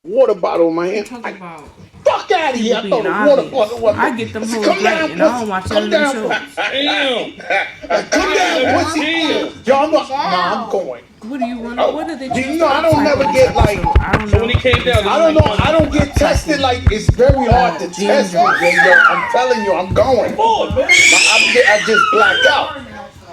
water bottle in my What you hand. talking about? Fuck out of here! I People thought being a water obvious. bottle was. I get them hoes Come right, down, and I don't pussy. watch Come none of them down, shows. Damn. come down, pussy. Damn. Yo, I'm going. What do you want? Oh, What are they? you know, I don't never get like. I don't know. So when he came down, I don't know. I don't get tested. Like it's very hard to test me. Yo, I'm telling you, I'm going. Oh, man. I just black out.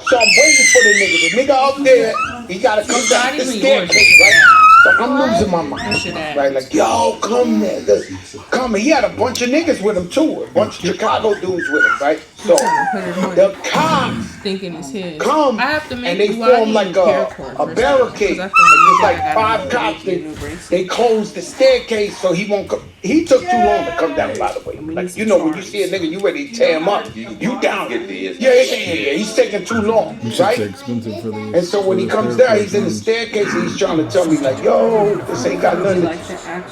So I'm waiting for the nigga. The nigga up there, he gotta come down the staircase, right? So I'm losing my mind. Right, like, yo, come there. Come. He had a bunch of niggas with him too. A bunch of Chicago dudes with him, right? So the cops thinking it's his. come I have to make and they form like a barricade. It's like 5 cops. They close the staircase so he won't come. He took too long to come down, by the way. Like, you know, when you see a nigga, you ready to tear him up. You down. Yeah. He's taking too long, right? And so when he comes down, he's in the staircase and he's trying to tell me like, yo, this ain't got nothing.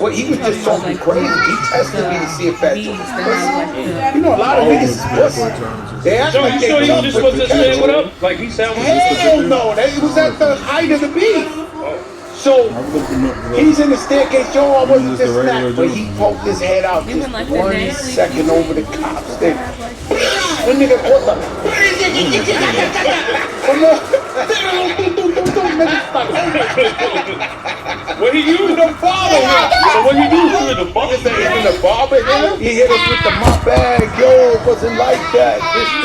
Well, he was just talking crazy. He tested me to see if that joke was pussy. You know, a lot of niggas is pussy. They act So like you they sure he was tough, just but supposed to the stand catch- what up? Like he sounded. Hell no, it was at the height of the beat. So he's in the staircase, yo, I wasn't this and that, but he poked his head out just 1 second over the cops. Then, the nigga, what the? Come on. What he used? The father. So what he do to the fuck? In the barber, he hit us with the mop bag, yo, it wasn't like that,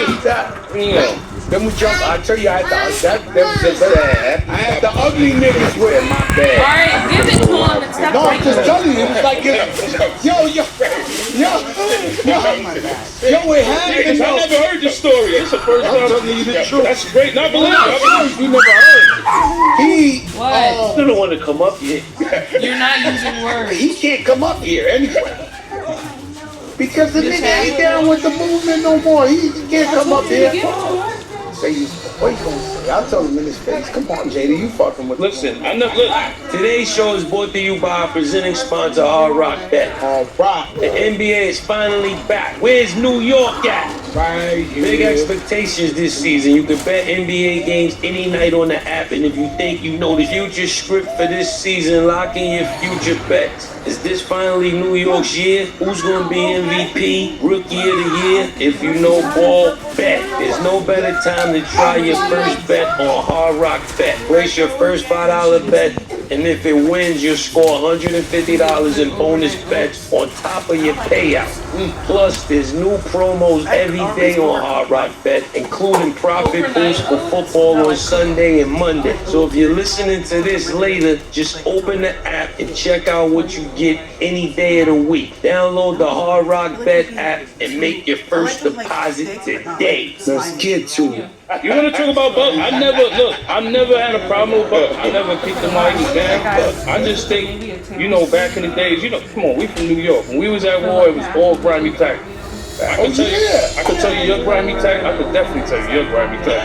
this, that. Yeah. Then we jump. I tell you, I had I had the ugly niggas with my bag. Alright, give it to him and stop No, I'm breaking just it. telling you, it was like, yo, it happened. I never heard this story. It's the first time. I'm telling you the truth. That's great. Not believe it. You never heard. He What? You don't want to come up here. You're not using words. he can't come up here anyway. Because the nigga ain't down with the movement no more. He can't come up here. Say, what you gonna say? I'll tell him in his face. Come on, Jada, you fucking with Listen, I know. Look, today's show is brought to you by our presenting sponsor, Hard Rock Bet. All right. The NBA is finally back. Where's New York at? Right here. Big expectations this season. You can bet NBA games any night on the app, and if you think you know the future script for this season, lock in your future bets. Is this finally New York's year? Who's gonna be MVP, Rookie of the Year? If you know ball, bet. There's no better time to try your first bet on Hard Rock Bet. Place your first $5 bet, and if it wins, you'll score $150 in bonus bets on top of your payout. Plus, there's new promos every day on Hard Rock Bet, including profit boost for football on Sunday and Monday. So if you're listening to this later, just open the app and check out what you get any day of the week. Download the Hard Rock Bet app and make your first deposit today. Let's get to it. You want to talk about Buck? I never had a problem with Buck. I never kicked him while he was down. But I just think, back in the days, come on, we from New York. When we was at war, it was all grimy tech. I could tell you your grimy tech. I could definitely tell you your grimy tech.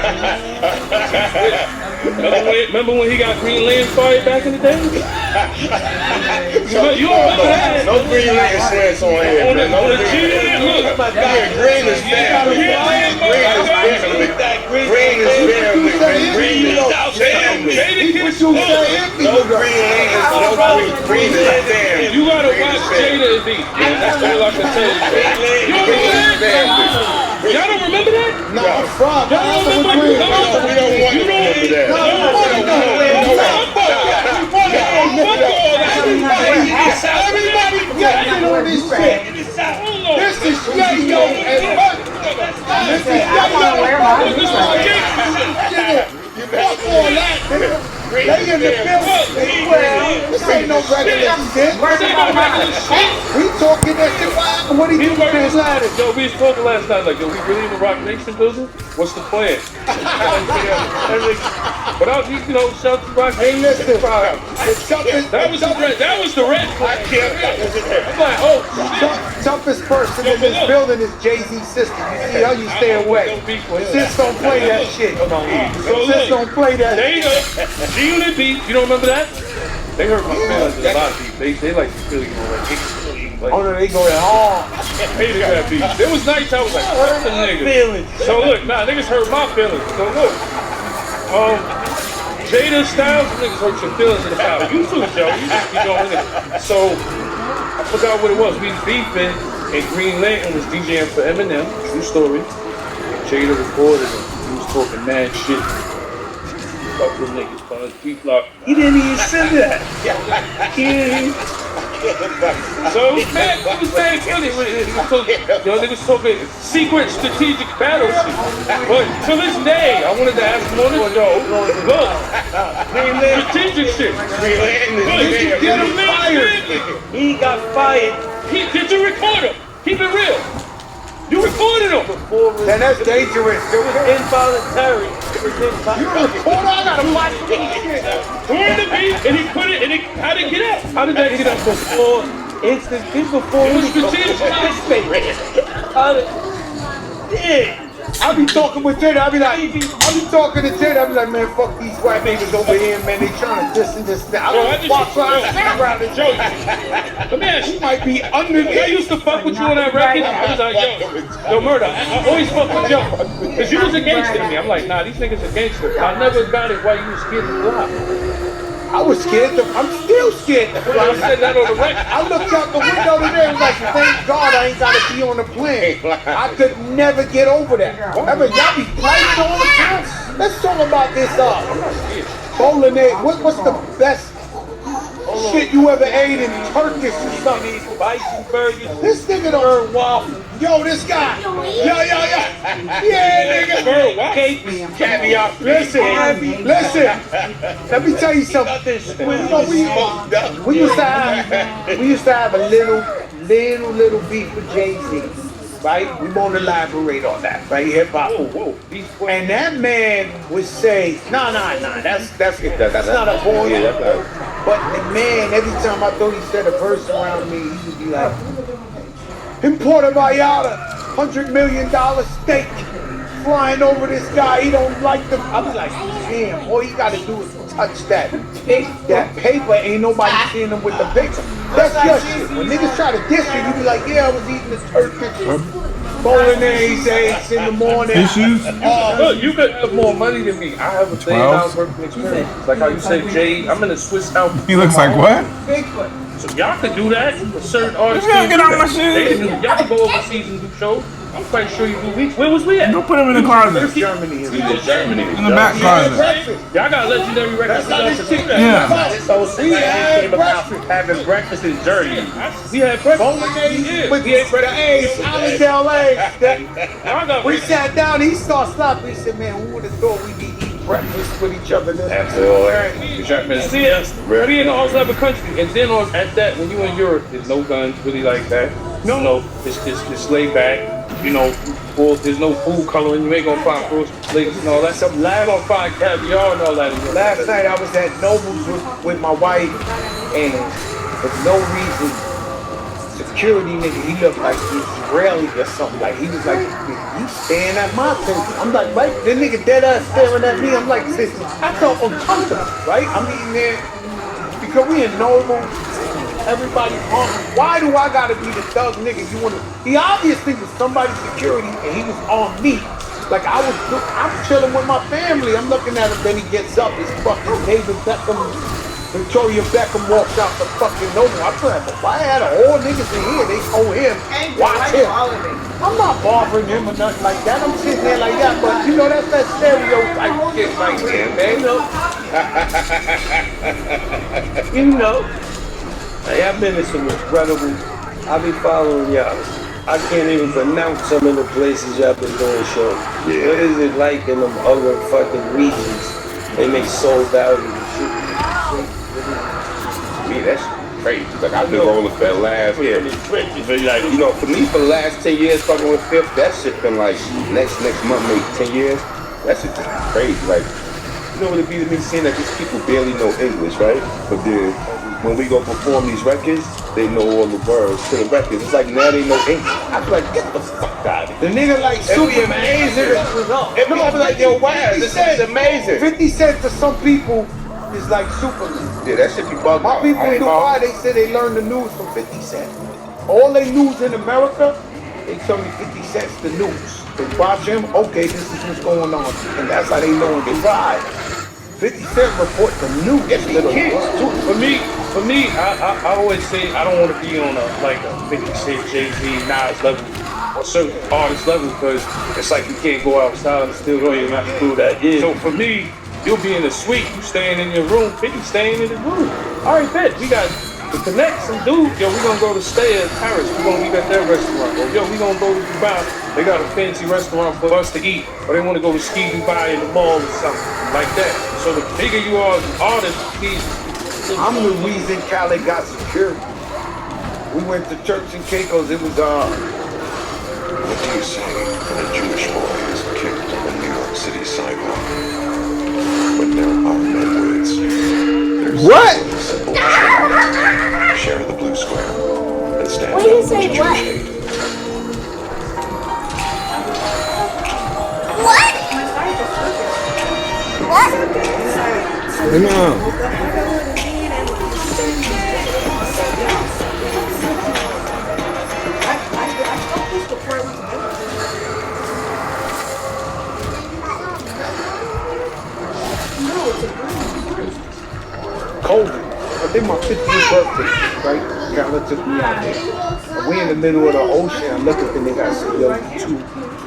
Remember when he got Green Lantern fired back in the day? You remember that? No Green Lantern sweats on here. On the No Look. Green is family. Green is family. Green is no Green Lantern. Green is family. You gotta watch Jada and B. That's all I can tell you. Y'all don't remember that? No, I'm from. Y'all don't remember We that? don't want to remember that. Everybody getting on this shit. This is Yayo and Buck. This is Yayo and Buck. Fuck all that, nigga. They in the building. This ain't no regular shit. We talking that shit. What do you do with last? Yo, we was talking last night, like, yo, we really in the Rock Nation building? What's the plan? But I was, shout to Rock Hey, Nation. listen. That was the red flag. I'm like, oh, Toughest person in this building is Jay-Z's sister. You see how you stay away. Sis don't play that shit. Sis don't play that shit. G-Unit beat, you don't remember that? They hurt my feelings a lot, beat. They like to feel you like, oh no, they go that hard. hated that beat. It was nice, I was like, what the nigga? So look, niggas hurt my feelings. So look, Jada Styles, niggas hurt your feelings in the battle. You too, Joe. You just be going in. So, I forgot what it was. We was beefing, and Green Lantern was DJing for Eminem. True story. Jada recorded him. He was talking mad shit. Fuck them niggas, cuz. Beef lock. He didn't even say that. He didn't even. So it was mad funny. They was talking secret strategic battle shit. But to this day, I wanted to ask him on the show, look, strategic shit. Did you get him fired? He got fired. Did you record him? Keep it real. You recorded him. Then that's dangerous. It was involuntary. You record? I gotta watch this shit. During the beat, and he put it, and how did it get out? How did that get out? Before instant, before it was strategic. Yeah. I be talking with Jada. I be talking to Jada. I be like, man, fuck these white niggas over here, man. They trying to this and this. I don't walk around and joke. But man, She might be under I used to fuck with you on that record. I was like, yo, Murder, I always fuck with Joe. Because you was a gangster to me. I'm like, nah, these niggas are gangsters. I never got it why you was scared to fly. I was scared. I'm still scared. I said that on the record. I looked out the window today and was like, thank God I ain't gotta be on the plane. I could never get over that. Remember, y'all be fighting all the time. Let's talk about this bolognese. What's the best shit you ever ate in Turkish or something? Bison burgers. This nigga don't waffle. Yo, this guy. Yo. Yeah, nigga. Cake, caviar. Listen. Let me tell you something. We used to have a little beef with Jay-Z, right? We won't elaborate on that, right? Hip hop. And that man would say, nah. That's not a boy. But the man, every time I thought he said a verse around me, he would be like, Importer Vallarta, $100 million steak, flying over this guy. He don't like them. I was like, damn, all you gotta do is touch that paper. Ain't nobody seeing them with the picture. That's your shit. When niggas try to diss you, you be like, yeah, I was eating this Turkish bolognese eggs in the morning. Issues? Look, you got more money than me. I have a day house working experience. Like how you said, Jay, I'm in a Swiss Alps. He looks like what? So y'all can do that for certain artists. You gotta get out my shit. Y'all can go overseas and do shows. I'm quite sure you do weeks. Where was we at? Go put him in the closet. Germany. In the back closet. Y'all got legendary records. Yeah. So we came about having breakfast in Jersey. We had breakfast. Bolognese with the eggs, Allendale eggs. We sat down, he started stopping. He said, man, who would have thought we'd be eating breakfast with each other? We in all type of country, and then at that, when you in Europe, there's no guns really like that. No, it's laid back. You know, there's no food coloring. You ain't gonna find fruits, flakes, and all that stuff. You gonna find caviar and all that. Last night I was at Nobles with my wife, and for no reason, security nigga, he looked like Israeli or something. Like he was like, he's staring at my table. I'm like, right? The nigga dead ass staring at me. I'm like, listen, I felt uncomfortable, right? I'm eating there because we in Noble. Everybody's hungry. Why do I gotta be the thug nigga? He obviously was somebody's security and he was on me. Like I'm chilling with my family. I'm looking at him, then he gets up. His fucking David Beckham, Victoria Beckham walks out the fucking Noble. I'm like, why had all niggas in here? They owe him. Watch him. I'm not bothering him or nothing like that. I'm sitting there like that, but you know, that's that stereotype shit right there, man. You know. I've been in some incredible. I be following y'all. I can't even pronounce some of the places y'all been doing shows. Yeah. What is it like in them other fucking regions? They make sold out and shit. Me, that's crazy. Like I've been rolling for the last year. Like, you know, for me for the last 10 years fucking with Fifth, that shit been like next month maybe 10 years. That shit just crazy. Like, you know what it be to me seeing that these people barely know English, right? But then when we go perform these records, they know all the words to the records. It's like now they know English. I be like, get the fuck out of here. The nigga like super amazing. It be like, yo, wow, this is amazing. 50 Cent to some people is like Superman. Yeah, that shit be bugging. My people in Dubai, they say they learn the news from 50 Cent. All they news in America, they tell me 50 Cent's the news. They watch him, okay, this is what's going on. And that's how they know in Dubai. 50 Cent report the new little kids. For me, I always say I don't want to be on a 50 Cent, Jay-Z, Nas level or certain artist level because it's like you can't go outside and still don't even have to do that. Yeah. So for me, you'll be in the suite, you staying in your room, 50 staying in his room. All right, bet. We got to connect some dude. Yo, we gonna go to stay at Paris. We gonna eat at their restaurant. Or yo, we gonna go to Dubai. They got a fancy restaurant for us to eat. Or they want to go to Ski Dubai in the mall or something like that. So the bigger you are as an artist, I'm the reason Khaled got security. We went to Turks and Caicos. It was What do you say when a Jewish boy is kicked on the New York City sidewalk? When there are no words, there's what? only a simple gesture. Share the blue square and stand What do you up say, to Jewish what? hate. What? No. COVID. I did my 50th birthday, right? Khaled took me out there. And we in the middle of the ocean. I looked at the nigga. I said, yo,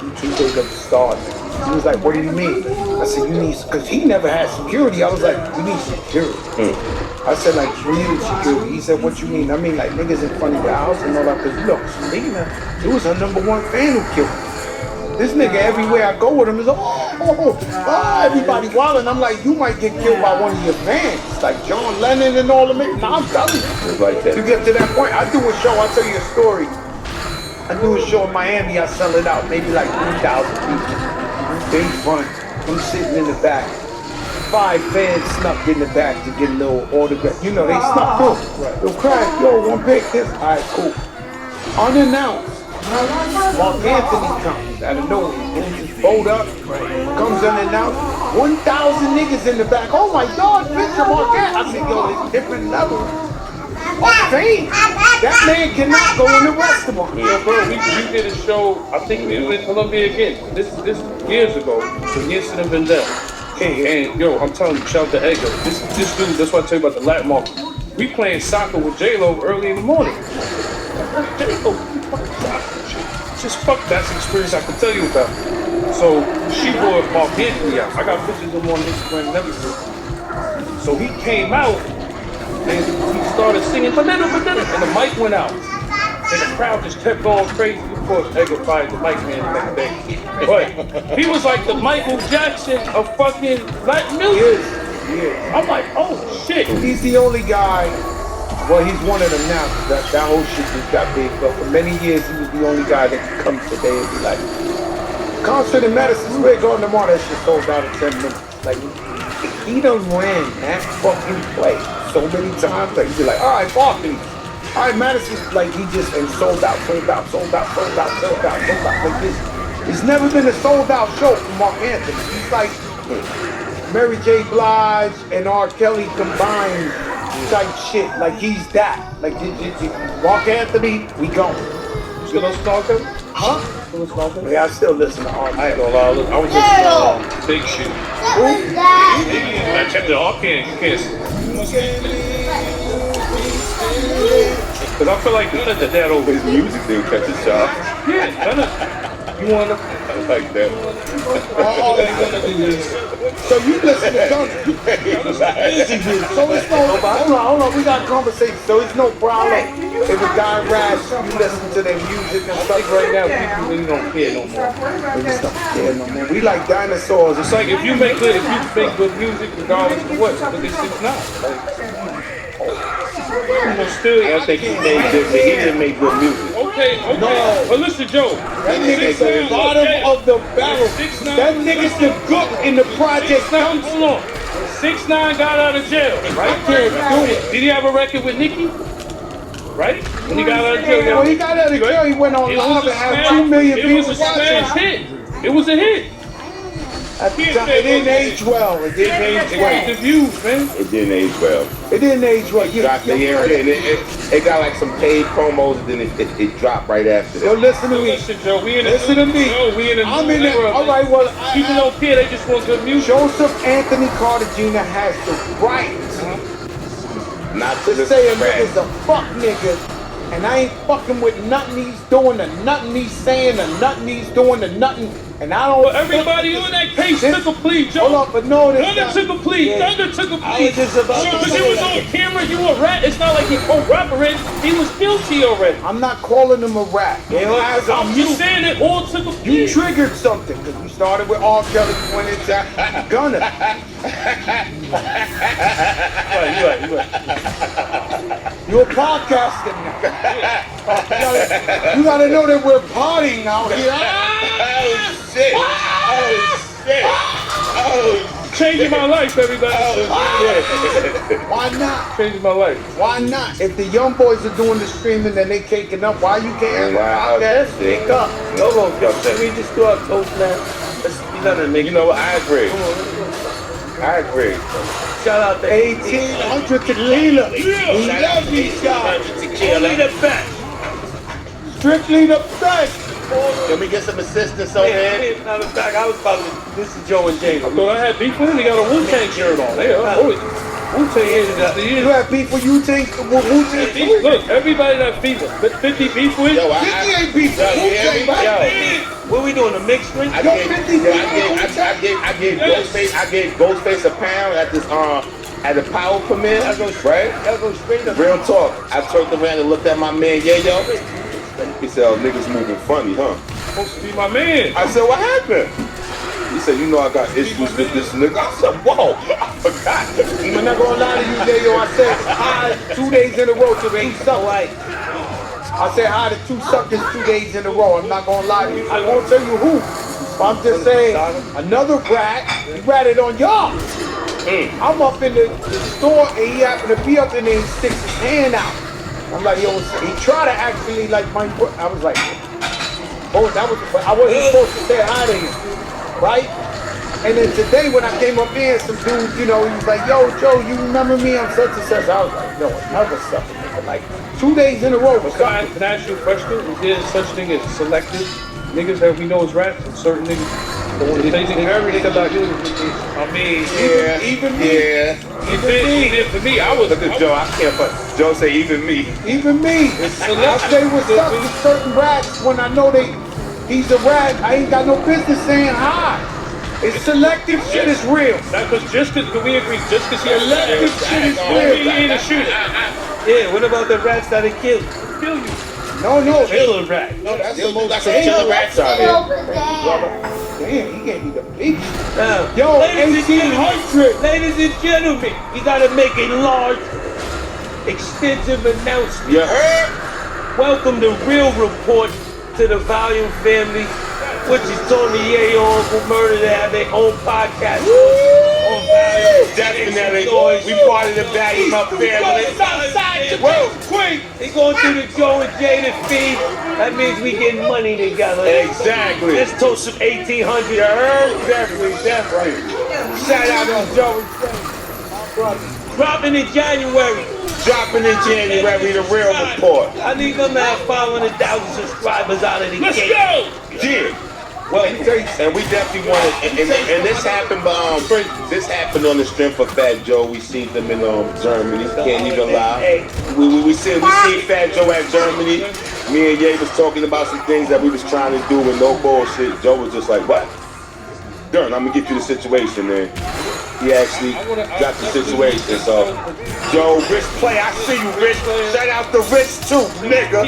you too big of a star. He was like, what do you mean? I said, you need, because he never had security. I was like, you need security. I said, like, we need security. He said, what you mean? I mean, like, niggas in front of your house and all that. Because, you know, Selena, it was her #1 fan who killed her. This nigga, everywhere I go with him, is everybody wildin'. I'm like, you might get killed by one of your fans. Like John Lennon and all of it. Nah, I'm telling you. It's like that. You get to that point, I do a show, I'll tell you a story. I do a show in Miami, I sell it out, maybe like 3,000 people. Big front, I'm sitting in the back. 5 fans snuck in the back to get a little autograph. You know, they snuck through. Yo, crack, yo, one pick this. All right, cool. Unannounced. Mark Anthony comes out of nowhere, fold up, comes unannounced. 1,000 niggas in the back. Oh my God, picture Mark Anthony. I said, yo, it's different level of fame. That man cannot go in the restaurant. yo, bro, we did a show. I think we was in Colombia again. This years ago. The incident been there. And yo, I'm telling you, shout out to Edgar. This dude. That's what I tell you about the Latin market. We playing soccer with J-Lo early in the morning. J-Lo, just fuck, that's an experience I can tell you about. So she brought Mark Anthony out. I got pictures of him on Instagram and everything. So he came out and he started singing banana, and the mic went out. And the crowd just kept going crazy. Of course, Edgar fired the mic man back then. But he was like the Michael Jackson of fucking Latin music. Yeah. I'm like, oh shit. He's the only guy. Well, he's one of them now. That whole shit just got big. But for many years, he was the only guy that could come today and be like, concert in Madison Square Garden tomorrow, that shit sold out in 10 minutes. Like, he done ran that fucking play so many times. Like, he'd be like, all right, Barkley. All right, Madison's like, he just and sold out. Like this. It's never been a sold out show for Mark Anthony. He's like Mary J. Blige and R. Kelly combined type shit. Like he's that. Like Mark Anthony, we going. You still listen to R. Kelly? Huh? Yeah, I still listen to R. I ain't gonna lie, I was listening to Big Shit. I checked the R. You can't. Because I feel like none of that over his music didn't catch a shot. Yeah, none of. You wanna? I like that. All they gonna do is. So you listen to Gunna. So it's no. Hold on. We got a conversation. So it's no problem if a guy raps, you listen to their music and stuff. Right now, people really don't care no more. We just don't care no more. We like dinosaurs. It's like if you make good music, regardless of what, look at 6ix9ine. I think he made good. He didn't make good music. Okay. No. But listen, Joe. That nigga's the bottom of the barrel. That nigga's the good in the project. Hold on. 6ix9ine got out of jail, right? Can't do it. Did he have a record with Nicki? Right? When he got out of jail. When he got out of jail, he went on live and had 2 million It people was a smash watching. hit. It was a hit. At the time, it didn't age well. It didn't age well. The views, man. It didn't age well. It didn't age well. Dropped the year, and it got like some paid promos, and then it dropped right after Yo, that. listen to me. Listen, Joe, we in the Listen to me. Joe, we in the I'm new in it. era. All right, well, People don't care. They just want good music. Joseph Anthony Cartagena has the right Not to say a nigga's a fuck nigga, and I ain't fucking with nothing he's doing, or nothing he's saying, or nothing he's doing, or nothing. And I don't. But everybody on that case took a plea, Joe. Hold up, but no, this Thunder took a plea. Thunder took a I plea. was just about to Because say he was that. on camera, you a rat. It's not like he co-operated. He was guilty already. I'm not calling him a rat. I'm just saying it all took a plea. You triggered something because we started with R. Kelly when it's Gunna. You right. You're podcasting now. You gotta know that we're partying out here. Oh shit! Oh shit! Oh, Changing my life, everybody. Yeah. Why not? Changing my life. Why not? If the young boys are doing the streaming and they caking up, why you can't? Wow, Podcast, shit. wake up. Yo, let me just do our toast, man. Let's be done and make You know what? I agree. I agree. shout out to 1800 tequila. We love these guys. Only the best. Strictly the best. Can we get some assistance over here? Matter of fact, I was about to. This is Joe and James. I thought I had beef with him. He got a Wu-Tang shirt on. Wu-Tang is You have beef with Wu-Tang? Look, everybody that beef with 50 beef with. Yo, 50 ain't beef with Wu-Tang, man. What we doing? The mixed drink? I gave Ghostface a pound at this at the Power premiere, right? Y'all go straight up. Real talk. I turned around and looked at my man, Yayo. He said, "Oh, niggas moving funny, huh?" Supposed to be my man. I said, "What happened?" He said, "You know I got issues with this nigga." I said, "Whoa, I forgot." I'm not gonna lie to you, Yayo. I said hi 2 days in a row to the suckers. I said hi to 2 suckers 2 days in a row. I'm not gonna lie to you. I won't tell you who. But I'm just saying, another rat, he ratted on y'all. I'm up in the store and he happened to be up in there and he sticks his hand out. I'm like, yo, he tried to actually like my, I was like, oh, that was, I wasn't supposed to say hi to him, right? And then today when I came up here, some dude, you know, he was like, yo, Joe, you remember me? I'm such and such. I was like, no, another sucker, nigga. Like 2 days in a row. Can I ask you a question? Is there such thing as selective niggas that we know as rats and certain niggas? Very selective. I mean, Even me. even for me, I was Look at Joe. I can't fuck. Joe say even me. Even me. I stay with stuff with certain rats when I know he's a rat. I ain't got no business saying hi. It's selective shit is real. Not because just because we agree, just because he's Selective shit is he real. ain't a shooter. Yeah, what about the rats that he killed? Kill you. No. Kill a rat. No, that's the most Got some killer rats out here. Damn, he gave me the beat. Now, Yo, ladies and 1800. Ladies and gentlemen, we gotta make a large, extensive announcement. You heard? Welcome to Real Report to the Volume family, which is Tony Yayo, Uncle Murder. They have their own podcast on Volume. Definitely. We part of the Valium Up family. They going through the Joe and Jada feed. That means we getting money together. Exactly. Let's toast some 1800. You heard? Definitely. Shout out to Joe and Jada. Dropping in January. Dropping in January, the Real Report. I need them to have 500,000 subscribers out of the Let's gate. go. Yeah. Well, and we definitely wanted, and this happened, this happened on the strength of Fat Joe. We seen them in Germany. Can't even lie. We seen Fat Joe at Germany. Me and Ye was talking about some things that we was trying to do with no bullshit. Joe was just like, "What? Dern, I'm gonna get you the situation, man." He actually got the situation. So, Joe, Rich Play, I see you, Rich. Shout out to Rich too, nigga.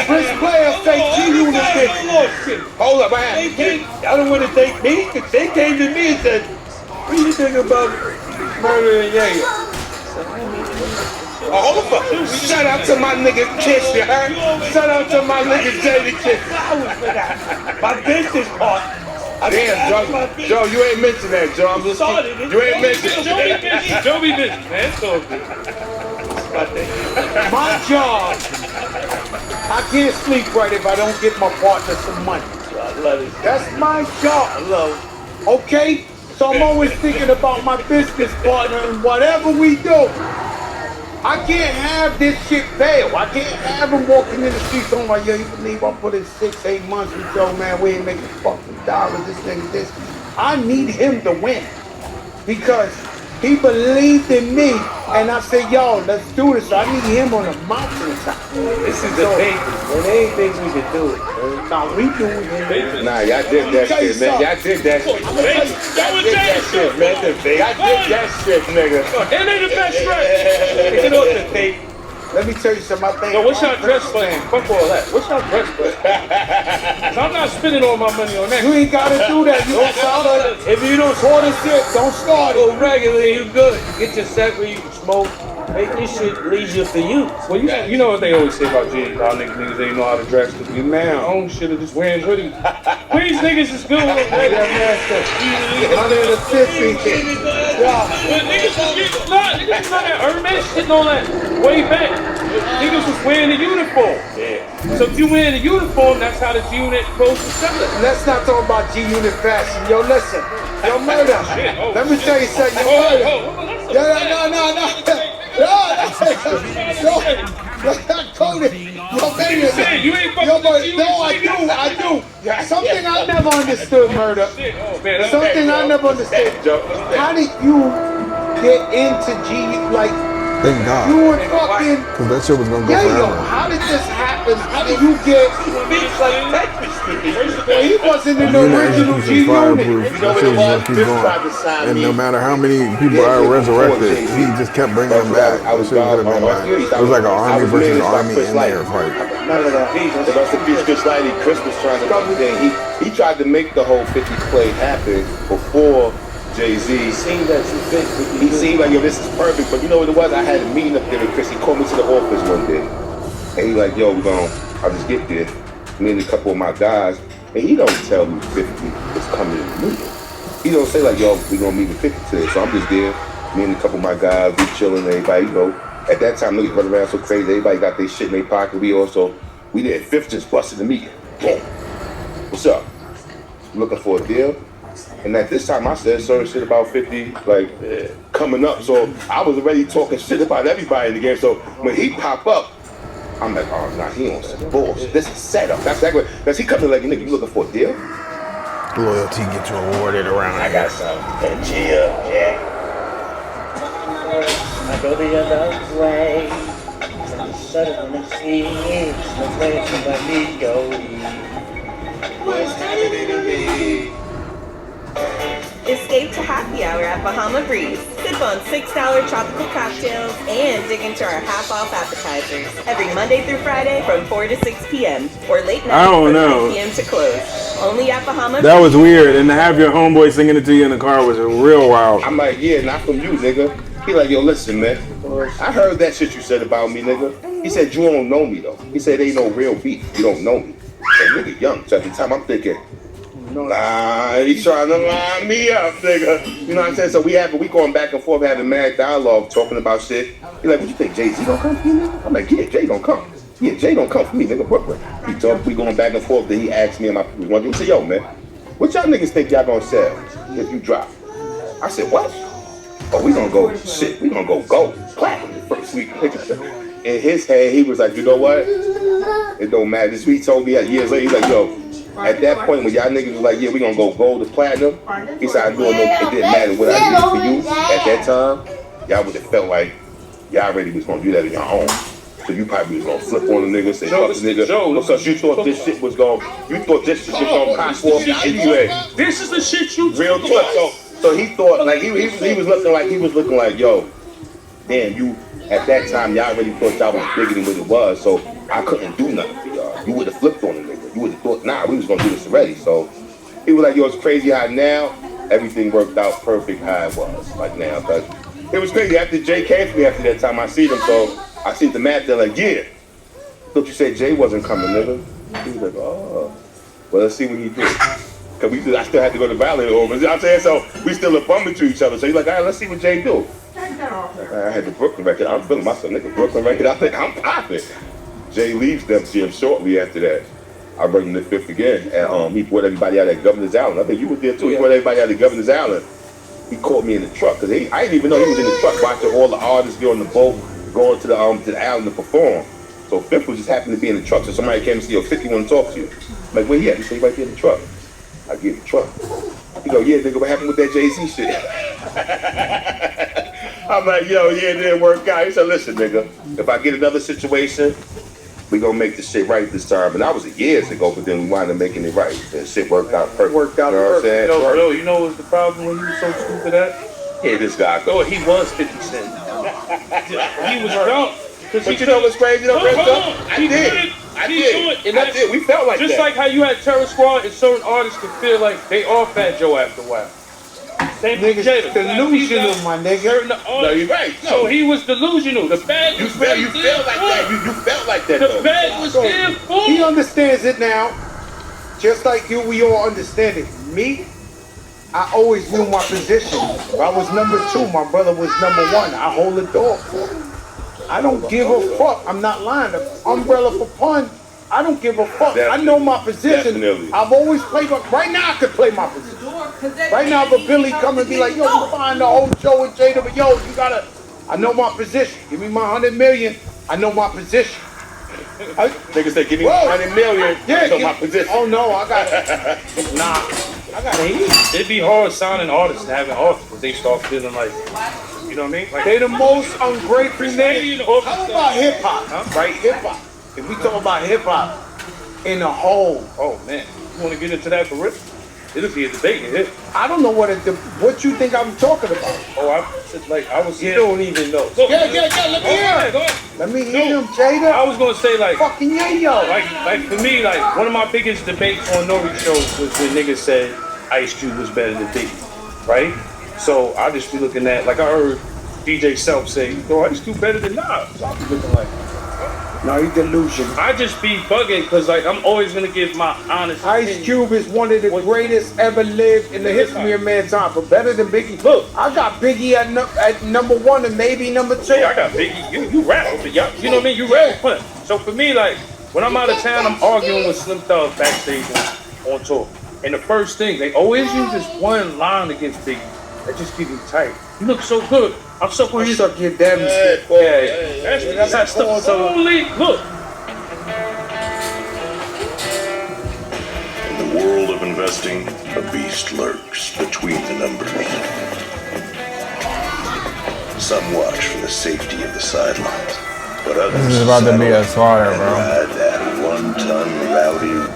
Rich players say G-Unit nigga. Hold up, They man. came, I don't want to thank me, because they came to me and said, what do you think about murdering Yayo? Oh, hold up. Shout out to my nigga Kiss, you heard? Shout out to my nigga Jada Kiss. Flowers for that. My business part. Damn, Joe, you ain't mentioned that, Joe. I'm just you ain't mentioned that. Joe be busy, man. So My job, I can't sleep right if I don't get my partner some money. I love it. That's my job. I love it. Okay? So I'm always thinking about my business partner and whatever we do, I can't have this shit fail. I can't have him walking in the streets talking like, yo, you believe I put in 6-8 months with Joe, man, we ain't making fucking dollars, this nigga, this. I need him to win because he believed in me, and I said, yo, let's do this. So I need him on the mountaintop. This is the papers, man. There ain't things we can do it, man. Now we doing it. Nah, y'all did that shit, man. Y'all did that shit. Y'all did that shit, man. Y'all did that shit, nigga. It ain't the best stretch. Get off the tape. Let me tell you something. I think. Yo, what's your dress plan? Fuck all that. What's your dress plan? I'm not spending all my money on that. You ain't gotta do that. You don't start it. If you don't sort this shit, don't start it. Go regular, you good. Get your set where you can smoke. Make this shit leisure for you. Well, you know what they always say about G's, y'all niggas they know how to dress. You man. Own shit or just wearing hoodies. These niggas is good with Under the 50. But niggas was not that Hermes shit and all that way back. Niggas was wearing a uniform. Yeah. So if you wearing a uniform, that's how the G-Unit supposed to sell it. Let's not talk about G-Unit fashion. Yo, listen. Yo, Murder. Oh, Let me tell you something. Yo, Murder. No. Cody. Yo, baby. You ain't fucking Yo, but with no, I do. Something I never understood, Murder. Something I never understood. How did you get into G, like, Thank God. you were fucking, Because that shit was going to go yo, forever. how did this happen? How did you get, well, he wasn't in the original G Unit. That shit was going to keep going. And no matter how many people I resurrected, he just kept bringing them back. That shit was it was like an army versus army in there fight. None of that. The rest of peace, Chris Lighty, Chris was trying to come in. He tried to make the whole 50 play happen before Jay-Z. He seemed that you fit. He seemed like, yo, this is perfect. But you know what it was? I had a meeting up there with Chris. He called me to the office one day. And he like, yo, I'll just get there. Me and a couple of my guys. And he don't tell me 50 is coming in the meeting. He don't say like, yo, we gonna meet with 50 today. So I'm just there. Me and a couple of my guys, we chilling, everybody, you know. At that time, niggas running around so crazy. Everybody got their shit in their pocket. We did. Fifth just busted the meeting. Boom. What's up? Looking for a deal? And at this time, I said certain shit about 50, like, coming up. So I was already talking shit about everybody in the game. So when he pop up, I'm like, oh, nah, he on some bullshit. This is setup. That's exactly what. Does he come in like, nigga, you looking for a deal? Loyalty get you awarded around. I got some. Yeah. I go the other way. Suddenly see no place somebody go. What's happening to me? Escape to happy hour at Bahama Breeze. Sip on $6 tropical cocktails and dig into our half-off appetizers every Monday through Friday from 4 to 6 p.m. or late night I don't from know. 9 p.m. to close. Only at Bahama That was Breeze. weird, and to have your homeboy singing it to you in the car was real wild. I'm like, yeah, not from you, nigga. He like, yo, listen, man. I heard that shit you said about me, nigga. He said, you don't know me, though. He said, ain't no real beef. You don't know me. And nigga young. So at the time, I'm thinking, nah, he's trying to line me up, nigga. You know what I'm saying? So we going back and forth, having mad dialogue, talking about shit. He like, what you think, Jay-Z gonna come for you, nigga? I'm like, yeah, Jay gonna come. Yeah, Jay gonna come for me, nigga, Brooklyn. We going back and forth. Then he asked me and my people, one dude said, yo, man, what y'all niggas think y'all gonna sell if you drop? I said, what? Oh, we gonna go, shit, we gonna go gold, platinum the first week. In his head, he was like, you know what? It don't matter. This week he told me years later, he's like, yo, at that point when y'all niggas was like, yeah, we gonna go gold to platinum, he said, I knew it didn't matter what I did for you at that time. Y'all would have felt like y'all already was gonna do that on your own. So you probably was gonna flip on the nigga, say fuck the nigga, because you thought this shit was gonna pop off anyway. This is the shit you Real talk. So he thought like he was looking like, yo, damn, you at that time y'all really thought y'all was bigger than what it was, so I couldn't do nothing for y'all. You would have flipped on the nigga. You would have thought, nah, we was gonna do this already. So he was like, yo, it's crazy how now everything worked out perfect how it was, like now. Cause it was crazy after Jay came for me after that time I see them, so I see the math, they're like, yeah. Thought you said Jay wasn't coming, nigga. He was like, oh, well, let's see what he did. Cause I still had to go to Valley over. You know what I'm saying? So we still a bummer to each other. So he's like, all right, let's see what Jay do. I had the Brooklyn record. I'm feeling myself, nigga. Brooklyn record. I think I'm popping. Jay leaves Def Jam shortly after that. I bring him to Fifth again. And he brought everybody out at Governor's Island. I think you were there too. He brought everybody out at Governor's Island. He caught me in the truck. Cause I didn't even know he was in the truck watching all the artists get on the boat. going to the island to perform. So 50 was just happened to be in the truck. So somebody came and said, yo, 50 want to talk to you. I'm like, where he at? He said, he right there in the truck. I get in the truck. He go, yeah, nigga, what happened with that Jay-Z shit? I'm like, yo, yeah, it didn't work out. He said, listen, nigga, if I get another situation, we gonna make this shit right this time. And that was years ago, but then we wound up making it right. That shit worked out perfect. Worked out you know what I'm saying? Yo, you know what's the problem when you were so stupid at? Yeah, this guy. Oh, he was 50 Cent. He was drunk. But you know what's crazy though, Brenda? I did. And that's it. We felt like just that. Like how you had Terror Squad and certain artists could feel like they all Fat Joe after a while. Same Niggas Jada. delusional, my nigga. No, you're right. No. So he was delusional. The bag You was felt very like that. You felt like that The though. bag was So, still full. he understands it now, just like you. We all understand it. Me, I always knew my position. I was number 2. My brother was number 1. I hold the door for him. I don't give a fuck. I'm not lying. The umbrella for pun. I don't give a fuck. I know my position. Definitely. I've always played. Right now, I could play my position. Right now, if a Billy come and be like, yo, you find the whole show with Jada, but yo, you gotta. I know my position. Give me my 100 million. I know my position. Niggas say, give me 100 million. Yeah, I know my position. Oh no, I got nah. I got heat. It'd be hard signing artists and having artists because they start feeling like, you know what I mean? Like They the most ungrateful niggas. How How about hip hop? Right, hip hop. If we talk about hip hop in a whole, Oh man, you want to get into that for real? It'll be a debate in here. I don't know what what you think I'm talking about. Oh, I was. You don't even know. Yeah, let me hear. Go ahead. Let me hear him, Jada. I was gonna say like. Fucking yayo. Like for me, like one of my biggest debates on Nori shows was when niggas said Ice Cube was better than Biggie, right? So I just be looking at, like I heard DJ Self say, yo, Ice Cube better than Nas. So I be looking like, No, you delusion. I just be bugging because like I'm always gonna give my honest Ice opinion. Cube is one of the greatest ever lived in the history of mankind, but better than Biggie. Look, I got Biggie at number 1 and maybe number 2. I got Biggie. You rap, but you know what I mean? You rap with Pun. So for me, like when I'm out of town, I'm arguing with Slim Thug backstage on tour. And the first thing, they always use this one line against Biggie that just keep me tight. You look so good. I'm so good. Suck your damn shit. That's the only look. In the world of investing, a beast lurks between the numbers. Some watch from the safety of the sidelines, but others This is about to be a slaughter, bro. ride that one-ton rowdy.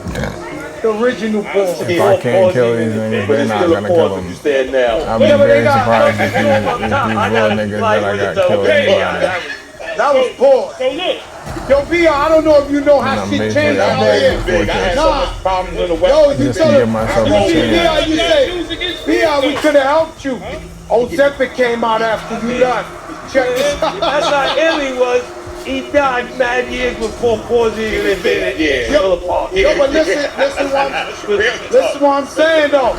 The original ball. If I can't kill these niggas, they're not gonna kill them. You stand now. I'll be very surprised if these little niggas that I got killed in That was poor. So look. Yo, B.I., I don't know if you know how I'm shit basically changed out out there. there before I had this. so much problems in the West. Yo, you Just to tell give him. myself a You see, chance. B.I., you say, B.I., we could have helped you. Ozempic came out after you left. Check this out. That's how Illy was. He died mad years before Pawsey even been it. Yeah. Yo, but listen what I'm saying though.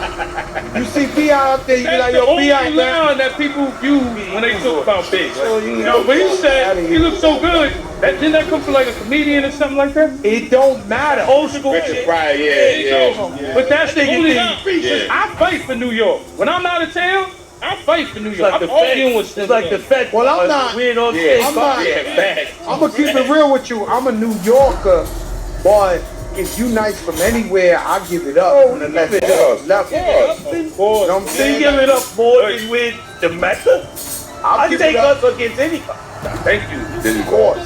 You see B.I. out there, you be That's like, the yo, only B.I. man. line that people use when they talk about Big. So you You know, but he said outta he here. looked so good. Didn't that come from like a comedian or something like that? It don't matter. Old school Richard shit. Pryor, yeah. But that's the only Yeah. I fight for New York. When I'm out of town, I fight for New It's York. like I'm the arguing with Fed. It's like the Fed. Well, I'm not- We don't Yeah, I'm not- facts. I'm gonna keep it real with you. I'm a New Yorker, but if you nice from anywhere, I give it up. On the left Yes, level. yes. You know what I'm They saying? give it up more than with the Mecca. I'll I give take it up. us against anybody. Thank you. Of course.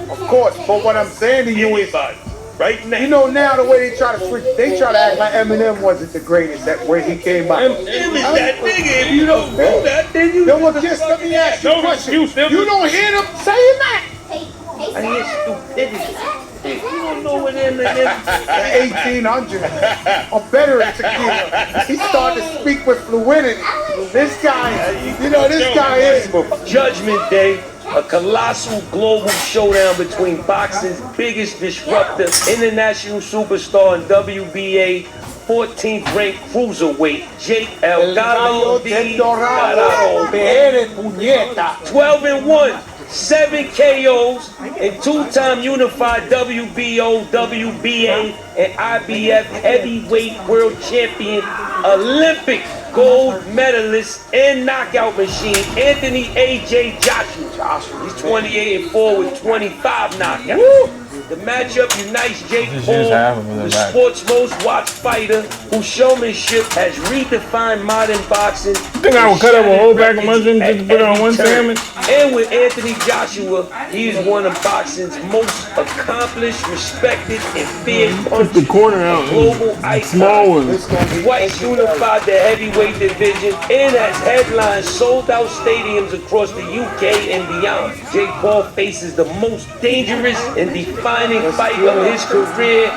Of course. But what I'm saying to you is, Anybody. Right now. you know now the way they try to switch, they try to act like Eminem wasn't the greatest that where he came out. Illy's that nigga. If you don't know that, then you. Yo, well, just let me ask you a No question. excuse, You don't hear them saying that? I hear stupidity. You don't know what Eminem. 1800. I'm better at tequila. He started to speak with fluidity. This guy, you know, this guy is. Judgment Day, a colossal global showdown between boxing's biggest disruptor, international superstar and WBA 14th ranked cruiserweight, Jake El Gallo Gallo del Dorado. Pere puñeta. 12-1, 7 KOs, and 2-time unified WBO, WBA, and IBF heavyweight world champion, Olympic gold medalist, and knockout machine, Anthony A.J. Joshua. He's 28-4 with 25 knockouts. Woo! The matchup unites Jake Paul, the sport's most watched fighter, whose showmanship has redefined modern boxing. Think I would cut up a whole bag of mushrooms just to put it on one sandwich? And with Anthony Joshua, he is one of boxing's most accomplished, respected, and feared punchers. The corner out. Global Small ones. White unified the heavyweight division and has headlined sold-out stadiums across the UK and beyond. Jake Paul faces the most dangerous and defining fight of his career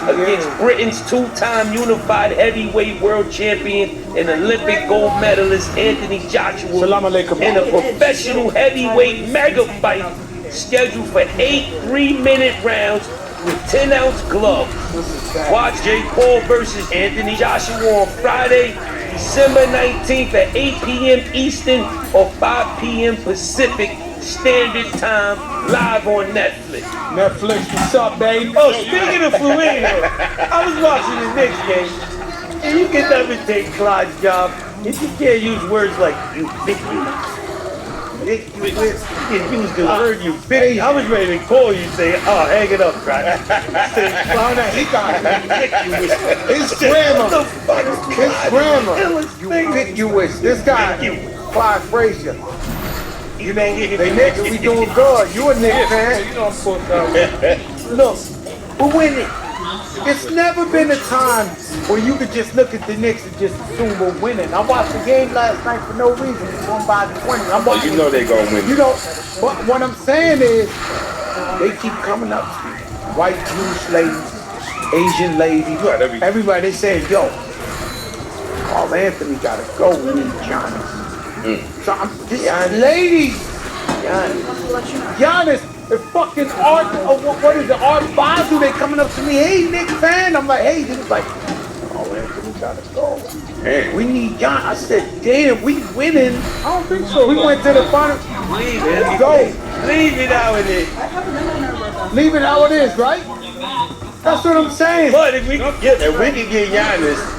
against Britain's 2-time unified heavyweight world champion and Olympic gold medalist Anthony Joshua in a professional heavyweight mega fight scheduled for 8 3-minute rounds with 10-ounce gloves. Watch Jake Paul versus Anthony Joshua on Friday, December 19th at 8 p.m. Eastern or 5 p.m. Pacific Standard Time, live on Netflix. Netflix, what's up, baby? Oh, speaking of Fluino, I was watching the Knicks game, and you can never take Clyde's job if you can't use words like you bitch. You can use the word you bitch. I was ready to call you and say, oh, hang it up, Clyde. He got his grammar. His grammar. You wish. This guy, Clyde Frazier. You know, they Knicks, we doing good. You a Knicks fan. You know I'm supposed to. Look, we're winning. It's never been a time where you could just look at the Knicks and just assume we're winning. I watched the game last night for no reason. We won by 20. I'm watching. You know they gonna win. You know, but what I'm saying is, they keep coming up to me. White Jewish ladies, Asian ladies, everybody, they say, yo, Carl Anthony gotta go with Giannis. So I'm ladies, Giannis, the fucking Art, what is it, Art Basel, they coming up to me, hey, Knicks fan. I'm like, hey, this is like, Carl Anthony gotta go. Man, we need Giannis. I said, damn, we winning. I don't think so. We went to the final. Leave it. Go. Leave it how it is. Leave it how it is, right? That's what I'm saying. But if we can get Giannis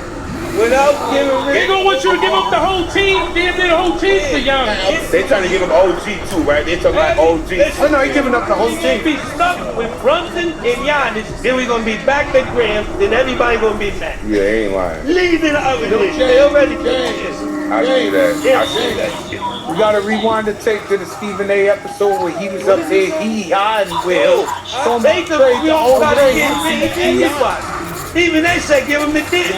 without giving They don't want you to give up the whole team. They did the whole team for Giannis. They trying to give him OG too, right? They talking about OG. Oh no, he giving up the whole team. If we stuck with Brunson and Giannis, then we gonna be back to Graham, then everybody gonna be mad. Yeah, he ain't lying. Leave it out of this. They already finished. I see that. Yeah. I see that. We gotta rewind the tape to the Stephen A. episode where he was up there, he and Will. Take the whole Even they said give him the dick.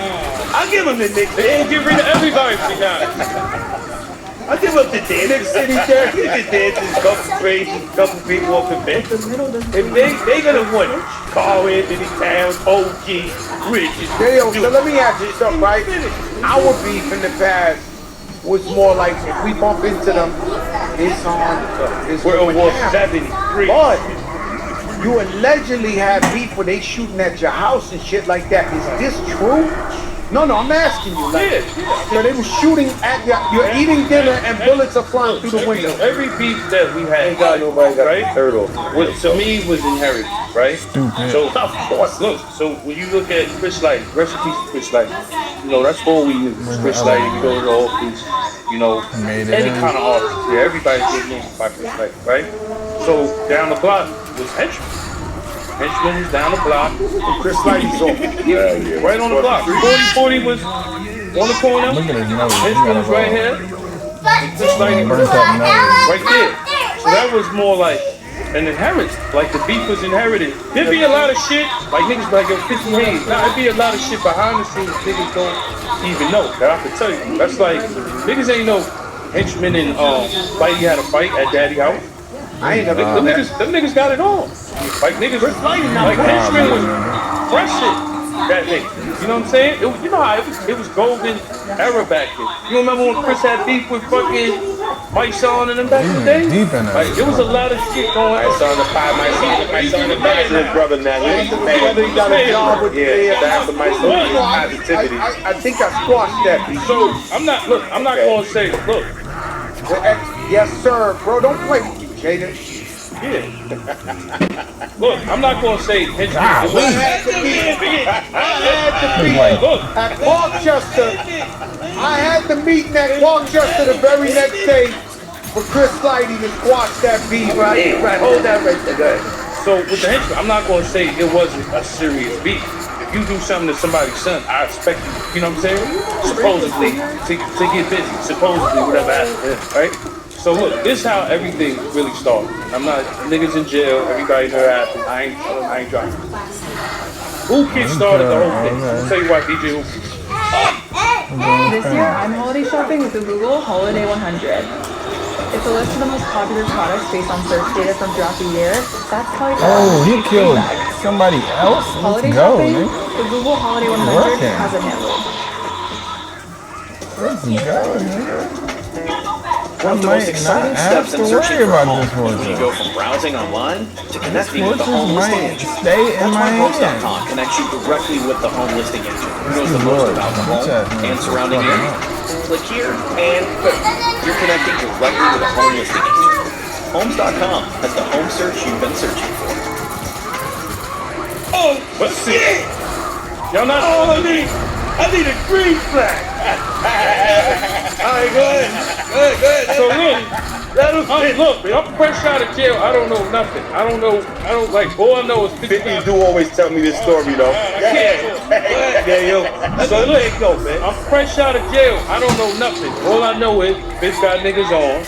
I'll give him the dick. They ain't get rid of everybody for Giannis. I'll give him the dick. Nick City there. Give the dances, couple crazy, couple people off the bench. If they gonna win, Carl Anthony Towns, OG, Richards. Yo, so let me ask you something, right? Our beef in the past was more like if we bump into them, it's on. It's World War down. 73. But you allegedly have beef when they shooting at your house and shit like that. Is this true? No, I'm asking you. Like, so they were shooting at you're eating dinner and bullets are flying through the window. Every beef that we had, right? To me was inherited, right? So of course, look. So when you look at Chris Light, recipes for Chris Light, you know that's all we use. Chris Light, you go to the office, you know, any kind of artist. Yeah, everybody's getting named by Chris Light, right? So down the block was Henchman. Henchman was down the block. Chris Light is on. Yeah. Right on the block. 40 was on the corner. Henchman was right here. And Chris Light was right there. So that was more like an inheritance. Like the beef was inherited. There'd be a lot of shit, like niggas be like, yo, 50 Hayes. Now, there'd be a lot of shit behind the scenes niggas don't even know that I can tell you. That's like, niggas ain't know Henchman and Spidey had a fight at Daddy House. I ain't never them niggas got it on. Like niggas, like Henchman was fresh shit that day. You know what I'm saying? You know how it was golden era back then. You remember when Chris had beef with fucking Mike Sean and them back in the day? Like there was a lot of shit going on. My son the his brother now. He got a job with that's my son positivity. I think I squashed that beef. So I'm not gonna say, look. Yes, sir, bro. Don't play. Jada. Yeah. Look, I'm not gonna say Henchman. I had to be at Parkchester. I had to meet at Parkchester the very next day for Chris Lighty to squash that beat. Right, hold that right there. Go ahead. So with the Henchman, I'm not gonna say it wasn't a serious beat. If you do something to somebody's son, I expect you know what I'm saying? Supposedly, to get busy. Supposedly, whatever happened, right? So look, this is how everything really started. I'm not, niggas in jail, everybody know that happened. I ain't driving. Who Kid started the whole thing? I'll tell you why, DJ Who Kid. This year, I'm holiday shopping with the Google Holiday 100. It's a list of the most popular products based on search data from throughout the year. That's how he killed somebody else? Holiday Let's go, shopping, man. the Google Holiday 100 has it handled. Let's go, man. One of the most exciting steps in searching for a home is when you go from browsing online to connecting with the home listing engine. That's why Homes.com connects you directly with the home listing engine. Who knows the most about the home and surrounding area? Click here and boom, you're connecting directly with the home listing engine. Homes.com has the home search you've been searching for. Oh, let's see. Y'all not all I need. I need a green flag. Alright, go ahead. So look, I'm fresh out of jail. I don't know nothing. I don't like, all I know is 50 do always tell me this story though. Yeah, yo. So look, man. I'm fresh out of jail. I don't know nothing. All I know is bitch got niggas on.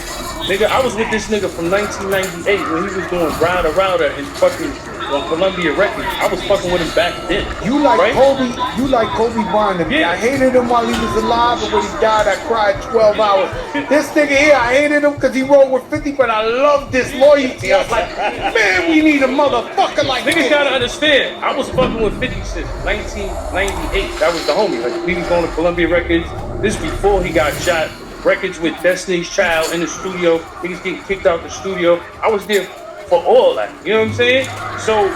Nigga, I was with this nigga from 1998 when he was doing Router and fucking on Columbia Records. I was fucking with him back then. You like right? Kobe Bryant. Yeah. I hated him while he was alive, and when he died, I cried 12 hours. This nigga here, I hated him because he rolled with 50, but I loved this loyalty. I was like, man, we need a motherfucker like Niggas this. gotta understand, I was fucking with 50 since 1998. That was the homie. Like, we was going to Columbia Records. This before he got shot. Records with Destiny's Child in the studio. Niggas getting kicked out the studio. I was there for all that. You know what I'm saying? So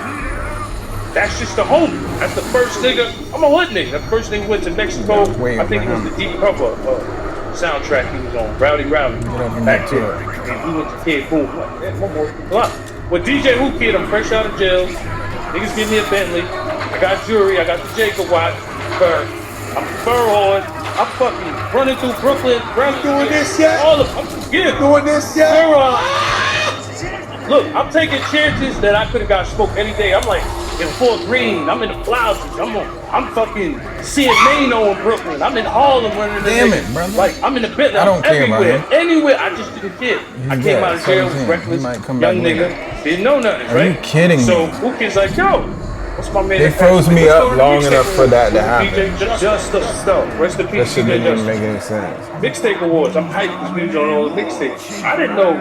that's just the homie. That's the first nigga. I'm a hood nigga. The first nigga went to Mexico. I think it was the Deep Cover soundtrack he was on. Rowdy. Back there. And he went to Kid Boom. I'm like, man, one more. With DJ Who Kid, I'm fresh out of jail. Niggas give me a Bentley. I got jewelry. I got the Jacob watch. Fur. I'm fur on. I'm fucking running through Brooklyn. Doing this yet? All of Doing this yet? Fur on. Look, I'm taking chances that I could have got smoked any day. I'm like in Fort Greene. I'm in the Blouses. I'm fucking seeing Mano in Brooklyn. I'm in Harlem running the Damn niggas. it, brother. Like I'm in the Bentley. I don't care about him. Anywhere. I just didn't care. I came out of jail, was reckless, young nigga. Didn't know nothing, right? Are you kidding me? So Who Kid's like, yo, what's my man? They froze me up long enough for that to happen. DJ Just Stuff. Rest in That peace, shit DJ didn't Just. make any sense. Mixtape Awards. I'm hyped because we was on all the mixtapes. I didn't know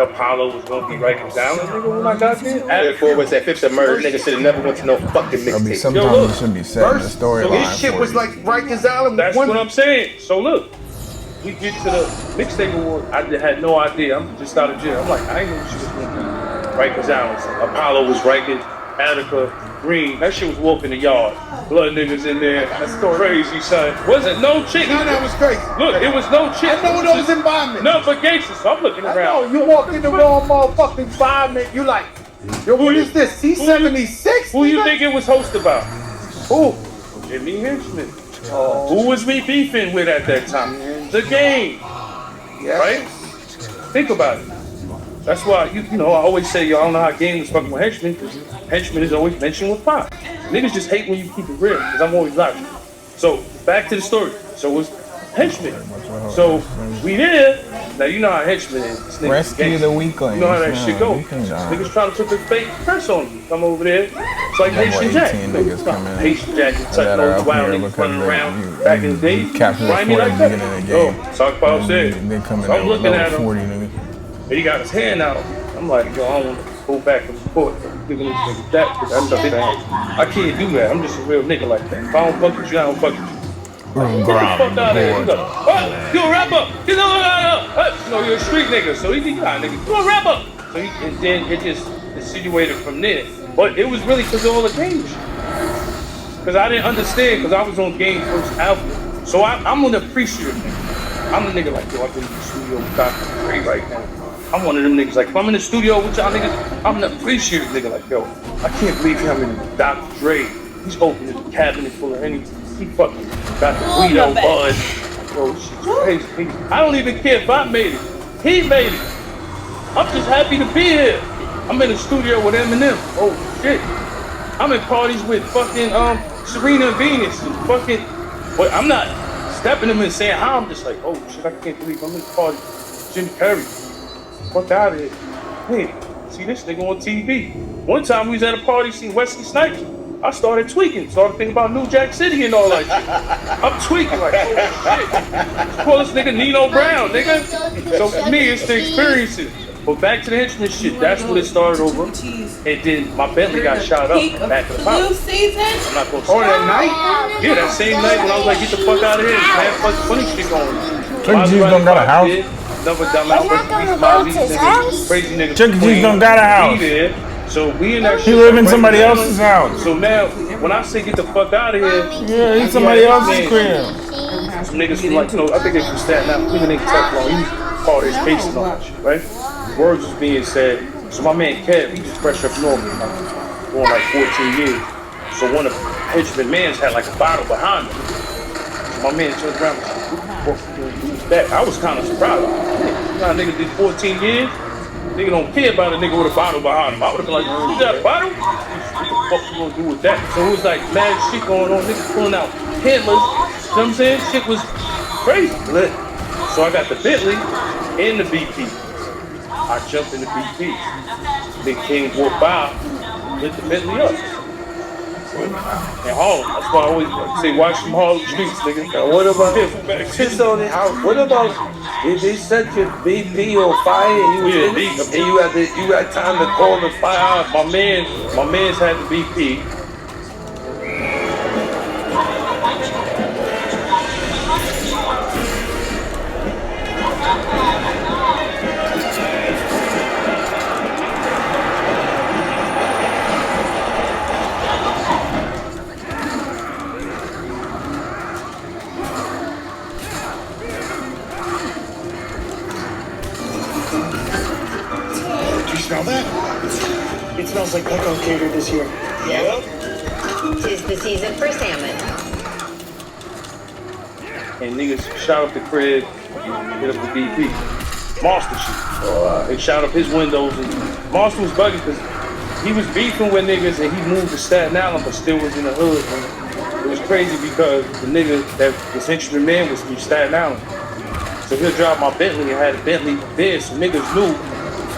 Apollo was gonna be writing down. Nigga, when I got there, Therefore, was that Fifth of Murder nigga should have never went to no fucking mixtape. Sometimes it should be set in the storyline. This shit was like Rikers Island. That's what I'm saying. So look, we get to the mixtape award. I had no idea. I'm just out of jail. I'm like, I ain't know she was gonna be Rikers Island. Apollo was writing. Attica, Green, that shit was walking the yard. Blood niggas in there. That's crazy, son. Wasn't no chick. No, that was crazy. Look, it was no chick. I know those environments. No, but gangsters. So I'm looking around. I know, you walk in the wrong motherfucking environment, you like, yo, what is this, C-76? Who you think it was hosted by? Who? Jimmy Henchman. Who was we beefing with at that time? The Game. Yes. Right? Think about it. That's why, you know, I always say, y'all don't know how Game was fucking with Henchman, because Henchman is always mentioned with Pop. Niggas just hate when you keep it real, because I'm always logical. So, back to the story. So, it's Henchman. So, we there. Now, you know how Henchman is. Rescue the weakling. You know how that shit go. Niggas trying to put the fake press on you. Come over there. It's like Haitian Jack. Haitian Jack and Tuck those wild niggas running around back in the day. Remind me like that. Yo, talk about shit. So I'm looking at him. And he got his hand out. I'm like, yo, I don't want to go back and report. Giving this nigga that, because that's something I can't do that. I'm just a real nigga like that. If I don't fuck with you, I don't fuck with you. Get the fuck out of here. You go, what? You a rapper? You know, you're a street nigga. So he think, nigga, you a rapper. So and then it just insinuated from there. But it was really because of all the Game shit. Because I didn't understand, because I was on Game first album. So I'm an appreciative nigga. I'm the nigga like, yo, I go to the studio with Dr. Dre right now. I'm one of them niggas. Like, if I'm in the studio with y'all niggas, I'm an appreciative nigga. Like, yo, I can't believe him in Dr. Dre. He's opening the cabinet full of Henny. He fucking got the Guido buzz. Yo, shit's crazy. I don't even care if I made it. He made it. I'm just happy to be here. I'm in the studio with Eminem. Oh, shit. I'm in parties with fucking Serena and Venus and fucking, but I'm not stepping them and saying how. I'm just like, oh shit, I can't believe I'm in the party with Jim Carrey. Fuck out of here. Hey, see this nigga on TV. One time we was at a party, seen Wesley Snipes. I started tweaking, started thinking about New Jack City and all that shit. I'm tweaking like, oh shit. Call this nigga Nino Brown, nigga. So for me, it's the experiences. But back to the henchman shit, that's what it started over. And then my Bentley got shot up back of the house. I'm not gonna say that night? Yeah, that same night when I was like, get the fuck out of here. Man, fucking funny shit going on. Chuck E. Cheese don't got a house. Another dumbass, crazy nigga. Chuck E. Cheese don't got a house. So we in that shit. He live in somebody else's house. So now, when I say get the fuck out of here, yeah, he's somebody else's crib. Some niggas from like, no, I think they from Staten Island. Even nigga Teflon, he was part of his case and all that shit, right? Words was being said. So my man Kev, he was fresh up north, going like 14 years. So one of henchman mans had like a bottle behind him. So my man turned around and said, what the fuck you do that? I was kind of surprised. You know how nigga did 14 years? Nigga don't care about a nigga with a bottle behind him. I would've been like, you got a bottle? What the fuck you gonna do with that? So it was like mad shit going on. Niggas pulling out handlers. You know what I'm saying? Shit was crazy. So I got the Bentley and the BP. I jumped in the BP. Big King walked by, lit the Bentley up. In Harlem. That's why I always say, watch them Harlem streets, nigga. Now what about piss on it? What about if they set your BP on fire and you had time to call the fire? My man's had the BP. Smell that? It smells like Pecco catered this year. Yeah. 'Tis the season for salmon. And niggas shot up the crib, hit up the BP. Monster shit. They shot up his windows and Monster was bugging because he was beefing with niggas and he moved to Staten Island but still was in the hood. And it was crazy because the nigga that was henchman man was from Staten Island. So he'll drive my Bentley and had a Bentley there, so niggas knew.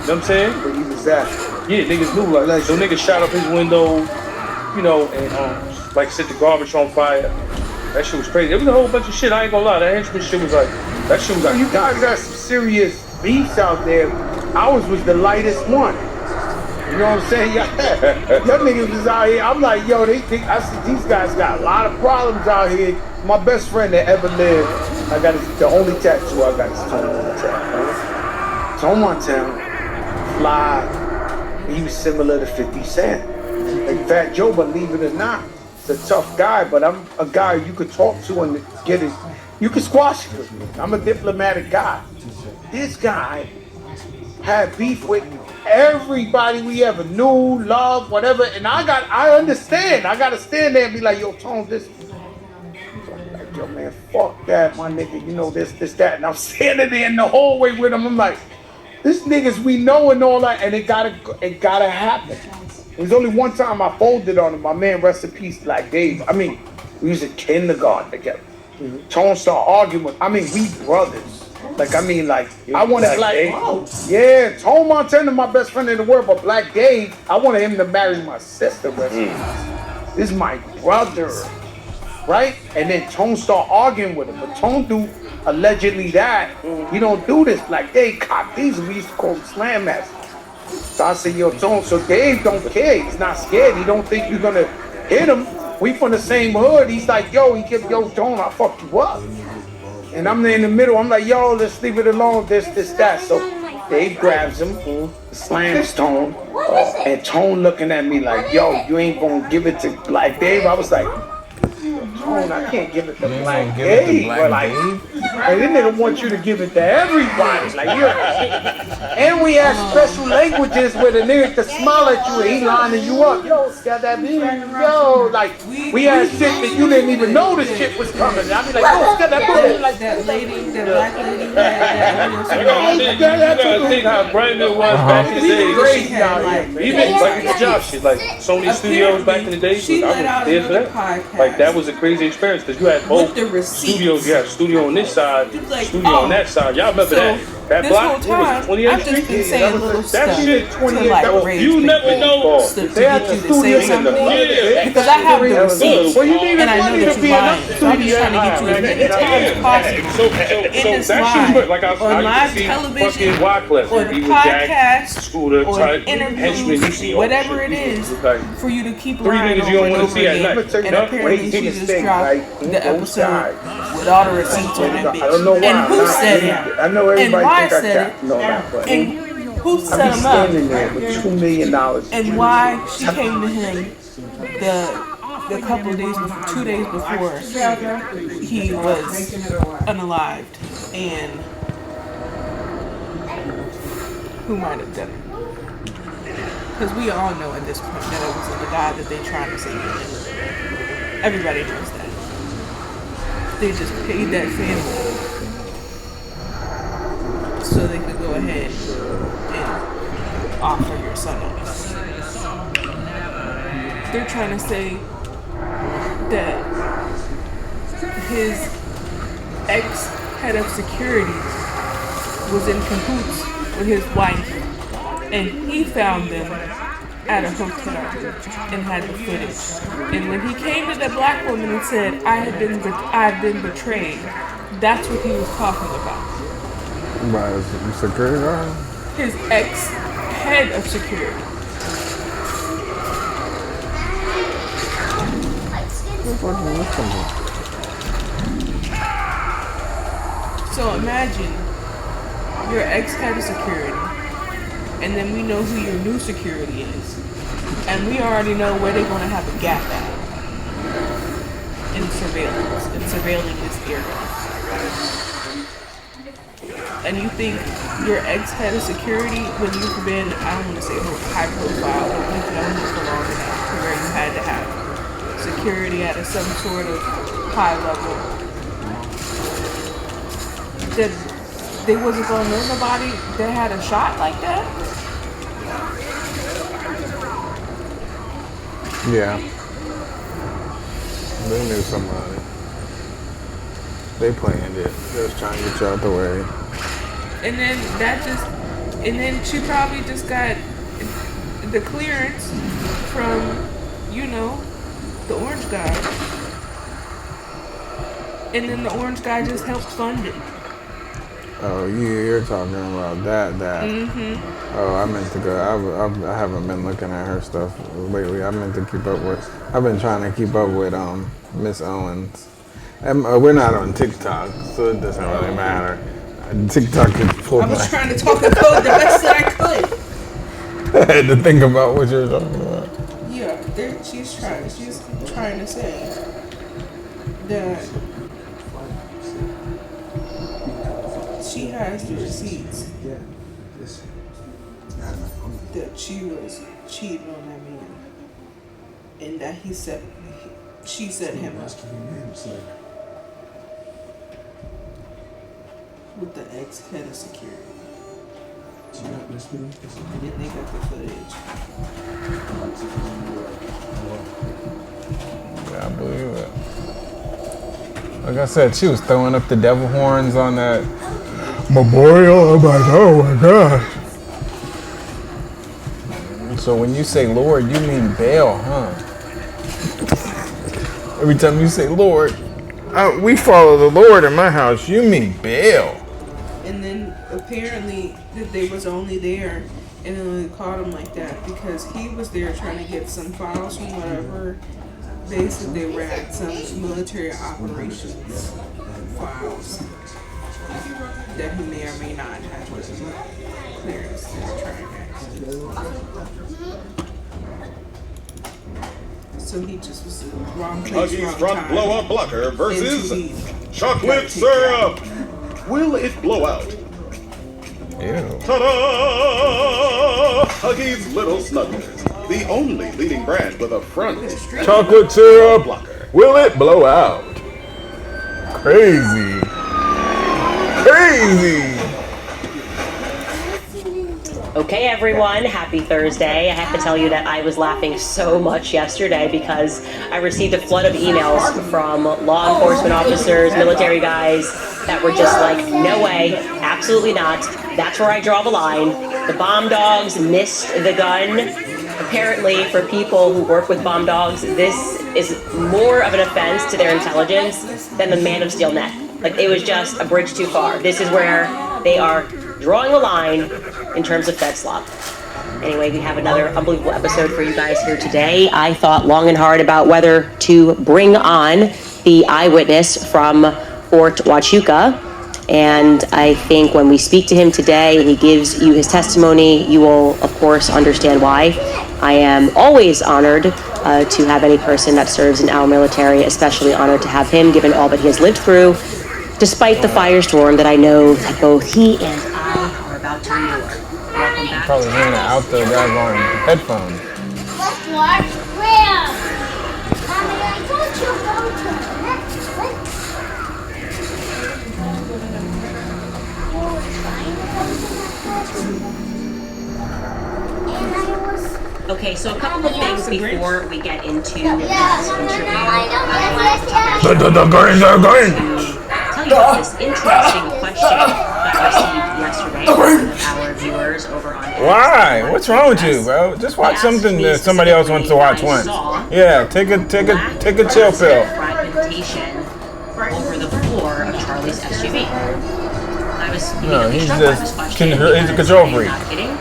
You know what I'm saying? But he was that. Yeah, niggas knew like so niggas shot up his window, you know, and like set the garbage on fire. That shit was crazy. There was a whole bunch of shit, I ain't gonna lie. That henchman shit was like, that shit was like, you guys got some serious beefs out there. Ours was the lightest one. You know what I'm saying? Y'all niggas was out here. I'm like, yo, I see these guys got a lot of problems out here. My best friend that ever lived, I got the only tattoo I got is Tone Montana. Tone Montana. Fly, he was similar to 50 Cent. Like Fat Joe, believe it or not, is a tough guy, but I'm a guy you could talk to and get it. You can squash it with me. I'm a diplomatic guy. This guy had beef with everybody we ever knew, loved, whatever, and I understand. I gotta stand there and be like, yo, Tone, this. Like, yo, man, fuck that, my nigga. You know this, that. And I'm standing there in the hallway with him. I'm like, this niggas we know and all that, and it gotta happen. There was only one time I folded on him. My man, rest in peace, Black Dave. I mean, we was in kindergarten together. Tone started arguing with. I mean, we brothers. Like, I mean, like, I wanted Black Dave. Yeah, Tone Montana, my best friend in the world, but Black Dave, I wanted him to marry my sister. Rest in peace. This is my brother, right? And then Tone started arguing with him, but Tone do. Allegedly that, he don't do this. Like, Dave cop these, we used to call him Slam Master. So I said, yo, Tone, so Dave don't care. He's not scared. He don't think you're gonna hit him. We from the same hood. He's like, yo, Tone, I'll fuck you up. And I'm there in the middle. I'm like, yo, let's leave it alone, this, that. So Dave grabs him, slams Tone, and Tone looking at me like, yo, you ain't gonna give it to Black Dave. I was like, phone. I can't give it to You Black ain't give it to Dave. Black But like, Dave? like, this nigga wants you to give it to everybody. Like, and we have special languages where the nigga can smile at you and he lining you up. Yo, got that bean. Yo, like, we had shit that you didn't even know the shit was coming. I be like, yo, got that bean. Like, that lady, that black lady had that. You gotta think how brand new it was back in the day. Even like the job shit, like Sony Studios back in the day. She I let was out there for another that. podcast. Like that was a crazy experience because you had both studios. You had a studio on this side, studio on that side. Y'all remember that? That this block, whole time, what was it, 28th I've just Street? been saying little That stuff shit, to 28th. like rage You never people. know. To get you to say something. Because I have the receipts. Well, you need and I know money that to you be lying. enough So I'm just trying to get you as many times as possible in this live, like on live television, or the podcast, Scooter, or interviews, whatever it is, for you to keep lying over and over again. And apparently she just dropped the episode with all the receipts on that bitch. And who said it? I know And everybody why think I said it? got no that, but And who I set be him up? standing there with $2 million. And why she came to him the couple of days before, 2 days before he was unalived, and who might have done it? Because we all know at this point that it was the guy that they tried to save. Everybody knows that. They just paid that family so they could go ahead and offer your son up. They're trying to say that his ex-head of security was in cahoots with his wife, and he found them at a hotel and had the footage. And when he came to the black woman and said, I've been betrayed, that's what he was talking about. By his security guard? His ex-head of security. So imagine your ex-head of security, and then we know who your new security is, and we already know where they're going to have a gap at in surveilling this area. And you think your ex-head of security, when you've been, I don't want to say high profile, but you've known him for long enough to where you had to have security at some sort of high level, that they wasn't going to know nobody that had a shot like that? Yeah. They knew somebody. They planned it. They was trying to get you out the way. And then she probably just got the clearance from, the orange guy. And then the orange guy just helped fund it. Oh, you're talking about that. Mm-hmm. Oh, I meant to go. I haven't been looking at her stuff lately. I meant to keep up with. I've been trying to keep up with Miss Owens. And we're not on TikTok, so it doesn't really matter. TikTok is pulled. I was trying to talk the code the best that I could. I had to think about what you were talking about. Yeah, she's trying to say that she has the receipts that she was cheating on that man, and that she set him up with the ex-head of security. And then they got the footage. Yeah, I believe it. Like I said, she was throwing up the devil horns on that memorial. I'm like, oh my God. So when you say Lord, you mean Baal, huh? Every time you say Lord, we follow the Lord in my house, you mean Baal. And then apparently that they was only there and only called him like that because he was there trying to get some files from whatever base that they were at, some military operations files that he may or may not have clearance to try and access. So he just was in the wrong place. Huggies wrong front time. blow up blocker versus Into chocolate syrup. Will it blow out? Ew. Ta-da! Huggies Little Snugglers, the only leading brand with a front Chocolate syrup. Will it blow out? Crazy. Crazy. Okay, everyone, happy Thursday. I have to tell you that I was laughing so much yesterday because I received a flood of emails from law enforcement officers, military guys that were just like, no way, absolutely not. That's where I draw the line. The bomb dogs missed the gun. Apparently, for people who work with bomb dogs, this is more of an offense to their intelligence than the Man of Steel net. Like, it was just a bridge too far. This is where they are drawing a line in terms of Fed slop. Anyway, we have another unbelievable episode for you guys here today. I thought long and hard about whether to bring on the eyewitness from Fort Huachuca. And I think when we speak to him today and he gives you his testimony, you will, of course, understand why. I am always honored to have any person that serves in our military, especially honored to have him, given all that he has lived through, despite the firestorm that I know that both he and I are about to endure. Welcome back. Probably hearing it out the daggone headphones. Let's watch Graham. Mommy, I told you about Okay, so a couple of things before we get into this interview. The Greens are going. Tell you about this interesting question that I received yesterday from one of our viewers over on Why? What's wrong with you, bro? Just watch something that somebody else wants to watch once. Yeah, take a chill pill. Fragmentation over the floor of Charlie's SUV. I was No, he's struck by this just question he's a because control I'm freak. not kidding.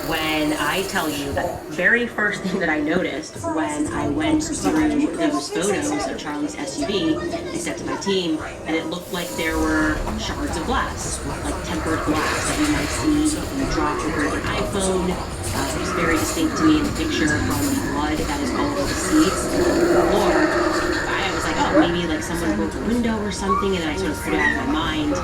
When I tell you that very first thing that I noticed when I went through those photos of Charlie's SUV, I said to my team that it looked like there were shards of glass, like tempered glass that you might see if you drop or break an iPhone. It was very distinct to me in the picture from the blood that is all over the seats, the floor. I was like, oh, maybe like someone broke a window or something, and then I sort of put it out of my mind.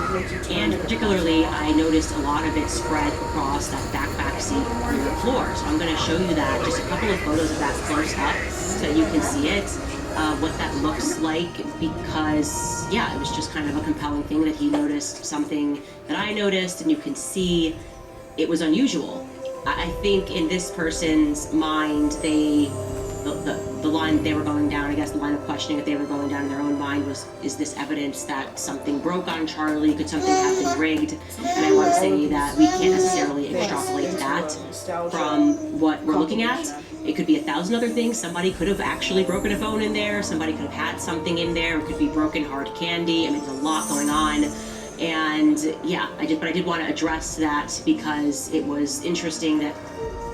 And particularly, I noticed a lot of it spread across that back seat on the floor. So I'm going to show you that, just a couple of photos of that close up so that you can see it, what that looks like, because, yeah, it was just kind of a compelling thing that he noticed something that I noticed, and you can see it was unusual. I think in this person's mind, the line they were going down, I guess the line of questioning that they were going down in their own mind was, is this evidence that something broke on Charlie? Could something have been rigged? And I want to say that we can't necessarily extrapolate that from what we're looking at. It could be 1,000 other things. Somebody could have actually broken a phone in there. Somebody could have had something in there. It could be broken hard candy. I mean, there's a lot going on. And yeah, I did want to address that because it was interesting that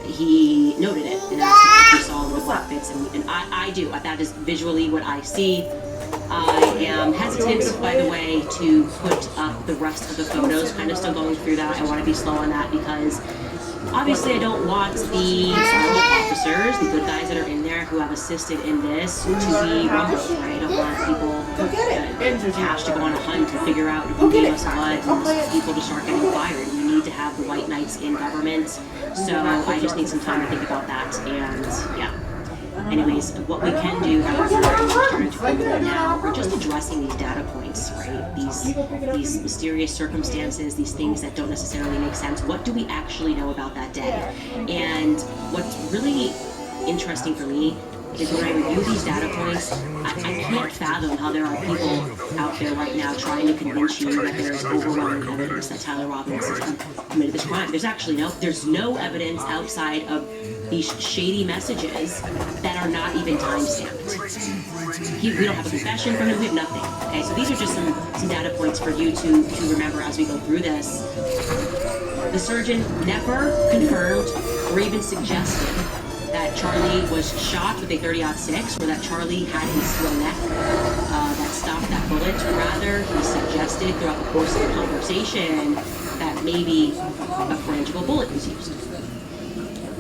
he noted it, and asked if he saw the black bits, and I do. That is visually what I see. I am hesitant, by the way, to put up the rest of the photos, kind of still going through that. I want to be slow on that because obviously I don't want the officers, the good guys that are in there who have assisted in this, to be rumbled, right? I don't want people cash to go on a hunt to figure out who gave us what, and people to start getting fired. We need to have the white knights in government, so I just need some time to think about that, and yeah. Anyways, what we can do, however, and we're starting to go there now, we're just addressing these data points, right? These mysterious circumstances, these things that don't necessarily make sense. What do we actually know about that day? And what's really interesting for me is when I review these data points, I can't fathom how there are people out there right now trying to convince you that there is overwhelming evidence that Tyler Robbins has committed this crime. There's no evidence outside of these shady messages that are not even time-stamped. We don't have a confession from him, we have nothing. Okay, so these are just some data points for you to remember as we go through this. The surgeon never confirmed or even suggested that Charlie was shot with a .30-06 or that Charlie had his steel neck that stopped that bullet. Rather, he suggested throughout the course of the conversation that maybe a frangible bullet was used.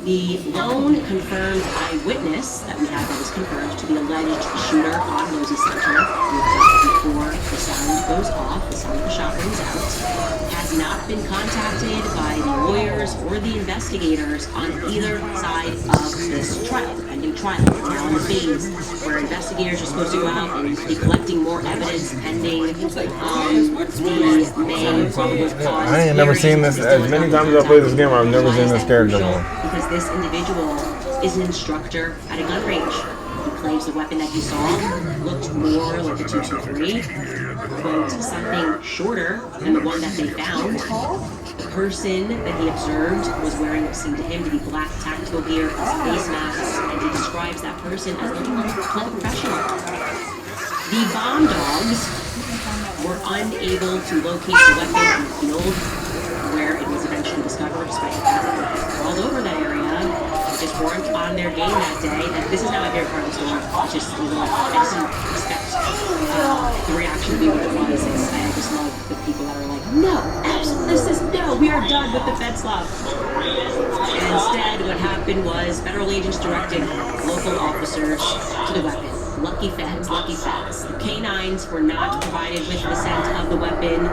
The lone confirmed eyewitness that we have that was confirmed to the alleged shooter on Lozy Center before the sound goes off, the sound of the shot rings out, has not been contacted by the lawyers or the investigators on either side of this trial, the pending trial. We're now in the phase where investigators are supposed to go out and be collecting more evidence pending the main probable cause. I ain't never seen this. As many times as I played this game, I've never seen this character before. Because this individual is an instructor at a gun range. He claims the weapon that he saw looked more like a 223, quote, something shorter than the one that they found. The person that he observed was wearing what seemed to him to be black tactical gear as face masks, and he describes that person as looking like a professional. The bomb dogs were unable to locate the weapon in the field where it was eventually discovered, despite the fact that they were all over that area. They just weren't on their game that day. And this is not my favorite part of the story. It's just a little, I just didn't expect the reaction to be what it was. I just love the people that are like, no, absolutely, no, we are done with the Fedslov. And instead, what happened was federal agents directed local officers to the weapon. Lucky feds, lucky feds. The canines were not provided with the scent of the weapon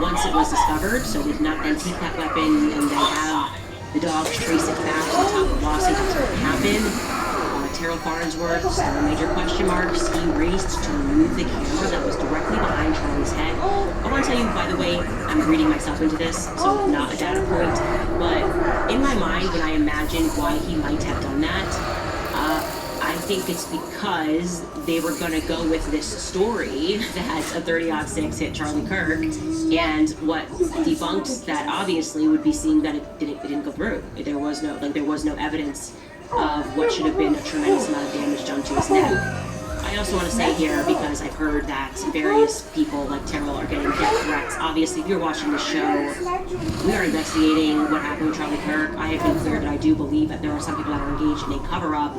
once it was discovered, so they did not then take that weapon and then have the dogs trace it back to the top of Los Angeles. What happened? Terrell Farnsworth, several major question marks. He raced to remove the camera that was directly behind Charlie's head. I want to tell you, by the way, I'm reading myself into this, so not a data point, but in my mind, when I imagine why he might have done that, I think it's because they were going to go with this story that a 30-06 hit Charlie Kirk, and what debunked that obviously would be seeing that it didn't go through. There was no evidence of what should have been a tremendous amount of damage done to his neck. I also want to say here, because I've heard that various people like Terrell are getting death threats. Obviously, if you're watching this show, we are investigating what happened with Charlie Kirk. I have been clear that I do believe that there are some people that are engaged in a cover-up.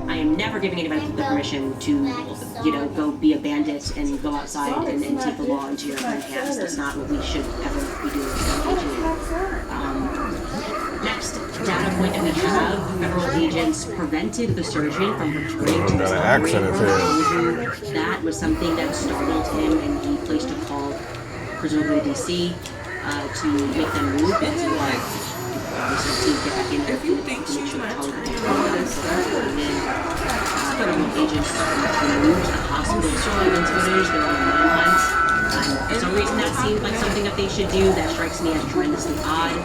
I am never giving anybody the permission to, go be a bandit and go outside and take the law into your own hands. That's not what we should ever be doing. Next data point that we have, federal agents prevented the surgeon from returning to his operating room. That was something that startled him, and he placed a call, presumably to DC, to make them move and to get back in there to make sure that Charlie could federal agents removed the hospital surveillance footage. They were on a manhunt. For some reason, that seemed like something that they should do. That strikes me as tremendously odd.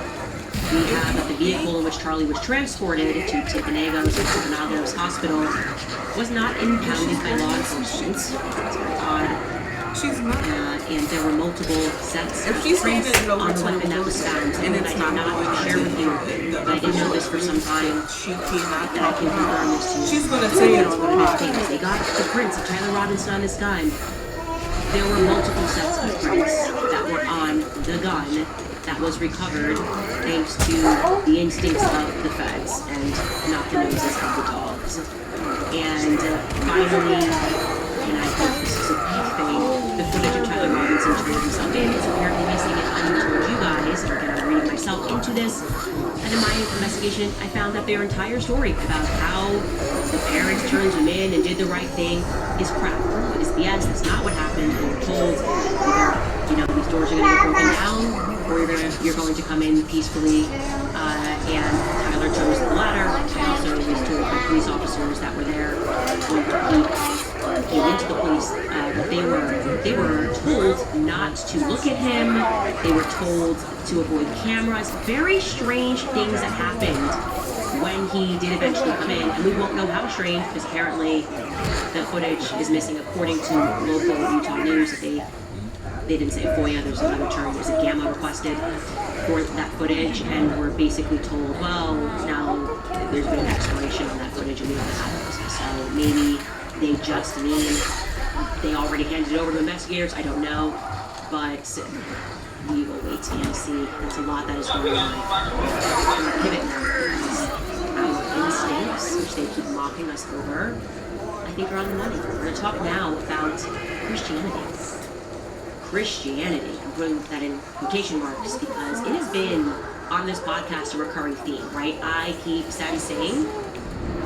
We have that the vehicle in which Charlie was transported to Timpanogos Hospital was not impounded by law enforcement. It's very odd. She's not. And there were multiple sets of prints on the weapon that was found. And I did not share with you, but I did know this for some time. That I can confirm this to you. She's going to say it on the podcast. They got the prints of Tyler Robinson on this gun. There were multiple sets of prints that were on the gun that was recovered thanks to the instincts of the feds and not the noses of the dogs. And finally, and I think this is a big thing, the footage of Tyler Robinson turned himself in is apparently missing, and I told you guys, and again I'm reading myself into this, and in my investigation I found that their entire story about how the parents turned him in and did the right thing is crap. It is BS. That's not what happened. They were told either, these doors are going to get broken down, or you're going to come in peacefully, and Tyler chose the latter. I also was told by police officers that were there came into the police that they were told not to look at him. They were told to avoid cameras. Very strange things that happened when he did eventually come in, and we won't know how strange because apparently the footage is missing, according to local Utah news. They didn't say FOIA, there's another term, there's a gamma requested for that footage, and we're basically told, well, now there's been an expiration on that footage and we don't have it. So maybe they just mean they already handed it over to investigators, I don't know, but we will wait and see. That's a lot that is going on. I'm going to pivot now because our instincts, which they keep mocking us over, I think are on the money. We're going to talk now about Christianity. I'm putting that in quotation marks because it has been on this podcast a recurring theme, right? I keep sensing,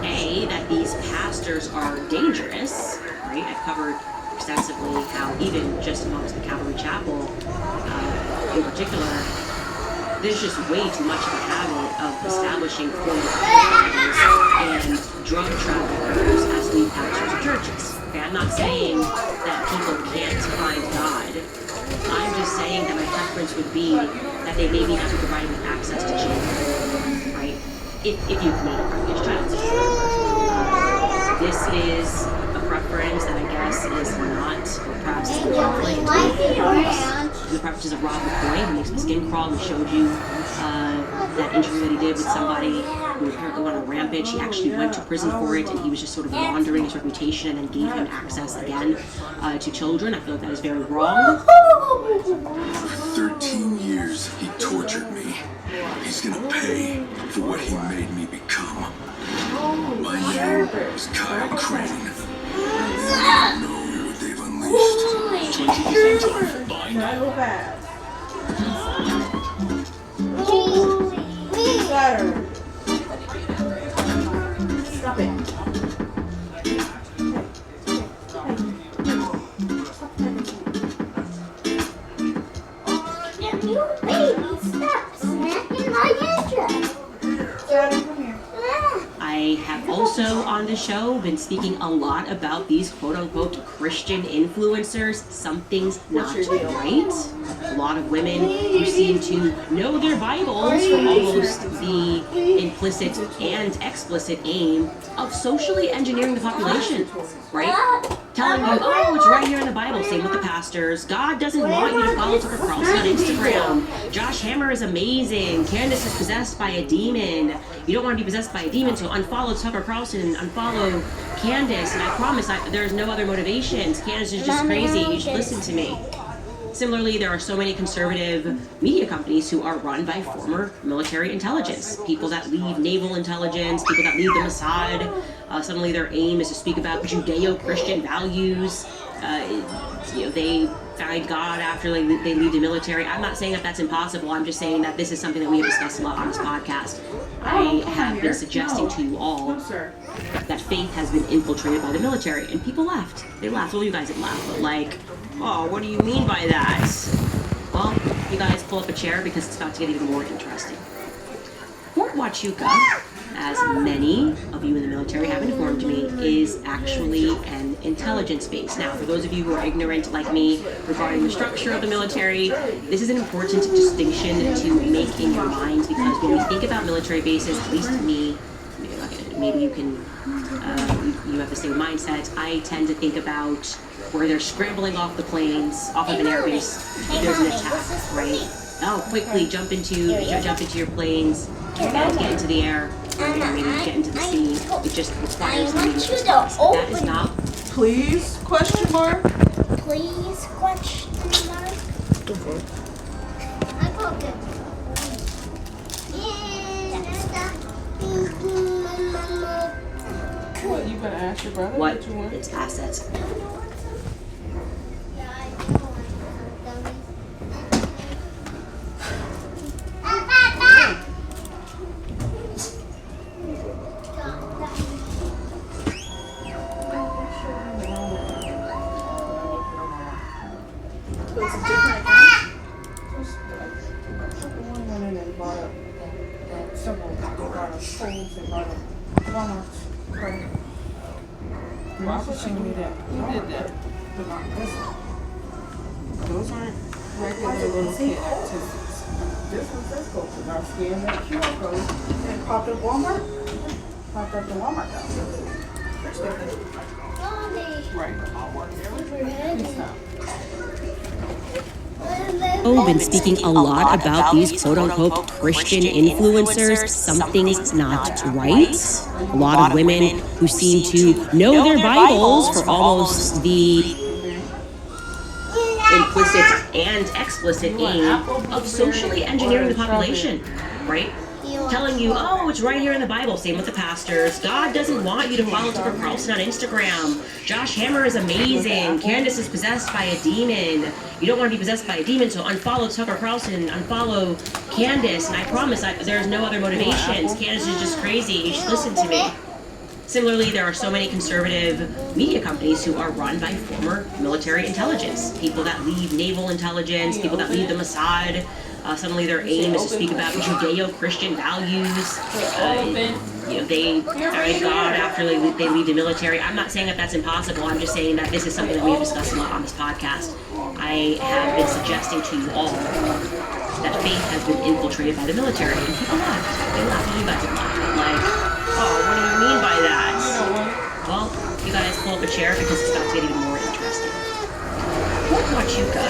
A, that these pastors are dangerous, right? I've covered extensively how even just amongst the Calvary Chapel in particular, there's just way too much of a habit of establishing and drug traffickers as lead pastors of churches. Okay, I'm not saying that people can't find God. I'm just saying that my preference would be that they maybe not be providing access to children, right? If you commit a privileged child. This is a preference that I guess is not, or perhaps is in conflict with the preferences of Rob McCoy, who makes my skin crawl, and showed you that interview that he did with somebody who apparently went on a rampage. He actually went to prison for it, and he was just sort of laundering his reputation and then gave him access again to children. I feel like that is very wrong. For 13 years, he tortured me. He's gonna pay for what he made me become. My name is Kyle Crane. I don't know what they've unleashed. 20% off. Buy now. Stop it. You baby, stop smacking my interest. I have also on the show been speaking a lot about these quote-unquote Christian influencers. Something's not right. A lot of women who seem to know their Bibles for almost the implicit and explicit aim of socially engineering the population, right? Telling you, oh, it's right here in the Bible. Same with the pastors. God doesn't want you to follow Tucker Carlson on Instagram. Josh Hammer is amazing. Candace is possessed by a demon. You don't want to be possessed by a demon, so unfollow Tucker Carlson and unfollow Candace. And I promise there's no other motivations. Candace is just crazy. You should listen to me. Similarly, there are so many conservative media companies who are run by former military intelligence. People that leave naval intelligence, people that leave the Mossad. Suddenly their aim is to speak about Judeo-Christian values. They find God after they leave the military. I'm not saying that that's impossible. I'm just saying that this is something that we have discussed a lot on this podcast. I have been suggesting to you all that faith has been infiltrated by the military, and people laughed. They laughed. Well, you guys didn't laugh, but like, oh, what do you mean by that? Well, you guys pull up a chair because it's about to get even more interesting. Fort Huachuca, as many of you in the military have informed me, is actually an intelligence base. Now, for those of you who are ignorant like me regarding the structure of the military, this is an important distinction to make in your mind, because when we think about military bases, at least to me, maybe you can, you have the same mindset. I tend to think about where they're scrambling off the planes, off of an airbase, if there's an attack, right? Oh, quickly jump into your planes, get into the air, or maybe get into the sea. It just requires immediate response. That is not. Please? Question mark. Please? Question mark. Go for it. I got it. What, you gonna ask your brother What? you want? It's assets. Those aren't regular little kid activities. This one says go to now scan that QR code and pop up Walmart. Pop up the Walmart I've been speaking a lot about these quote-unquote Christian influencers. Something's not right. A lot of women who seem to know their Bibles for almost the implicit and explicit aim of socially engineering the population, right? telling you, oh, it's right here in the Bible. Same with the pastors. God doesn't want you to follow Tucker Carlson on Instagram. Josh Hammer is amazing. Candace is possessed by a demon. You don't want to be possessed by a demon, so unfollow Tucker Carlson, unfollow Candace, and I promise there's no other motivations. Candace is just crazy. You should listen to me. Similarly, there are so many conservative media companies who are run by former military intelligence. People that lead naval intelligence, people that lead the Mossad. Suddenly their aim is to speak about Judeo-Christian values. They are God after they leave the military. I'm not saying that that's impossible. I'm just saying that this is something that we have discussed a lot on this podcast. I have been suggesting to you all that faith has been infiltrated by the military. And people laugh. They laugh. You guys laugh. Like, oh, what do you mean by that? Well, you guys pull up a chair because it's about to get even more interesting. Fort Huachuca,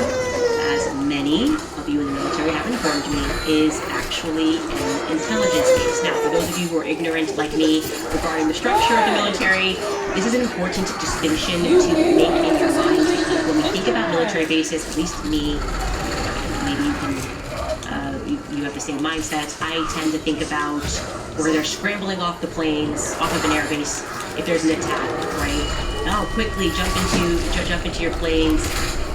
as many of you in the military have informed me, is actually an intelligence base. Now, for those of you who are ignorant like me regarding the structure of the military, this is an important distinction to make in your mind. When we think about military bases, at least me, maybe you can, you have the same mindset. I tend to think about where they're scrambling off the planes, off of an air base, if there's an attack, right? Now, quickly jump into your planes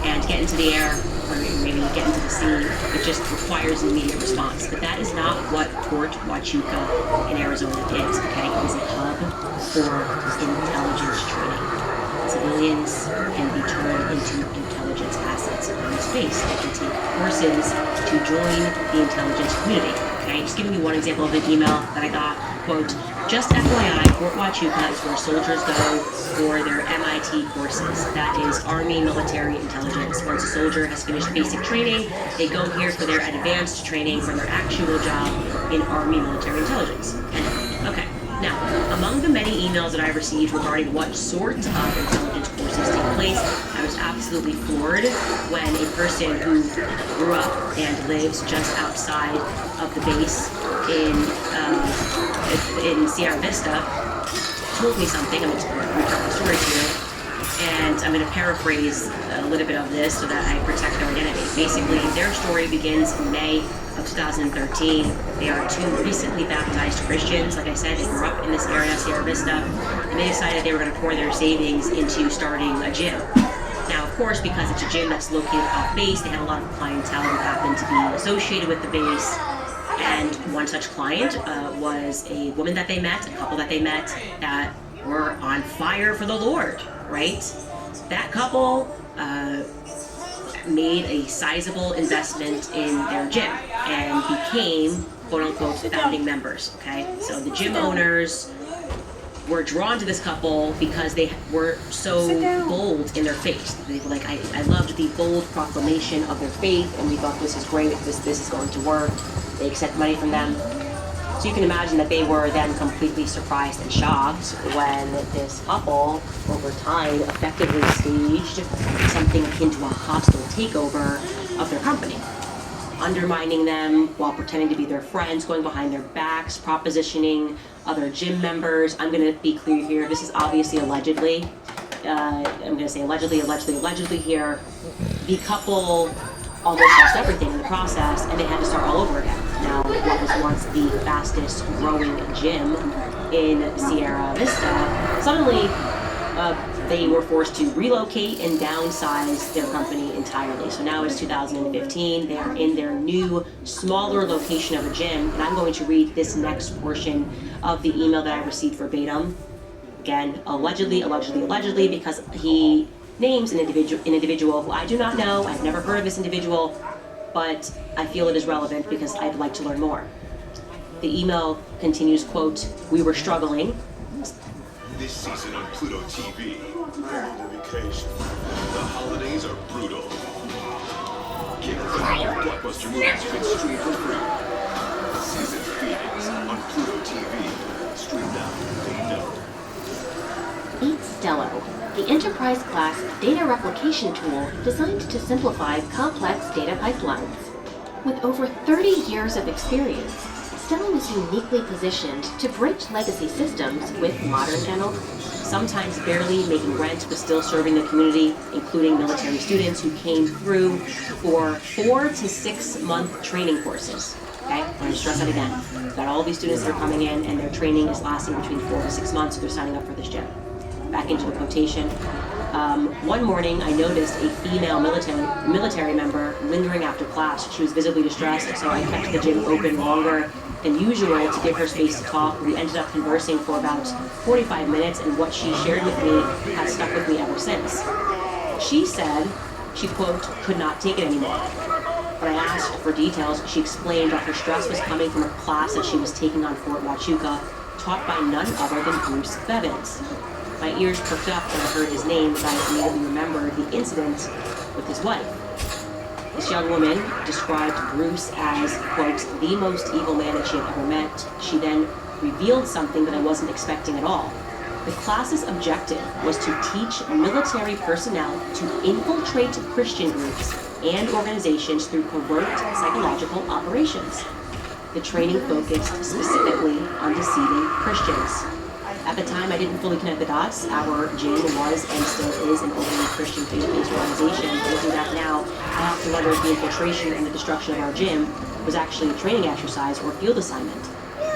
and get into the air, or maybe get into the sea. It just requires an immediate response. But that is not what Fort Huachuca in Arizona is, okay? It is a hub for intelligence training. Civilians can be turned into intelligence assets on this base. They can take courses to join the intelligence community, okay? Just giving you one example of an email that I got, quote, just FYI, Fort Huachuca is where soldiers go for their MIT courses. That is Army Military Intelligence. Once a soldier has finished basic training, they go here for their advanced training for their actual job in Army Military Intelligence. Okay, now, among the many emails that I received regarding what sort of intelligence courses take place, I was absolutely floored when a person who grew up and lives just outside of the base in Sierra Vista told me something. I'm going to retell the story to you, and I'm going to paraphrase a little bit of this so that I protect their identity. Basically, their story begins in May of 2013. They are two recently baptized Christians. Like I said, they grew up in this area, Sierra Vista, and they decided they were going to pour their savings into starting a gym. Now, of course, because it's a gym that's located off base, they had a lot of clientele who happened to be associated with the base. And one such client was a woman that they met, a couple that they met that were on fire for the Lord, right? That couple made a sizable investment in their gym and became, quote unquote, founding members, okay? So the gym owners were drawn to this couple because they were so bold in their faith. They were like, I loved the bold proclamation of their faith, and we thought this is great, this is going to work. They accept money from them. So you can imagine that they were then completely surprised and shocked when this couple, over time, effectively staged something akin to a hostile takeover of their company, undermining them while pretending to be their friends, going behind their backs, propositioning other gym members. I'm going to be clear here. This is obviously allegedly. I'm going to say allegedly here. The couple almost lost everything in the process, and they had to start all over again. Now, what was once the fastest growing gym in Sierra Vista, suddenly they were forced to relocate and downsize their company entirely. So now it's 2015. They are in their new, smaller location of a gym, and I'm going to read this next portion of the email that I received verbatim. Again, allegedly, because he names an individual who I do not know. I've never heard of this individual, but I feel it is relevant because I'd like to learn more. The email continues, quote, "We were struggling." This season on Pluto TV, family vacation. The holidays are brutal. Get the blockbuster movies you can stream for free. Season Phoenix on Pluto TV. Stream now. They know. Meet Stello, the enterprise-class data replication tool designed to simplify complex data pipelines. With over 30 years of experience, Stello is uniquely positioned to bridge legacy systems with modern analytics. Sometimes barely making rent, but still serving the community, including military students who came through for 4 to 6 month training courses. Okay, I'm going to stress that again. We've got all these students that are coming in, and their training is lasting between 4 to 6 months, so they're signing up for this gym. Back into the quotation. One morning, I noticed a female military member lingering after class. She was visibly distressed, so I kept the gym open longer than usual to give her space to talk. We ended up conversing for about 45 minutes, and what she shared with me has stuck with me ever since. She said she, quote, could not take it anymore. When I asked for details, she explained that her stress was coming from a class that she was taking on Fort Huachuca, taught by none other than Bruce Bevins. My ears perked up when I heard his name, as I immediately remembered the incident with his wife. This young woman described Bruce as, quote, the most evil man that she had ever met. She then revealed something that I wasn't expecting at all. The class's objective was to teach military personnel to infiltrate Christian groups and organizations through covert psychological operations. The training focused specifically on deceiving Christians. At the time, I didn't fully connect the dots. Our gym was and still is an openly Christian faith-based organization. Looking back now, I have to wonder if the infiltration and the destruction of our gym was actually a training exercise or field assignment.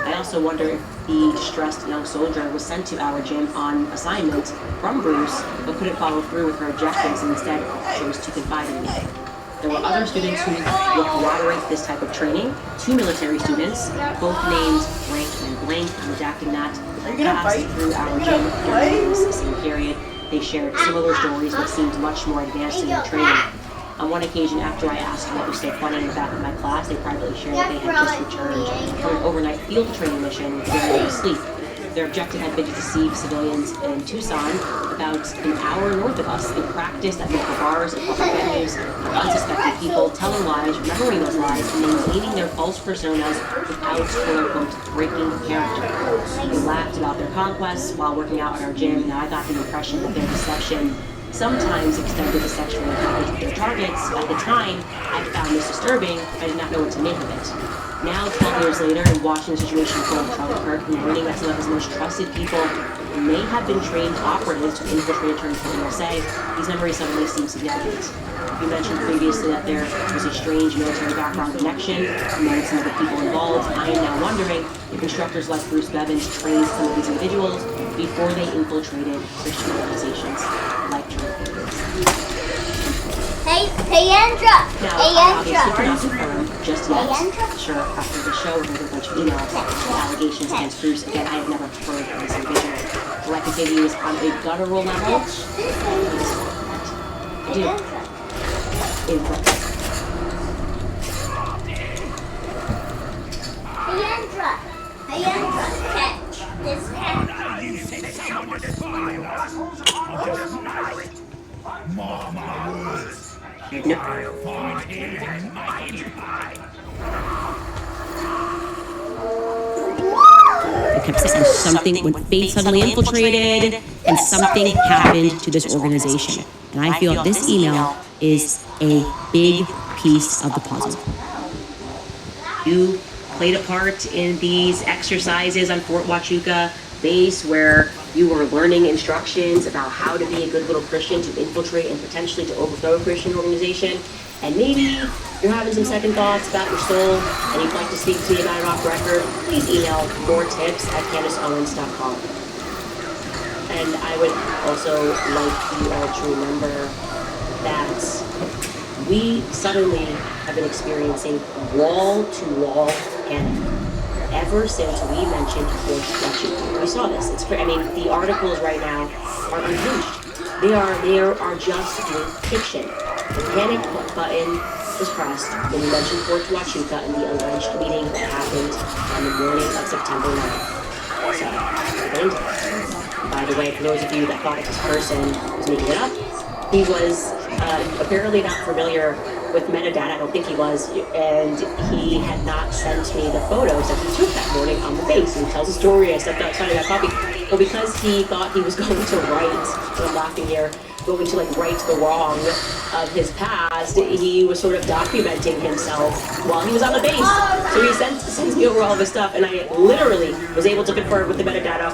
I also wonder if the distressed young soldier was sent to our gym on assignment from Bruce, but couldn't follow through with her objectives and instead chose to confide in me. There were other students who will corroborate this type of training. 2 military students, both named blank and blank, I'm redacting that, passed through our gym during this same period. They shared similar stories but seemed much more advanced in their training. On one occasion, after I asked what was so funny in the back of my class, they privately shared that they had just returned from an overnight field training mission with very little sleep. Their objective had been to deceive civilians in Tucson, about an hour north of us. They practiced at local bars and public venues, unsuspecting people, telling lies, remembering those lies, and maintaining their false personas without, quote-unquote, breaking character. They laughed about their conquests while working out at our gym. Now I got the impression that their deception sometimes extended to sexual encounters with their targets. At the time, I found this disturbing. I did not know what to make of it. Now, 12 years later, and watching the situation unfold with Charlie Kirk and learning that some of his most trusted people may have been trained operatives who infiltrated Turning Point USA, these memories suddenly seem significant. You mentioned previously that there was a strange military background connection among some of the people involved. I am now wondering if instructors like Bruce Bevins trained some of these individuals before they infiltrated Christian organizations like Turning Point USA. Hey, Andra! Now, Hey, obviously Andra! cannot confirm just yet. Hey, Andra! Sure, after the show, we're going to get a bunch of emails and allegations against Bruce. Again, I have never heard of this individual. What I can say to you is on a guttural level, I do. Hey, Andra! Hey, Andra! Catch this cat! You said someone would defile us. I'll just know it. Mark my words. I'll find him and make him pay. I kept saying something when Faith suddenly infiltrated, and something happened to this organization. And I feel this email is a big piece of the puzzle. You played a part in these exercises on Fort Huachuca base where you were learning instructions about how to be a good little Christian, to infiltrate and potentially to overthrow a Christian organization. And maybe you're having some second thoughts about your soul and you'd like to speak to me about it off record, please email moretips@CandaceOwens.com. And I would also like you all to remember that we suddenly have been experiencing wall-to-wall panic ever since we mentioned Fort Huachuca. We saw this. The articles right now are unhinged. They are just doing fiction. The panic button was pressed when we mentioned Fort Huachuca and the alleged meeting that happened on the morning of September 9th. So, and by the way, for those of you that thought this person was making it up, he was apparently not familiar with metadata. I don't think he was, and he had not sent me the photos that he took that morning on the base. And he tells a story. I stepped outside of that copy. Well, because he thought he was going to write, and I'm laughing here, going to right the wrong of his past, podcast, he was sort of documenting himself while he was on the base. So he sends me over all this stuff, and I literally was able to confirm with the metadata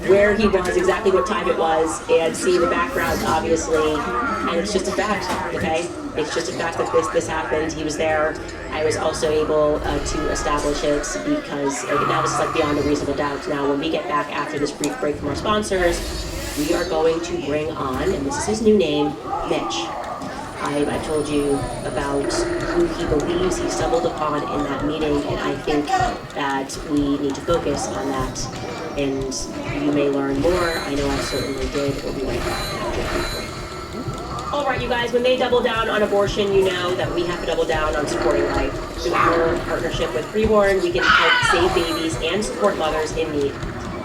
where he was, exactly what time it was, and see the background, obviously. And it's just a fact, okay? It's just a fact that this happened. He was there. I was also able to establish it because that was like beyond a reasonable doubt. Now, when we get back after this brief break from our sponsors, we are going to bring on, and this is his new name, Mitch. I told you about who he believes he stumbled upon in that meeting, and I think that we need to focus on that. And you may learn more. I know I certainly did. We'll be right back after the break. All right, you guys, when they double down on abortion, you know that we have to double down on supporting life. Through our partnership with Preborn, we can help save babies and support mothers in need.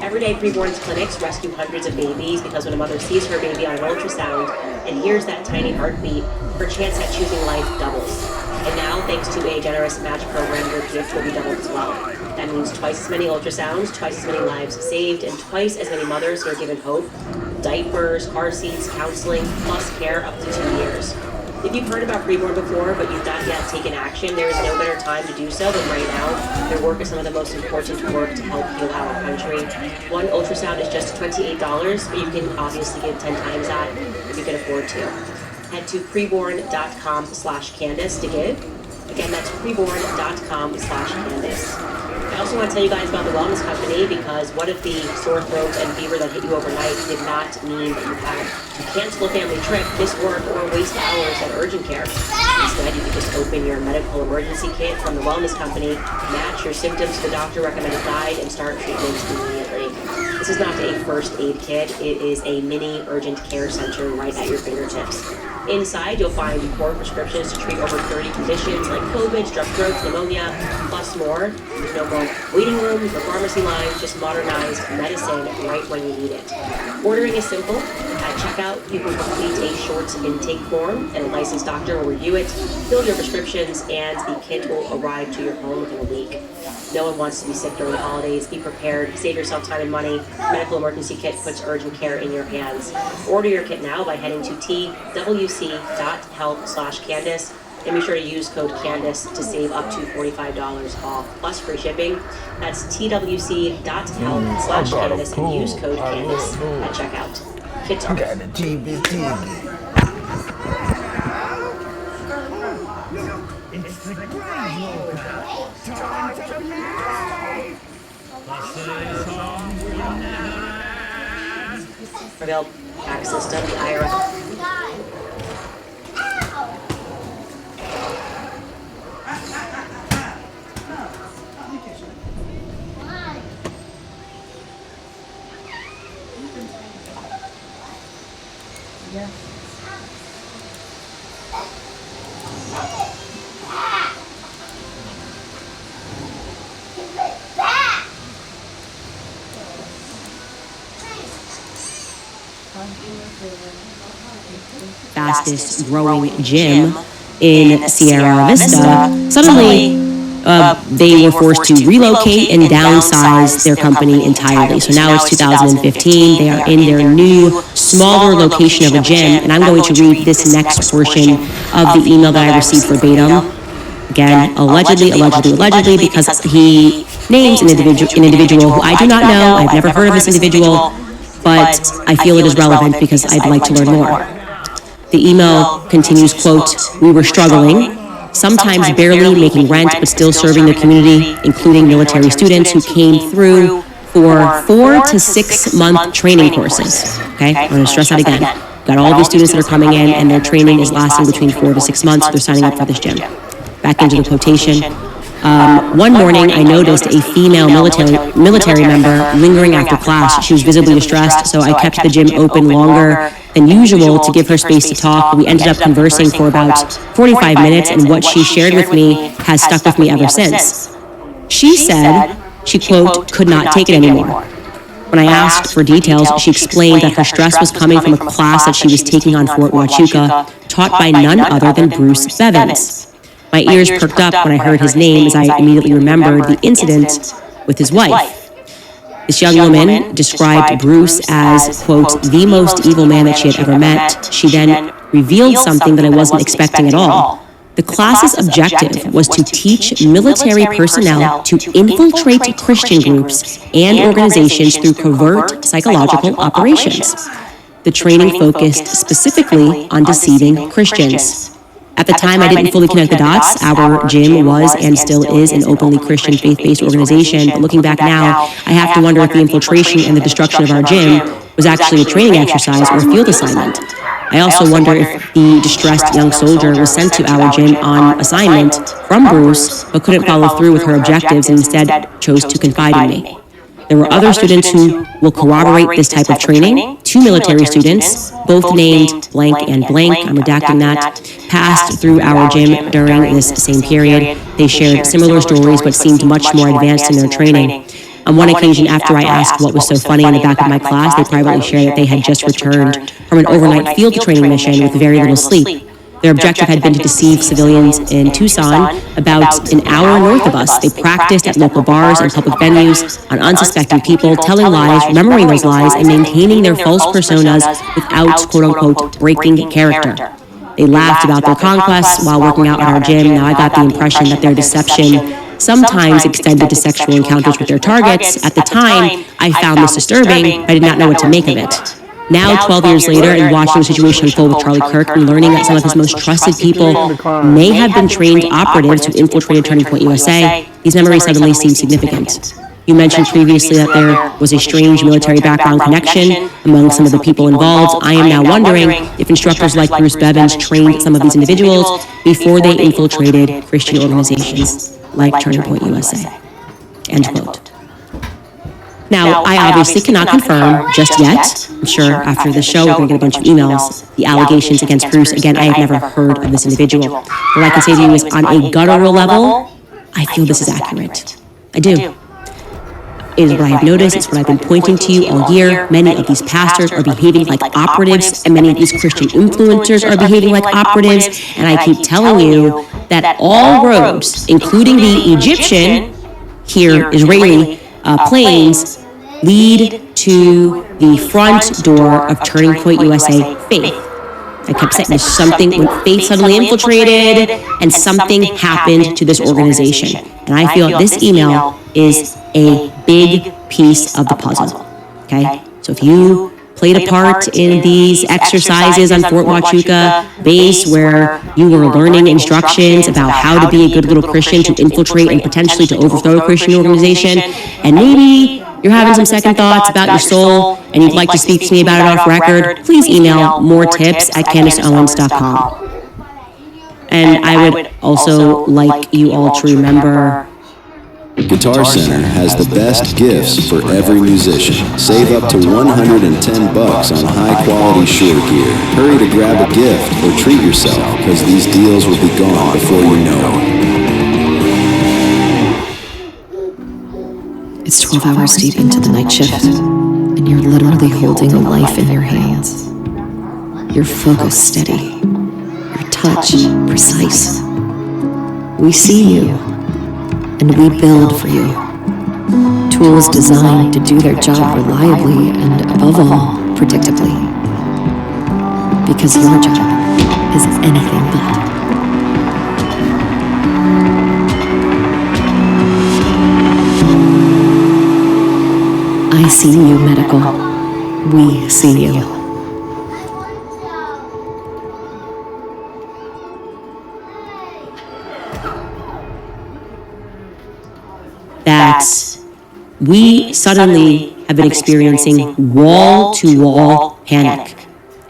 Every day, Preborn's clinics rescue hundreds of babies because when a mother sees her baby on an ultrasound and hears that tiny heartbeat, her chance at choosing life doubles. And now, thanks to a generous match program, your gift will be doubled as well. That means twice as many ultrasounds, twice as many lives saved, and twice as many mothers who are given hope, diapers, car seats, counseling, plus care up to 2 years. If you've heard about Preborn before, but you've not yet taken action, there is no better time to do so than right now. Their work is some of the most important work to help heal our country. One ultrasound is just $28, but you can obviously give 10 times that if you can afford to. Head to preborn.com/Candace to give. Again, that's preborn.com/Candace. I also want to tell you guys about the Wellness Company because what if the sore throat and fever that hit you overnight did not mean that you had to cancel a family trip, miss work, or waste hours at urgent care? Instead, you can just open your medical emergency kit from the Wellness Company, match your symptoms to the doctor-recommended guide, and start treatment immediately. This is not a first aid kit. It is a mini urgent care center right at your fingertips. Inside, you'll find core prescriptions to treat over 30 conditions like COVID, strep throat, pneumonia, plus more. There's no more waiting rooms or pharmacy lines, just modernized medicine right when you need it. Ordering is simple. At checkout, you can complete a short intake form, and a licensed doctor will review it, fill your prescriptions, and the kit will arrive to your home within a week. No one wants to be sick during the holidays. Be prepared. Save yourself time and money. Medical Emergency Kit puts urgent care in your hands. Order your kit now by heading to twc.health/Candace. And be sure to use code Candace to save up to $45 off, plus free shipping. That's twc.health/Candace and use code Candace at checkout. Kit talk. Got a Revealed tax system, the IRS. Fastest growing gym in Sierra Vista, suddenly they were forced to relocate and downsize their company entirely. So now it's 2015. They are in their new, smaller location of a gym. And I'm going to read this next portion of the email that I received verbatim. Again, allegedly, because he names an individual who I do not know. I've never heard of this individual, but I feel it is relevant because I'd like to learn more. The email continues, quote, "We were struggling, sometimes barely making rent, but still serving the community, including military students who came through for 4 to 6 month training courses." Okay, I'm going to stress that again. Got all these students that are coming in, and their training is lasting between 4 to 6 months. They're signing up for this gym. Back into the quotation. One morning, I noticed a female military member lingering after class. She was visibly distressed, so I kept the gym open longer than usual to give her space to talk. We ended up conversing for about 45 minutes, and what she shared with me has stuck with me ever since. She said she, quote, could not take it anymore. When I asked for details, she explained that her stress was coming from a class that she was taking on Fort Huachuca, taught by none other than Bruce Bevins. My ears perked up when I heard his name as I immediately remembered the incident with his wife. This young woman described Bruce as, quote, the most evil man that she had ever met. She then revealed something that I wasn't expecting at all. The class's objective was to teach military personnel to infiltrate Christian groups and organizations through covert psychological operations. The training focused specifically on deceiving Christians. At the time, I didn't fully connect the dots. Our gym was and still is an openly Christian faith-based organization. But looking back now, I have to wonder if the infiltration and the destruction of our gym was actually a training exercise or a field assignment. I also wonder if the distressed young soldier was sent to our gym on assignment from Bruce, but couldn't follow through with her objectives and instead chose to confide in me. There were other students who will corroborate this type of training. 2 military students, both named blank and blank, I'm redacting that, passed through our gym during this same period. They shared similar stories but seemed much more advanced in their training. On one occasion, after I asked what was so funny in the back of my class, they privately shared that they had just returned from an overnight field training mission with very little sleep. Their objective had been to deceive civilians in Tucson, about an hour north of us. They practiced at local bars and public venues on unsuspecting people, telling lies, remembering those lies, and maintaining their false personas without, quote-unquote, breaking character. They laughed about their conquests while working out at our gym. Now, I got the impression that their deception sometimes extended to sexual encounters with their targets. At the time, I found this disturbing, but I did not know what to make of it. Now, 12 years later, and watching the situation unfold with Charlie Kirk and learning that some of his most trusted people may have been trained operatives who infiltrated Turning Point USA, these memories suddenly seem significant. You mentioned previously that there was a strange military background connection among some of the people involved. I am now wondering if instructors like Bruce Bevins trained some of these individuals before they infiltrated Christian organizations like Turning Point USA. End quote. Now, I obviously cannot confirm just yet. I'm sure after the show we're going to get a bunch of emails. The allegations against Bruce, again, I have never heard of this individual. What I can say to you is on a guttural level, I feel this is accurate. I do. It is what I have noticed. It's what I've been pointing to you all year. Many of these pastors are behaving like operatives, and many of these Christian influencers are behaving like operatives. And I keep telling you that all roads, including the Egyptian, here, Israeli, planes, lead to the front door of Turning Point USA Faith. I kept saying there's something when Faith suddenly infiltrated and something happened to this organization. And I feel this email is a big piece of the puzzle. Okay? So if you played a part in these exercises on Fort Huachuca base where you were learning instructions about how to be a good little Christian to infiltrate and potentially to overthrow a Christian organization, and maybe you're having some second thoughts about your soul and you'd like to speak to me about it off record, please email moretips@candaceowens.com. And I would also like you all to remember, Guitar Center has the best gifts for every musician. Save up to $110 on high-quality Shure gear. Hurry to grab a gift or treat yourself, because these deals will be gone before you know it. It's 12 hours deep into the night shift, and you're literally holding a life in your hands. Your focus steady, your touch precise. We see you, and we build for you. Tools designed to do their job reliably and, above all, predictably. Because your job is anything but. I see you, medical. We see you. that we suddenly have been experiencing wall-to-wall panic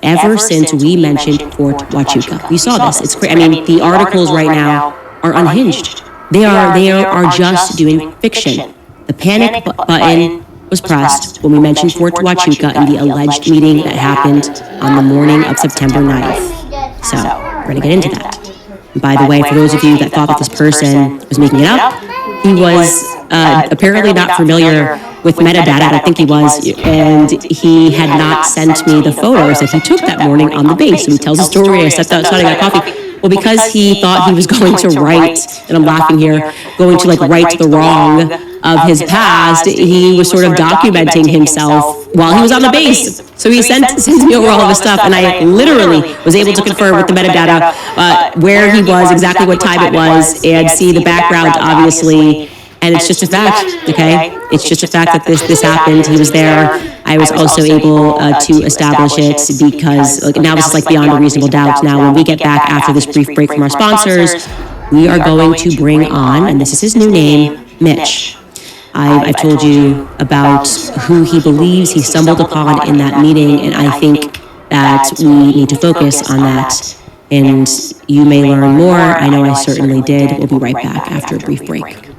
ever since we mentioned Fort Huachuca. We saw this. It's crazy. I mean, the articles right now are unhinged. They are just doing fiction. The panic button was pressed when we mentioned Fort Huachuca and the alleged meeting that happened on the morning of September 9th. So, we're going to get into that. And by the way, for those of you that thought that this person was making it up, he was apparently not familiar with metadata. I don't think he was, and he had not sent me the photos that he took that morning on the base. So he tells a story. I stepped outside, I got coffee. Well, because he thought he was going to right, and I'm laughing here, going to like right the wrong of his past, he was sort of documenting himself while he was on the base. So he sent me over all of his stuff, and I literally was able to confirm with the metadata where he was, exactly what time it was, and see the background, obviously. And it's just a fact, okay? It's just a fact that this happened. He was there. I was also able to establish it because now this is like beyond a reasonable doubt. Now, when we get back after this brief break from our sponsors, we are going to bring on, and this is his new name, Mitch. I've told you about who he believes he stumbled upon in that meeting, and I think that we need to focus on that. And you may learn more. I know I certainly did. We'll be right back after a brief break.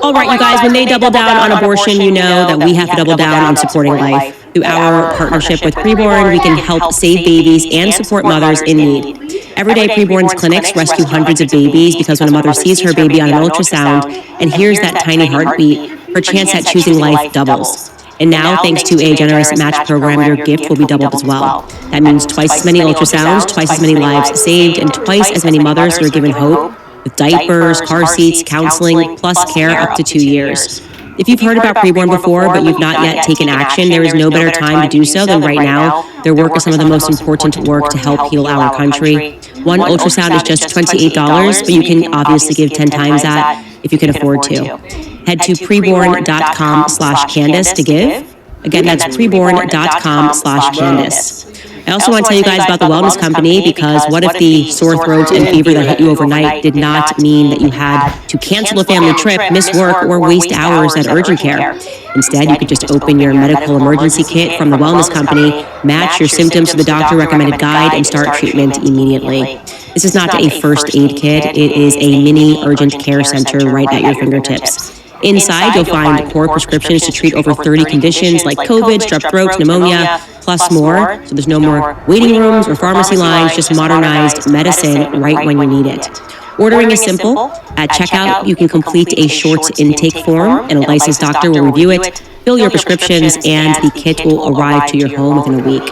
All right, you guys, when they double down on abortion, you know that we have to double down on supporting life. Through our partnership with Preborn, we can help save babies and support mothers in need. Everyday Preborn's clinics rescue hundreds of babies because when a mother sees her baby on an ultrasound and hears that tiny heartbeat, her chance at choosing life doubles. And now, thanks to a generous match program, your gift will be doubled as well. That means twice as many ultrasounds, twice as many lives saved, and twice as many mothers who are given hope with diapers, car seats, counseling, plus care up to 2 years. If you've heard about Preborn before, but you've not yet taken action, there is no better time to do so than right now. Their work is some of the most important work to help heal our country. One ultrasound is just $28, but you can obviously give 10 times that if you can afford to. Head to preborn.com/Candace to give. Again, that's preborn.com/Candace. I also want to tell you guys about the Wellness Company, because what if the sore throat and fever that hit you overnight did not mean that you had to cancel a family trip, miss work, or waste hours at urgent care? Instead, you could just open your medical emergency kit from the Wellness Company, match your symptoms to the doctor-recommended guide, and start treatment immediately. This is not a first aid kit. It is a mini urgent care center right at your fingertips. Inside, you'll find core prescriptions to treat over 30 conditions like COVID, strep throat, pneumonia, plus more. So there's no more waiting rooms or pharmacy lines, just modernized medicine right when you need it. Ordering is simple. At checkout, you can complete a short intake form, and a licensed doctor will review it, fill your prescriptions, and the kit will arrive to your home within a week.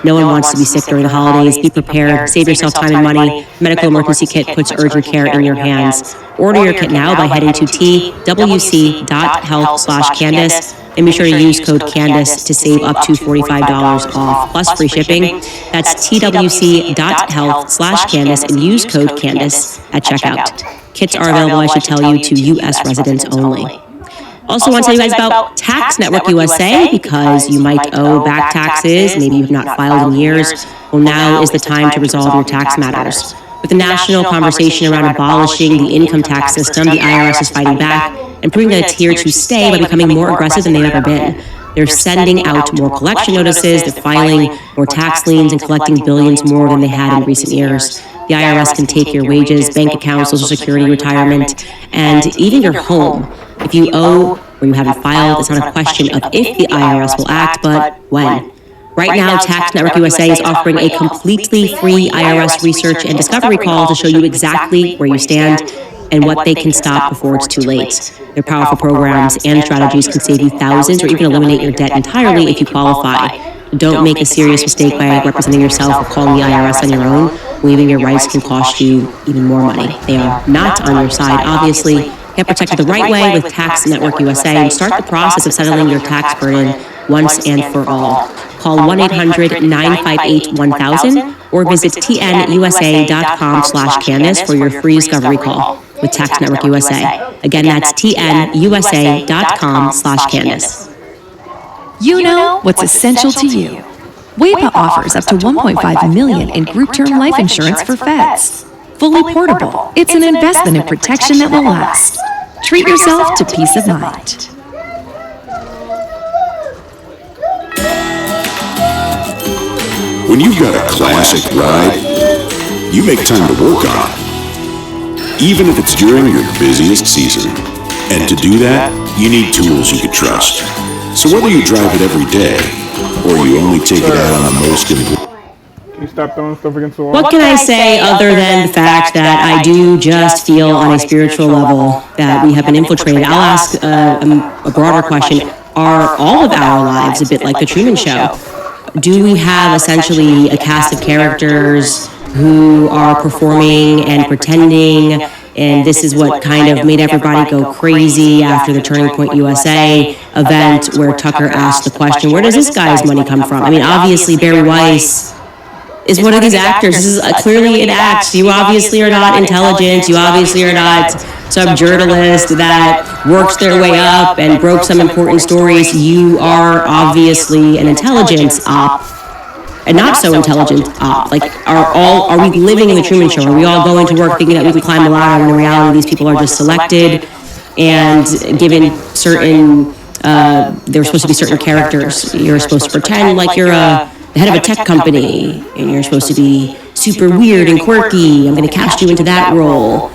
No one wants to be sick during the holidays. Be prepared. Save yourself time and money. Medical Emergency Kit puts urgent care in your hands. Order your kit now by heading to twc.health/Candace. And be sure to use code Candace to save up to $45 off, plus free shipping. That's twc.health/Candace and use code Candace at checkout. Kits are available, I should tell you, to U.S. residents only. Also want to tell you guys about Tax Network USA, because you might owe back taxes, maybe you've not filed in years. Well, now is the time to resolve your tax matters. With the national conversation around abolishing the income tax system, the IRS is fighting back and proving that it's here to stay by becoming more aggressive than they've ever been. They're sending out more collection notices, they're filing more tax liens, and collecting billions more than they had in recent years. The IRS can take your wages, bank accounts, Social Security, retirement, and even your home. If you owe or you haven't filed, it's not a question of if the IRS will act, but when. Right now, Tax Network USA is offering a completely free IRS research and discovery call to show you exactly where you stand and what they can stop before it's too late. Their powerful programs and strategies can save you thousands or even eliminate your debt entirely if you qualify. Don't make a serious mistake by representing yourself or calling the IRS on your own. Waiving your rights can cost you even more money. They are not on your side, obviously. Get protected the right way with Tax Network USA and start the process of settling your tax burden once and for all. Call 1-800-958-1000 or visit tnusa.com/Candace for your free discovery call with Tax Network USA. Again, that's tnusa.com/Candace. You know what's essential to you. WAPA offers up to $1.5 million in group term life insurance for vets. Fully portable, it's an investment in protection that will last. Treat yourself to peace of mind. When you've got a classic ride, you make time to work on it, even if it's during your busiest season. And to do that, you need tools you can trust. So whether you drive it every day, or you only take it out on the most important... Can you stop throwing stuff against the wall? What can I say other than the fact that I do just feel on a spiritual level that we have been infiltrated? I'll ask a broader question. Are all of our lives a bit like the Truman Show? Do we have essentially a cast of characters who are performing and pretending And this is what kind of made everybody go crazy after the Turning Point USA event, where Tucker asked the question, where does this guy's money come from? I mean, obviously Barry Weiss is one of these actors. This is clearly an act. You obviously are not intelligent. You obviously are not some journalist that works their way up and broke some important stories. You are obviously an intelligence op. And not so intelligent op. Like, are we living in the Truman Show? Are we all going to work thinking that we can climb the ladder, when in reality these people are just selected and given certain, they're supposed to be certain characters. You're supposed to pretend like you're the head of a tech company, and you're supposed to be super weird and quirky. I'm going to cast you into that role,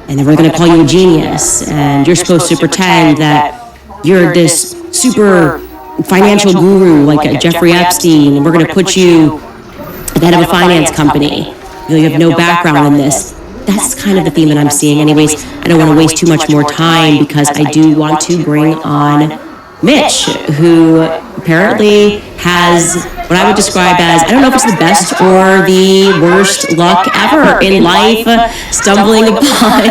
and then we're going to call you a genius, and you're supposed to pretend that you're this super financial guru like Jeffrey Epstein, and we're going to put you at the head of a finance company. You have no background in this. That's kind of the theme that I'm seeing. Anyways, I don't want to waste too much more time because I do want to bring on Mitch, who apparently has what I would describe as, I don't know if it's the best or the worst luck ever in life, stumbling upon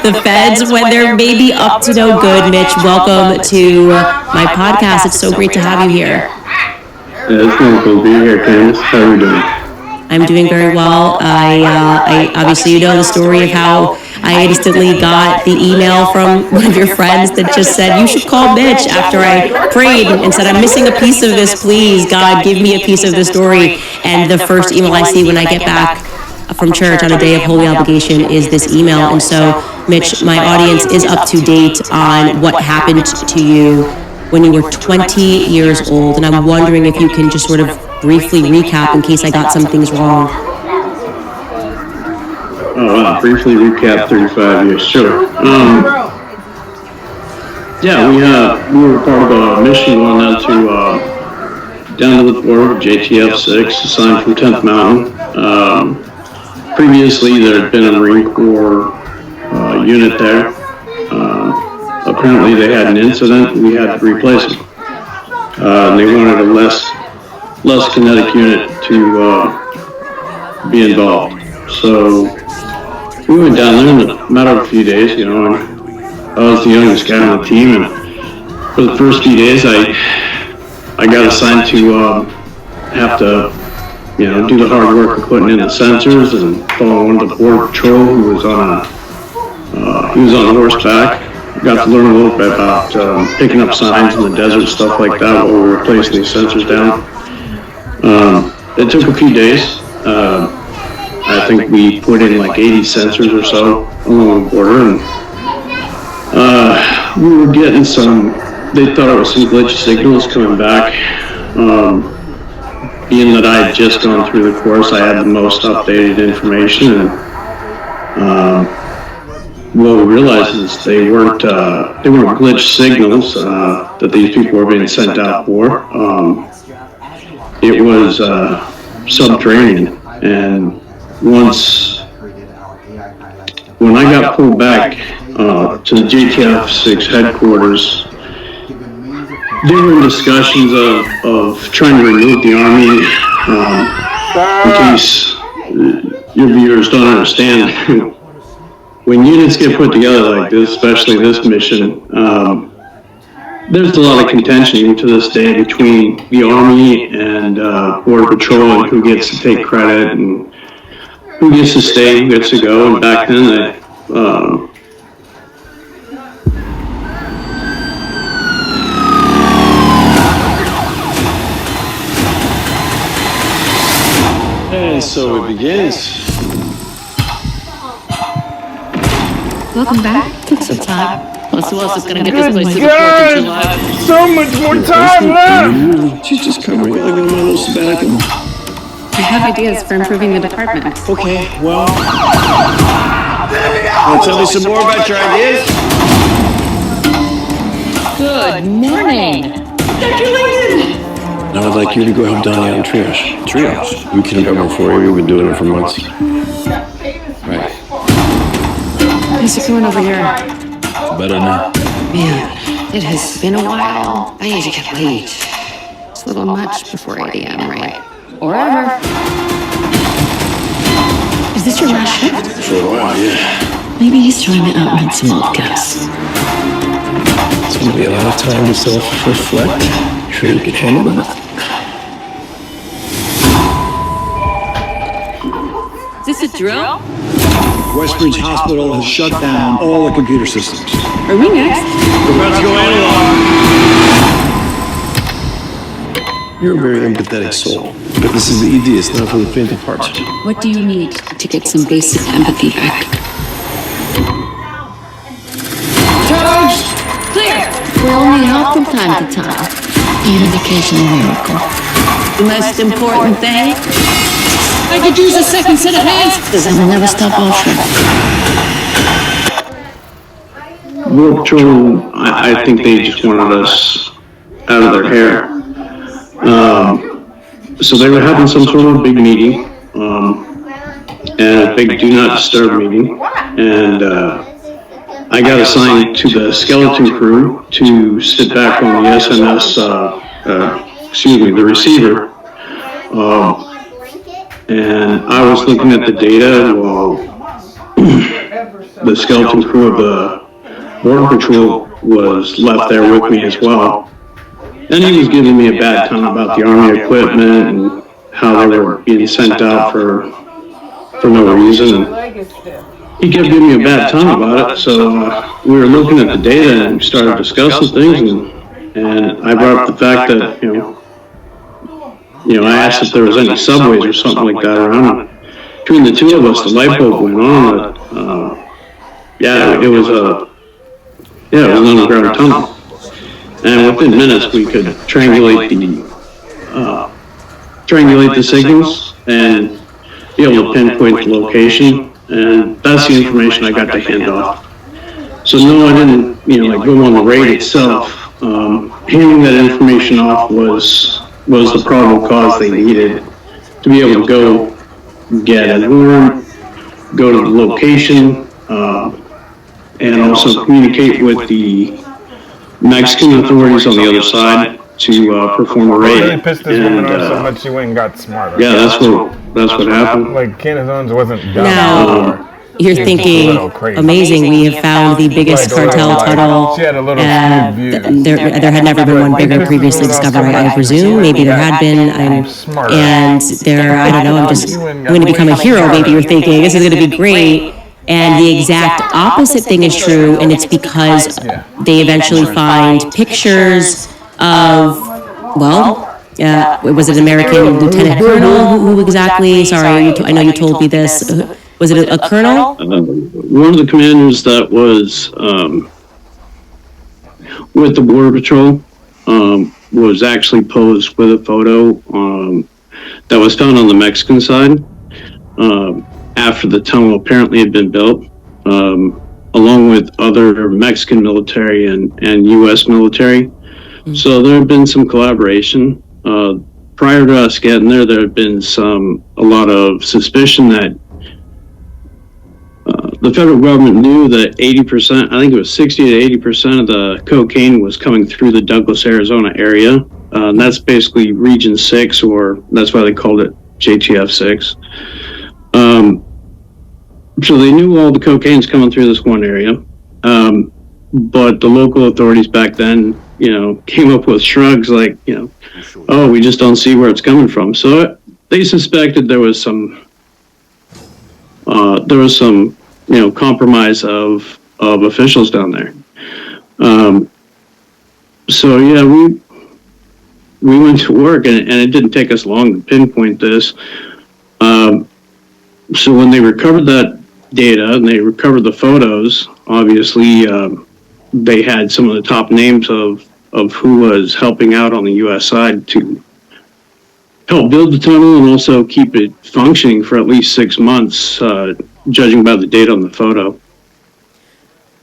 the feds when they're maybe up to no good. Mitch, welcome to my podcast. It's so great to have you here. Yeah, it's wonderful to be here, Candace. How are you doing? I'm doing very well. I obviously, you know the story of how I instantly got the email from one of your friends that just said, you should call Mitch, after I prayed and said, I'm missing a piece of this, please, God, give me a piece of the story. And the first email I see when I get back from church on a day of holy obligation is this email. And so, Mitch, my audience is up to date on what happened to you when you were 20 years old. And I'm wondering if you can just sort of briefly recap in case I got some things wrong. Oh, wow. Briefly recap 35 years, sure. Yeah, we were part of a mission going down to the border of JTF 6, assigned from 10th Mountain. Previously, there had been a Marine Corps unit there. Apparently, they had an incident, and we had to replace them. They wanted a less kinetic unit to be involved. So we went down there in a matter of a few days, and I was the youngest guy on the team, and for the first few days I got assigned to have to do the hard work of putting in the sensors and follow one of the border patrol who was on horseback. Got to learn a little bit about picking up signs in the desert, stuff like that, while we were placing these sensors down. It took a few days. I think we put in like 80 sensors or so along the border, and we were getting they thought it was some glitch signals coming back. Being that I had just gone through the course, I had the most updated information, and what we realized is they weren't glitch signals that these people were being sent out for. It was subterranean, and when I got pulled back to the JTF 6 headquarters, there were discussions of trying to remove the Army. In case your viewers don't understand, when units get put together like this, especially this mission, there's a lot of contention even to this day between the Army and Border Patrol and who gets to take credit and who gets to stay, who gets to go. And back then, and so it begins. Welcome back. Took some time. Plus, who else is going to get this place to the 4th God, of July? so much more time left. She's just coming like on my little sabbatical. We have ideas for improving the department. Okay, well, want to tell me some more about your ideas? Good morning. Dr. Lincoln! Now I'd like you to go help Donnie out in triage. Triage? We can cover for you. We've been doing it for months. Right. How's it going over here? Better now. Man, it has been a while. I need to get late. It's a little much before 8 a.m., right? Or ever. Is this your last shift? For a while, yeah. Maybe he's trying to outrun some old ghosts. It's gonna be a lot of time to self-reflect. Sure you can handle that? Is this a drill? Westbridge Hospital has shut down all the computer systems. Are we next? We're about to go analog. You're a very empathetic soul, but this is the ED. It's not for the faint of heart. What do you need to get some basic empathy back? Charge! Clear! We'll need help from time to time. Need an occasional miracle. The most important thing? I could use a second set of hands. Because I will never stop offering. Warp Patrol, I think they just wanted us out of their hair. So they were having some sort of big meeting, and a big do not disturb meeting, and I got assigned to the skeleton crew to sit back on the SNS, the receiver, and I was looking at the data while the skeleton crew of the Border Patrol was left there with me as well. And he was giving me a bad time about the Army equipment and how they were being sent out for no reason. And he kept giving me a bad time about it, so we were looking at the data and started discussing things, and I brought up the fact that, I asked if there was any subways or something like that around. Between the two of us, the light bulb went on. It was an underground tunnel. And within minutes, we could triangulate the signals and be able to pinpoint the location. And that's the information I got to hand off. So no, I didn't, go on the raid itself. Handing that information off was the probable cause they needed to be able to go get a room, go to the location, and also communicate with the Mexican authorities on the other side to perform a raid. Really pissed this woman off so much she went and got smarter. Yeah, that's what happened. Like Candace Owens wasn't dumb. Now, you're thinking, amazing, we have found the biggest cartel tunnel. There had never been one bigger previously discovered, I presume. Maybe there had been. And there, I don't know, I'm going to become a hero, maybe you're thinking, this is going to be great. And the exact opposite thing is true, and it's because they eventually find pictures of, was it an American lieutenant colonel? Who exactly? Sorry, I know you told me this. Was it a colonel? One of the commanders that was with the Border Patrol was actually posed with a photo that was found on the Mexican side after the tunnel apparently had been built, along with other Mexican military and U.S. military. Mm-hmm. So there had been some collaboration. Prior to us getting there, there had been a lot of suspicion that the federal government knew that 80%, I think it was 60 to 80% of the cocaine was coming through the Douglas, Arizona area. And that's basically Region 6, or that's why they called it JTF 6. So they knew all the cocaine's coming through this one area. But the local authorities back then, came up with shrugs like, oh, we just don't see where it's coming from. So they suspected there was some compromise of officials down there. So yeah, we went to work, and it didn't take us long to pinpoint this. So when they recovered that data and they recovered the photos, obviously they had some of the top names of who was helping out on the U.S. side to help build the tunnel and also keep it functioning for at least 6 months, judging by the data on the photo.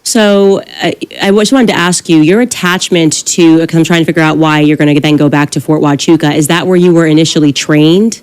So I just wanted to ask you, your attachment to, because I'm trying to figure out why you're going to then go back to Fort Huachuca, is that where you were initially trained?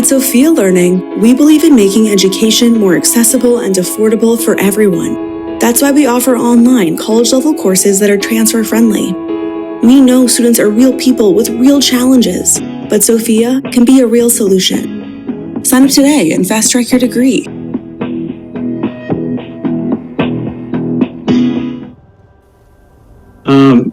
At Sophia Learning, we believe in making education more accessible and affordable for everyone. That's why we offer online college-level courses that are transfer-friendly. We know students are real people with real challenges, but Sophia can be a real solution. Sign up today and fast-track your degree.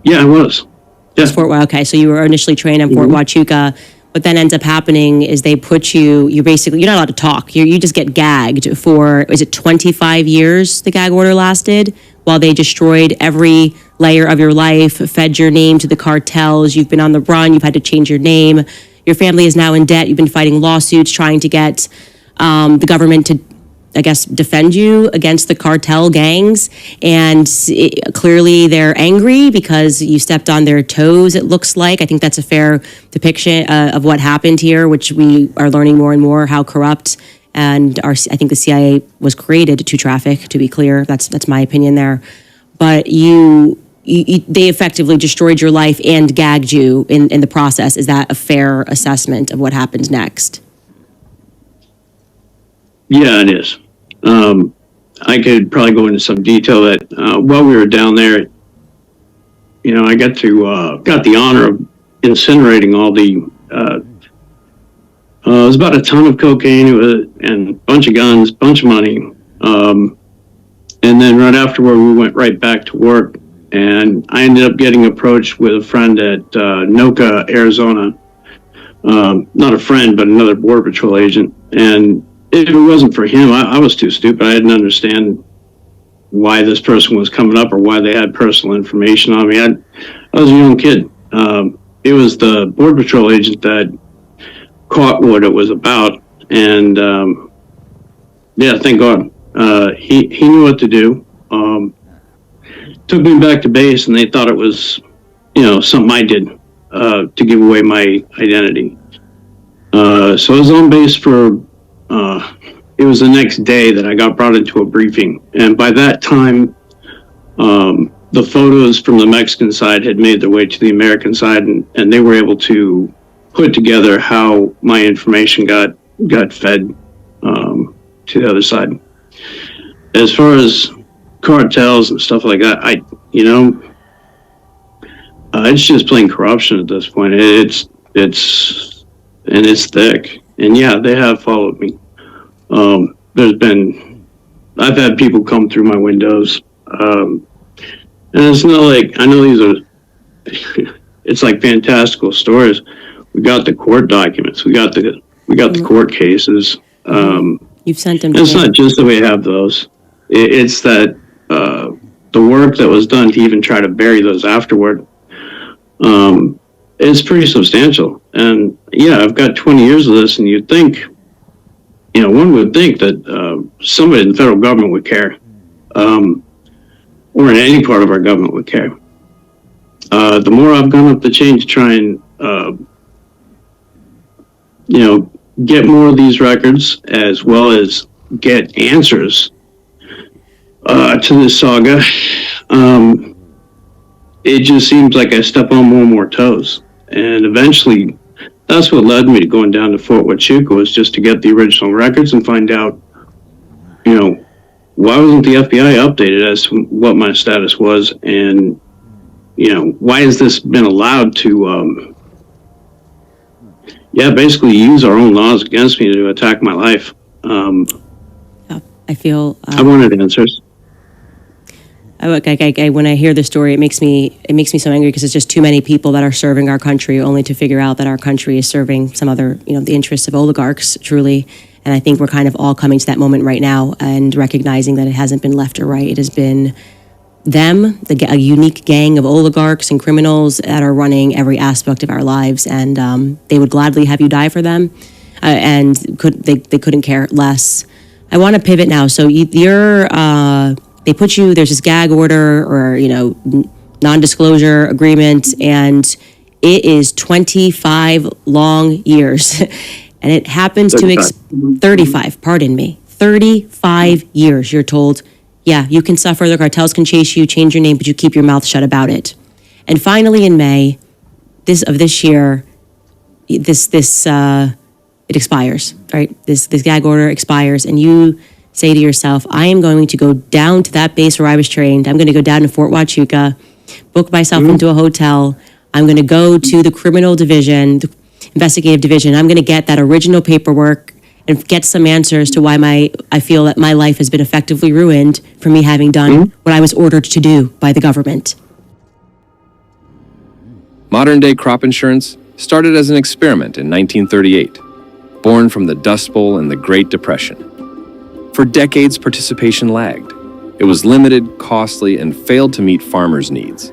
Yeah, I was. It's Fort Okay, so you were initially trained in Fort Huachuca. What then ends up happening is they put you're not allowed to talk. You just get gagged for, is it 25 years the gag order lasted? While they destroyed every layer of your life, fed your name to the cartels, you've been on the run, you've had to change your name. Your family is now in debt, you've been fighting lawsuits, trying to get the government to, I guess, defend you against the cartel gangs. And clearly they're angry because you stepped on their toes, it looks like. I think that's a fair depiction of what happened here, which we are learning more and more how corrupt. And I think the CIA was created to traffic, to be clear. That's my opinion there. But they effectively destroyed your life and gagged you in the process. Is that a fair assessment of what happens next? Yeah, it is. I could probably go into some detail that while we were down there, I got the honor of incinerating all the. It was about a ton of cocaine and a bunch of guns, bunch of money, and then right afterward we went right back to work. And I ended up getting approached with a friend at Noka, Arizona. Not a friend, but another Border Patrol agent. And if it wasn't for him, I was too stupid. I didn't understand why this person was coming up or why they had personal information on me. I was a young kid. It was the Border Patrol agent that caught what it was about. And thank God. He knew what to do. Took me back to base, and they thought it was, something I did to give away my identity. So I was on base for, it was the next day that I got brought into a briefing. And by that time, the photos from the Mexican side had made their way to the American side, and they were able to put together how my information got fed to the other side. As far as cartels and stuff like that, it's just plain corruption at this point. It's thick, and yeah, they have followed me. I've had people come through my windows, and it's not like, I know these are, it's like fantastical stories. We got the court documents, we got the court cases. You've sent them. It's not just that we have those. It's that the work that was done to even try to bury those afterward is pretty substantial. And yeah, I've got 20 years of this, and you'd think, one would think that somebody in the federal government would care, or in any part of our government would care. The more I've gone up the chain to try and get more of these records, as well as get answers to this saga, it just seems like I step on more and more toes. And eventually, that's what led me to going down to Fort Huachuca, was just to get the original records and find out, why wasn't the FBI updated as to what my status was, and, why has this been allowed to, basically use our own laws against me to attack my life. I feel I wanted answers. When I hear the story, it makes me so angry, because it's just too many people that are serving our country, only to figure out that our country is serving some other, the interests of oligarchs, truly. And I think we're kind of all coming to that moment right now and recognizing that it hasn't been left or right. It has been them, a unique gang of oligarchs and criminals that are running every aspect of our lives, and they would gladly have you die for them, and they couldn't care less. I want to pivot now. So they put you, there's this gag order or non-disclosure agreement, and it is 25 long years, and it happens 35. Pardon me, 35 years. You're told, yeah, you can suffer, the cartels can chase you, change your name, but you keep your mouth shut about it. And finally, in May of this year, this it expires, right? This gag order expires, and you say to yourself, I am going to go down to that base where I was trained. I'm going to go down to Fort Huachuca, book myself into a hotel. I'm going to go to the criminal division, the investigative division. I'm going to get that original paperwork and get some answers to why I feel that my life has been effectively ruined for me having done what I was ordered to do by the government. Modern-day crop insurance started as an experiment in 1938, born from the Dust Bowl and the Great Depression. For decades, participation lagged. It was limited, costly, and failed to meet farmers' needs.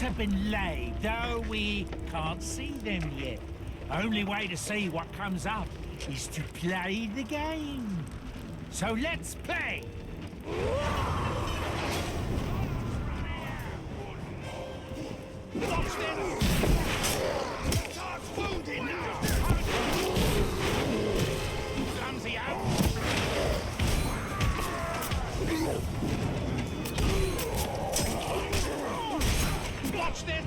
Have been laid, though we can't see them yet. Only way to see what comes up is to play the game. So let's play! Watch this! Starts wounding now! Clumsy out! Watch this!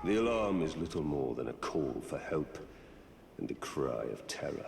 The alarm is little more than a call for help and a cry of terror.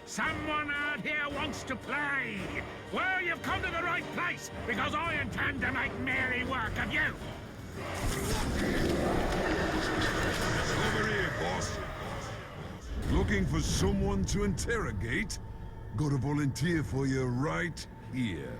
Someone out here wants to play. Well, you've come to the right place, because I intend to make merry work of you. Over here, boss. Looking for someone to interrogate? Got a volunteer for you right here.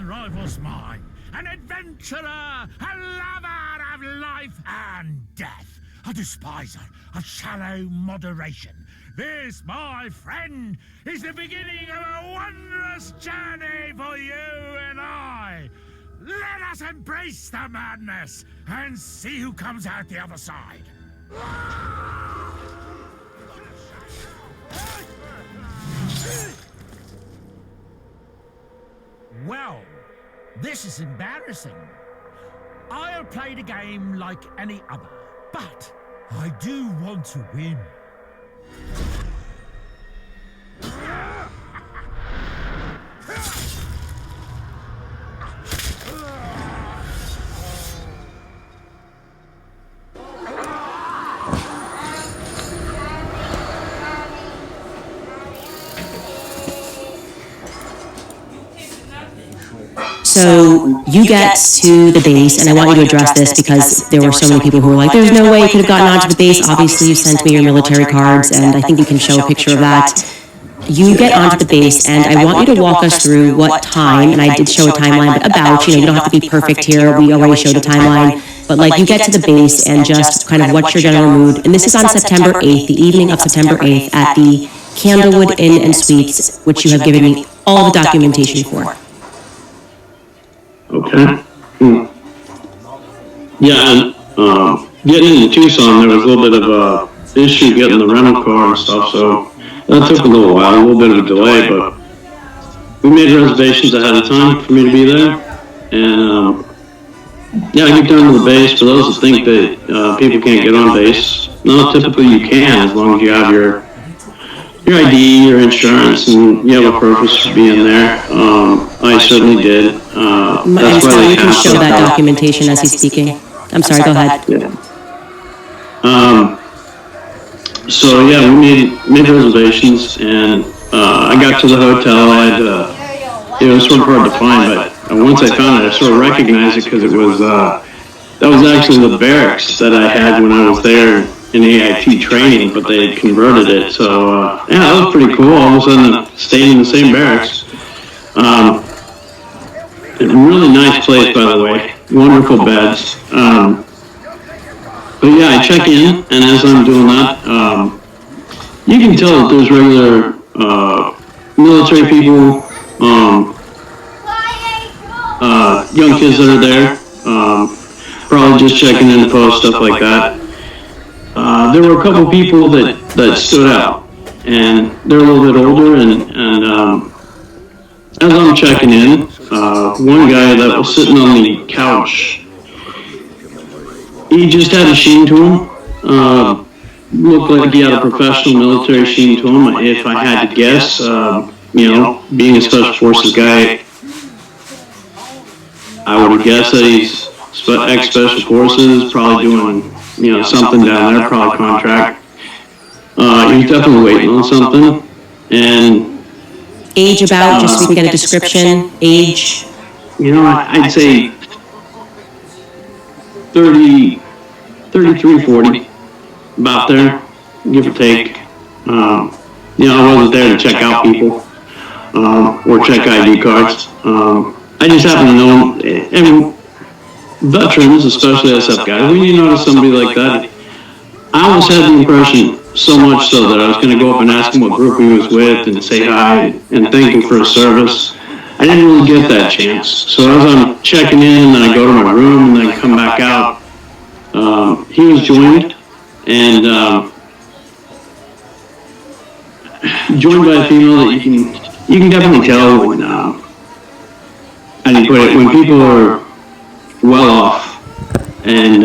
Rivals mine, an adventurer, a lover of life and death, a despiser of shallow moderation. This, my friend, is the beginning of a wondrous journey for you and I. Let us embrace the madness and see who comes out the other side. Well, this is embarrassing. I'll play the game like any other, but I do want to win. So you get to the base, and I want you to address this because there were so many people who were like, there's no way you could have gotten onto the base. Obviously, you sent me your military cards, and I think you can show a picture of that. You get onto the base, and I want you to walk us through what time, and I did show a timeline, but about, you don't have to be perfect here. We already showed a timeline. but like you get to the base and just kind of what's your general mood. And this is on September 8th, the evening of September 8th at the Candlewood Inn and Suites, which you have given me all the documentation for. Okay. Yeah, and getting into Tucson, there was a little bit of a issue getting the rental car and stuff, so that took a little while, a little bit of a delay, but we made reservations ahead of time for me to be there. And yeah, I get down to the base. For those that think that people can't get on base, no, typically you can as long as you have your ID, your insurance, and you have a purpose for being there. I certainly did. That's why you can show that documentation as he's speaking. I'm sorry, go ahead. So yeah, we made reservations, and I got to the hotel. I had it was sort of hard to find, but once I found it, I sort of recognized it because it was that was actually the barracks that I had when I was there in AIT training, but they had converted it. So yeah, that was pretty cool. All of a sudden, I stayed in the same barracks. A really nice place, by the way. Wonderful beds. But yeah, I check in, and as I'm doing that, you can tell that there's regular military people, young kids that are there, probably just checking in to post, stuff like that. There were a couple people that stood out, and they're a little bit older, and as I'm checking in, one guy that was sitting on the couch, he just had a sheen to him. Looked like he had a professional military sheen to him. If I had to guess, being a Special Forces guy, I would have guessed that he's ex-Special Forces, probably doing, something down there, probably contract. He was definitely waiting on something. And age about, just so we can get a description, age? I'd say 33, 40, about there, give or take. I wasn't there to check out people or check ID cards. I just happen to know, and veterans, especially SF guys, when you notice somebody like that, I almost had the impression, so much so that I was going to go up and ask him what group he was with and say hi and thank him for his service. I didn't really get that chance. So as I'm checking in, then I go to my room and then come back out. He was joined, and joined by a female that you can definitely tell when how do you put it, when people are well off and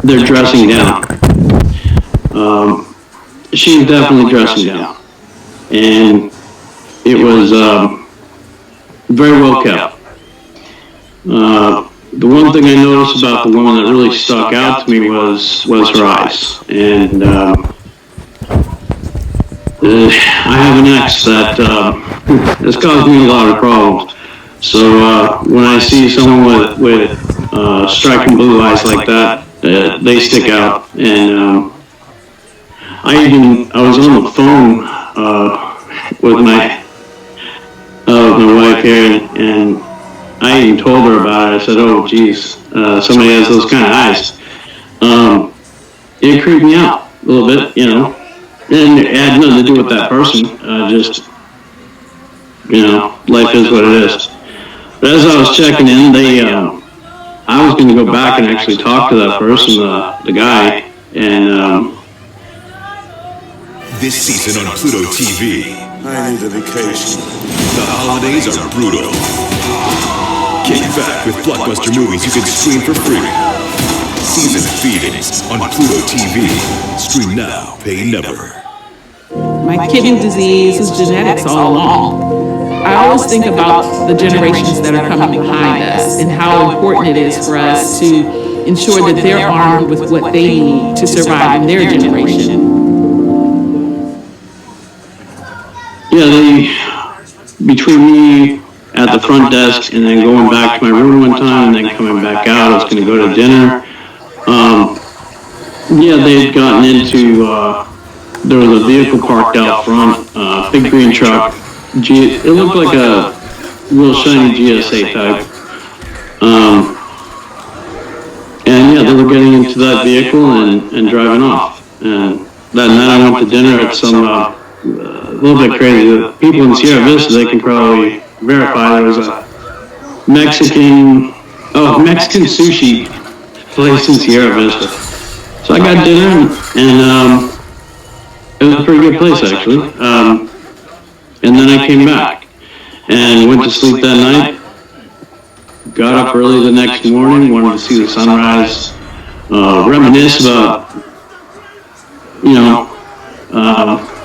they're dressing down. She was definitely dressing down, and it was very well kept. The one thing I noticed about the woman that really stuck out to me was her eyes, and I have an ex that has caused me a lot of problems. So when I see someone with striking blue eyes like that, they stick out. And I was on the phone with my wife here, and I even told her about it. I said, "Oh, geez, somebody has those kind of eyes." It creeped me out a little bit, and it had nothing to do with that person. Just, life is what it is. But as I was checking in, I was going to go back and actually talk to that person, the guy, and this season on Pluto TV. I need a vacation. The holidays are brutal. Kick back with blockbuster movies you can stream for free. Season of Feedings on Pluto TV. Stream now, pay never. My kidney disease is genetics all along. I always think about the generations that are coming behind us and how important it is for us to ensure that they're armed with what they need to survive in their generation. Yeah, between me at the front desk and then going back to my room one time and then coming back out, I was going to go to dinner. They had gotten into, there was a vehicle parked out front, big green truck. It looked like a real shiny GSA type. And yeah, they were getting into that vehicle and driving off. And that night I went to dinner at some, a little bit crazy. The people in Sierra Vista, they can probably verify there was a Mexican sushi place in Sierra Vista. So I got dinner and it was a pretty good place actually. And then I came back and went to sleep that night. Got up early the next morning, wanted to see the sunrise, reminisce about,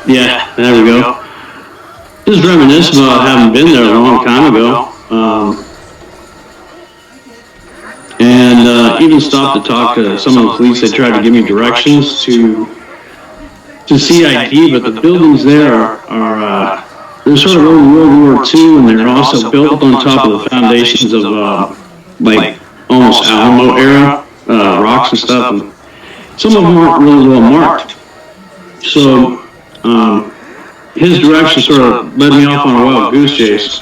yeah, there we go. Just reminisce about having been there a long time ago. And even stopped to talk to some of the police. They tried to give me directions to CID, but the buildings there are they're sort of old World War II, and they're also built on top of the foundations of like almost Alamo era rocks and stuff. And some of them aren't really well marked. So his direction sort of led me off on a wild goose chase.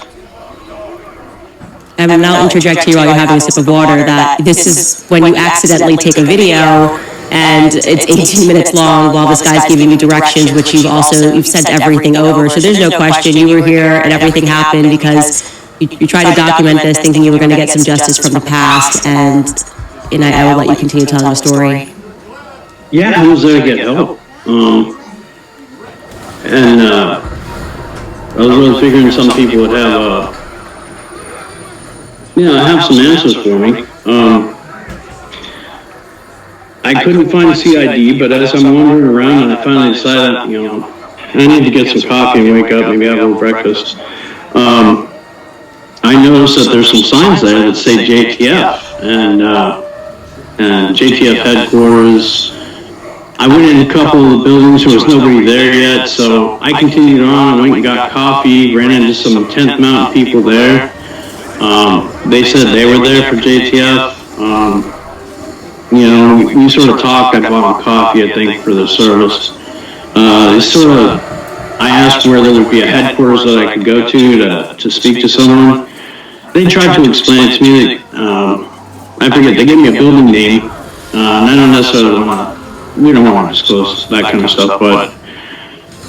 And I'll interject here while you're having a sip of water that this is when you accidentally take a video and it's 18 minutes long while this guy's giving you directions, which you've sent everything over. So there's no question you were here and everything happened because you tried to document this thinking you were going to get some justice from the past, and I will let you continue telling the story. Yeah, I was there to get help. And I was really figuring some people would have, have some answers for me. I couldn't find a CID, but as I'm wandering around, and I finally decided, I need to get some coffee and wake up, maybe have a little breakfast. I noticed that there's some signs there that say JTF, and JTF headquarters. I went in a couple of the buildings, there was nobody there yet, so I continued on, went and got coffee, ran into some 10th Mountain people there. They said they were there for JTF. We sort of talked. I bought them coffee, I think, for the service. I asked where there would be a headquarters that I could go to speak to someone. They tried to explain it to me. I forget, they gave me a building name, and I don't necessarily we don't want to disclose that kind of stuff, but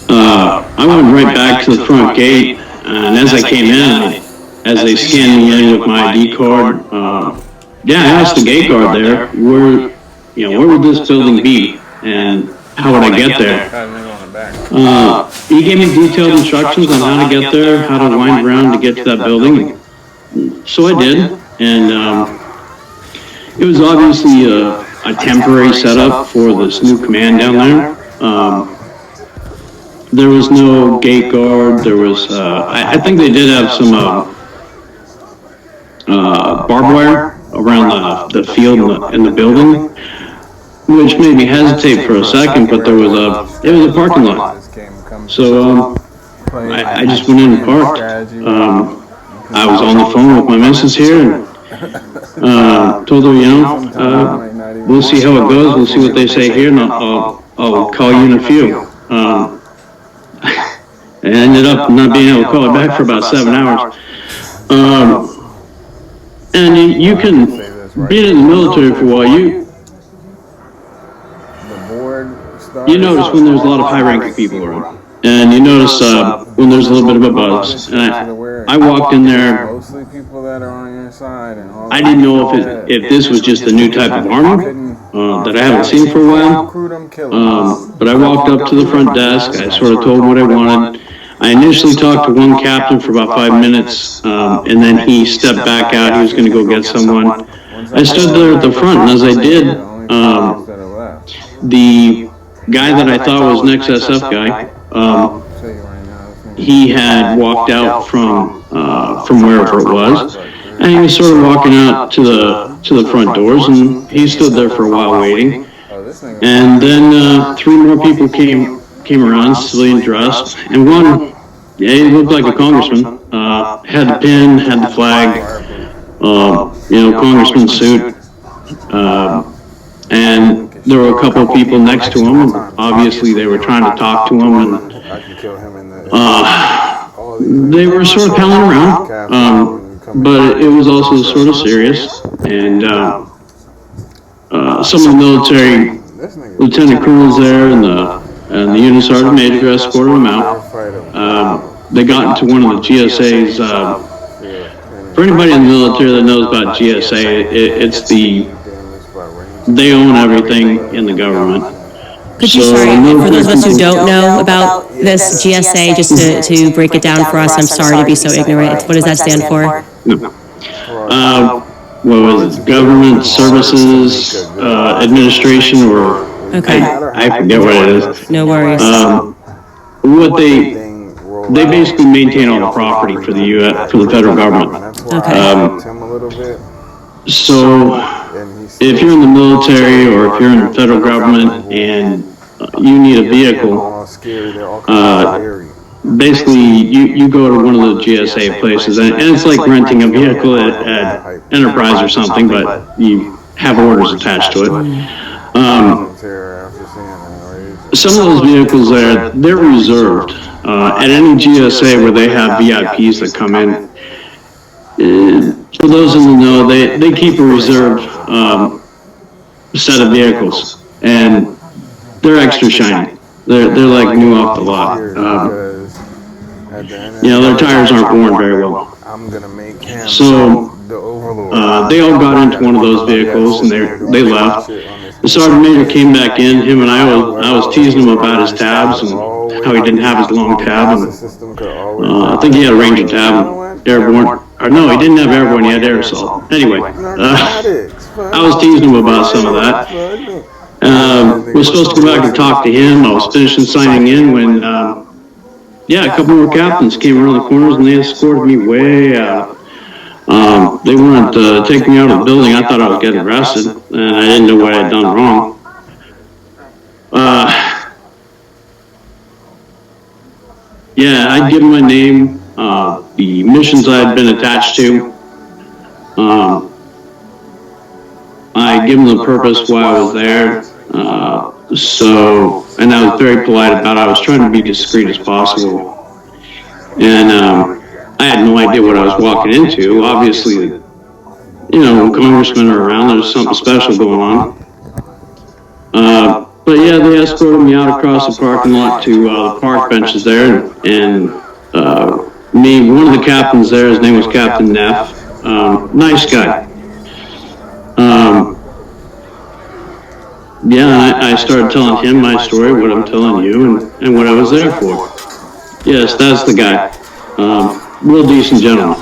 I went right back to the front gate, and as I came in, as they scanned me in with my ID card, I asked the gate guard there, where would this building be, and how would I get there? He gave me detailed instructions on how to get there, how to wind around to get to that building. So I did, and it was obviously a temporary setup for this new command down there. There was no gate guard. There was, I think they did have some barbed wire around the field in the building, which made me hesitate for a second, but it was a parking lot. So I just went in and parked. I was on the phone with my missus here and told her, we'll see how it goes, we'll see what they say here, and I'll call you in a few. I ended up not being able to call her back for about 7 hours. And you can, being in the military for a while, you notice when there's a lot of high-ranking people around. And you notice when there's a little bit of a buzz. And I walked in there. I didn't know if this was just a new type of armor that I haven't seen for a while. But I walked up to the front desk. I sort of told him what I wanted. I initially talked to one captain for about 5 minutes, and then he stepped back out. He was going to go get someone. I stood there at the front, and as I did, the guy that I thought was an XSF guy, he had walked out from wherever it was, and he was sort of walking out to the front doors, and he stood there for a while waiting. And then 3 more people came around, civilian dressed, and one, he looked like a congressman, had the pin, had the flag, congressman suit, and there were a couple of people next to him. Obviously, they were trying to talk to him, and they were sort of palling around, but it was also sort of serious. And some of the military lieutenant colonels there and the unit sergeant major escorted them out. They got into one of the GSA's. For anybody in the military that knows about GSA, they own everything in the government. Could you, sorry, for those of us who don't know about this GSA, just to break it down for us, I'm sorry to be so ignorant. What does that stand for? What was it? Government Services Administration, or okay. I forget what it is. No worries. What they basically maintain all the property for the U.S. for the federal government. Okay. So if you're in the military or if you're in the federal government and you need a vehicle, basically you go to one of the GSA places, and it's like renting a vehicle at Enterprise or something, but you have orders attached to it. Some of those vehicles they're reserved. At any GSA where they have VIPs that come in, for those in the know, they keep a reserved set of vehicles, and they're extra shiny. They're like new off the lot. Their tires aren't worn very well. So they all got into one of those vehicles and they left. The sergeant major came back in. Him and I was teasing him about his tabs and how he didn't have his long tab. And, I think he had a Ranger tab, airborne. Or no, he didn't have airborne. He had air assault. Anyway, I was teasing him about some of that. We were supposed to go back and talk to him. I was finishing signing in when, a couple more captains came around the corners and they escorted me way out. They wanted to take me out of the building. I thought I was getting arrested, and I didn't know what I had done wrong. I'd given my name, the missions I had been attached to. I gave them the purpose why I was there. And I was very polite about it. I was trying to be discreet as possible. And I had no idea what I was walking into. Obviously, when congressmen are around, there's something special going on. But yeah, they escorted me out across the parking lot to the park benches there, and one of the captains there, his name was Captain Neff, nice guy. I started telling him my story, what I'm telling you, and what I was there for. Yes, that's the guy. Real decent gentleman.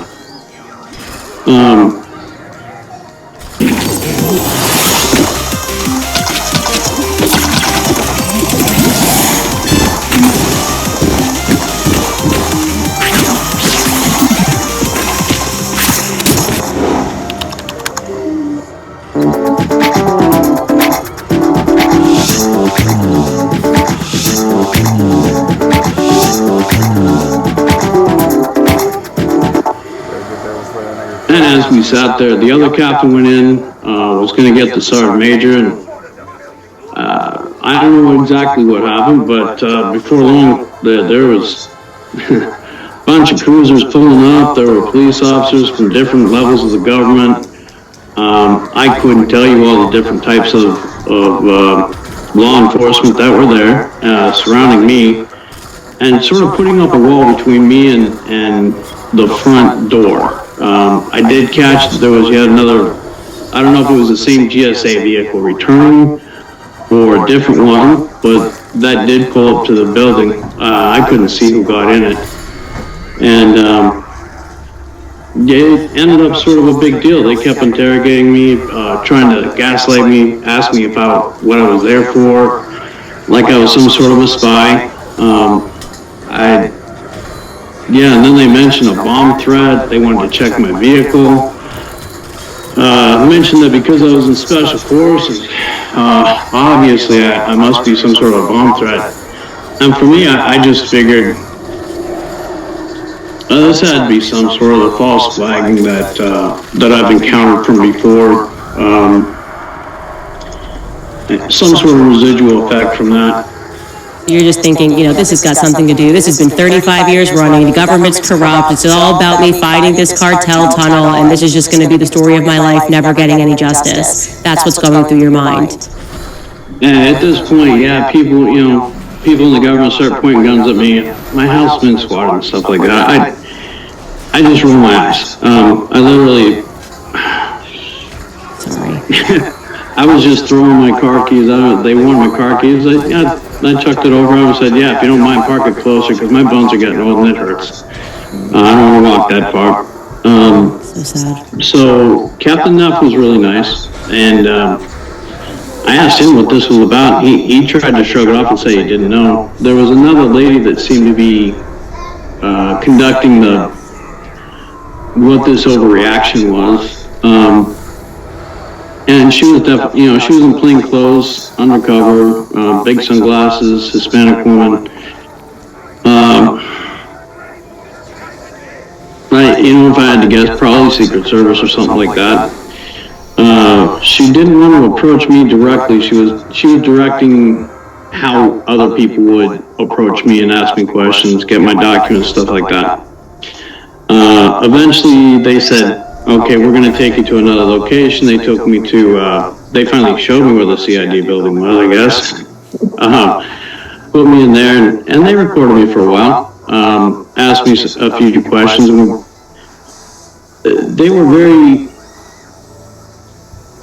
And as we sat there, the other captain went in, was going to get the sergeant major, and I don't know exactly what happened, but before long, there was a bunch of cruisers pulling up. There were police officers from different levels of the government. I couldn't tell you all the different types of law enforcement that were there surrounding me, and sort of putting up a wall between me and the front door. I did catch that there was yet another, I don't know if it was the same GSA vehicle returning or a different one, but that did pull up to the building. I couldn't see who got in it. And it ended up sort of a big deal. They kept interrogating me, trying to gaslight me, ask me about what I was there for, like I was some sort of a spy. And then they mentioned a bomb threat. They wanted to check my vehicle. I mentioned that because I was in special forces, obviously I must be some sort of a bomb threat. And for me, I just figured this had to be some sort of a false flagging that I've encountered from before. Some sort of residual effect from that. You're just thinking, this has got something to do. This has been 35 years running. The government's corrupt. It's all about me fighting this cartel tunnel, and this is just going to be the story of my life, never getting any justice. That's what's going through your mind. And at this point, people in the government start pointing guns at me. My house has been swatted and stuff like that. I just roll my eyes. I literally... Sorry. I was just throwing my car keys out. They wanted my car keys. I chucked it over and said, if you don't mind, park it closer, because my bones are getting old and it hurts. I don't want to walk that far. So sad. So Captain Neff was really nice, and I asked him what this was about. He tried to shrug it off and say he didn't know. There was another lady that seemed to be conducting what this overreaction was. And she was she was in plain clothes, undercover, big sunglasses, Hispanic woman. If I had to guess, probably Secret Service or something like that. She didn't want to approach me directly. She was directing how other people would approach me and ask me questions, get my documents, stuff like that. Eventually, they said, okay, we're going to take you to another location. They took me to, they finally showed me where the CID building was, I guess. Put me in there, and they recorded me for a while. Asked me a few questions. They were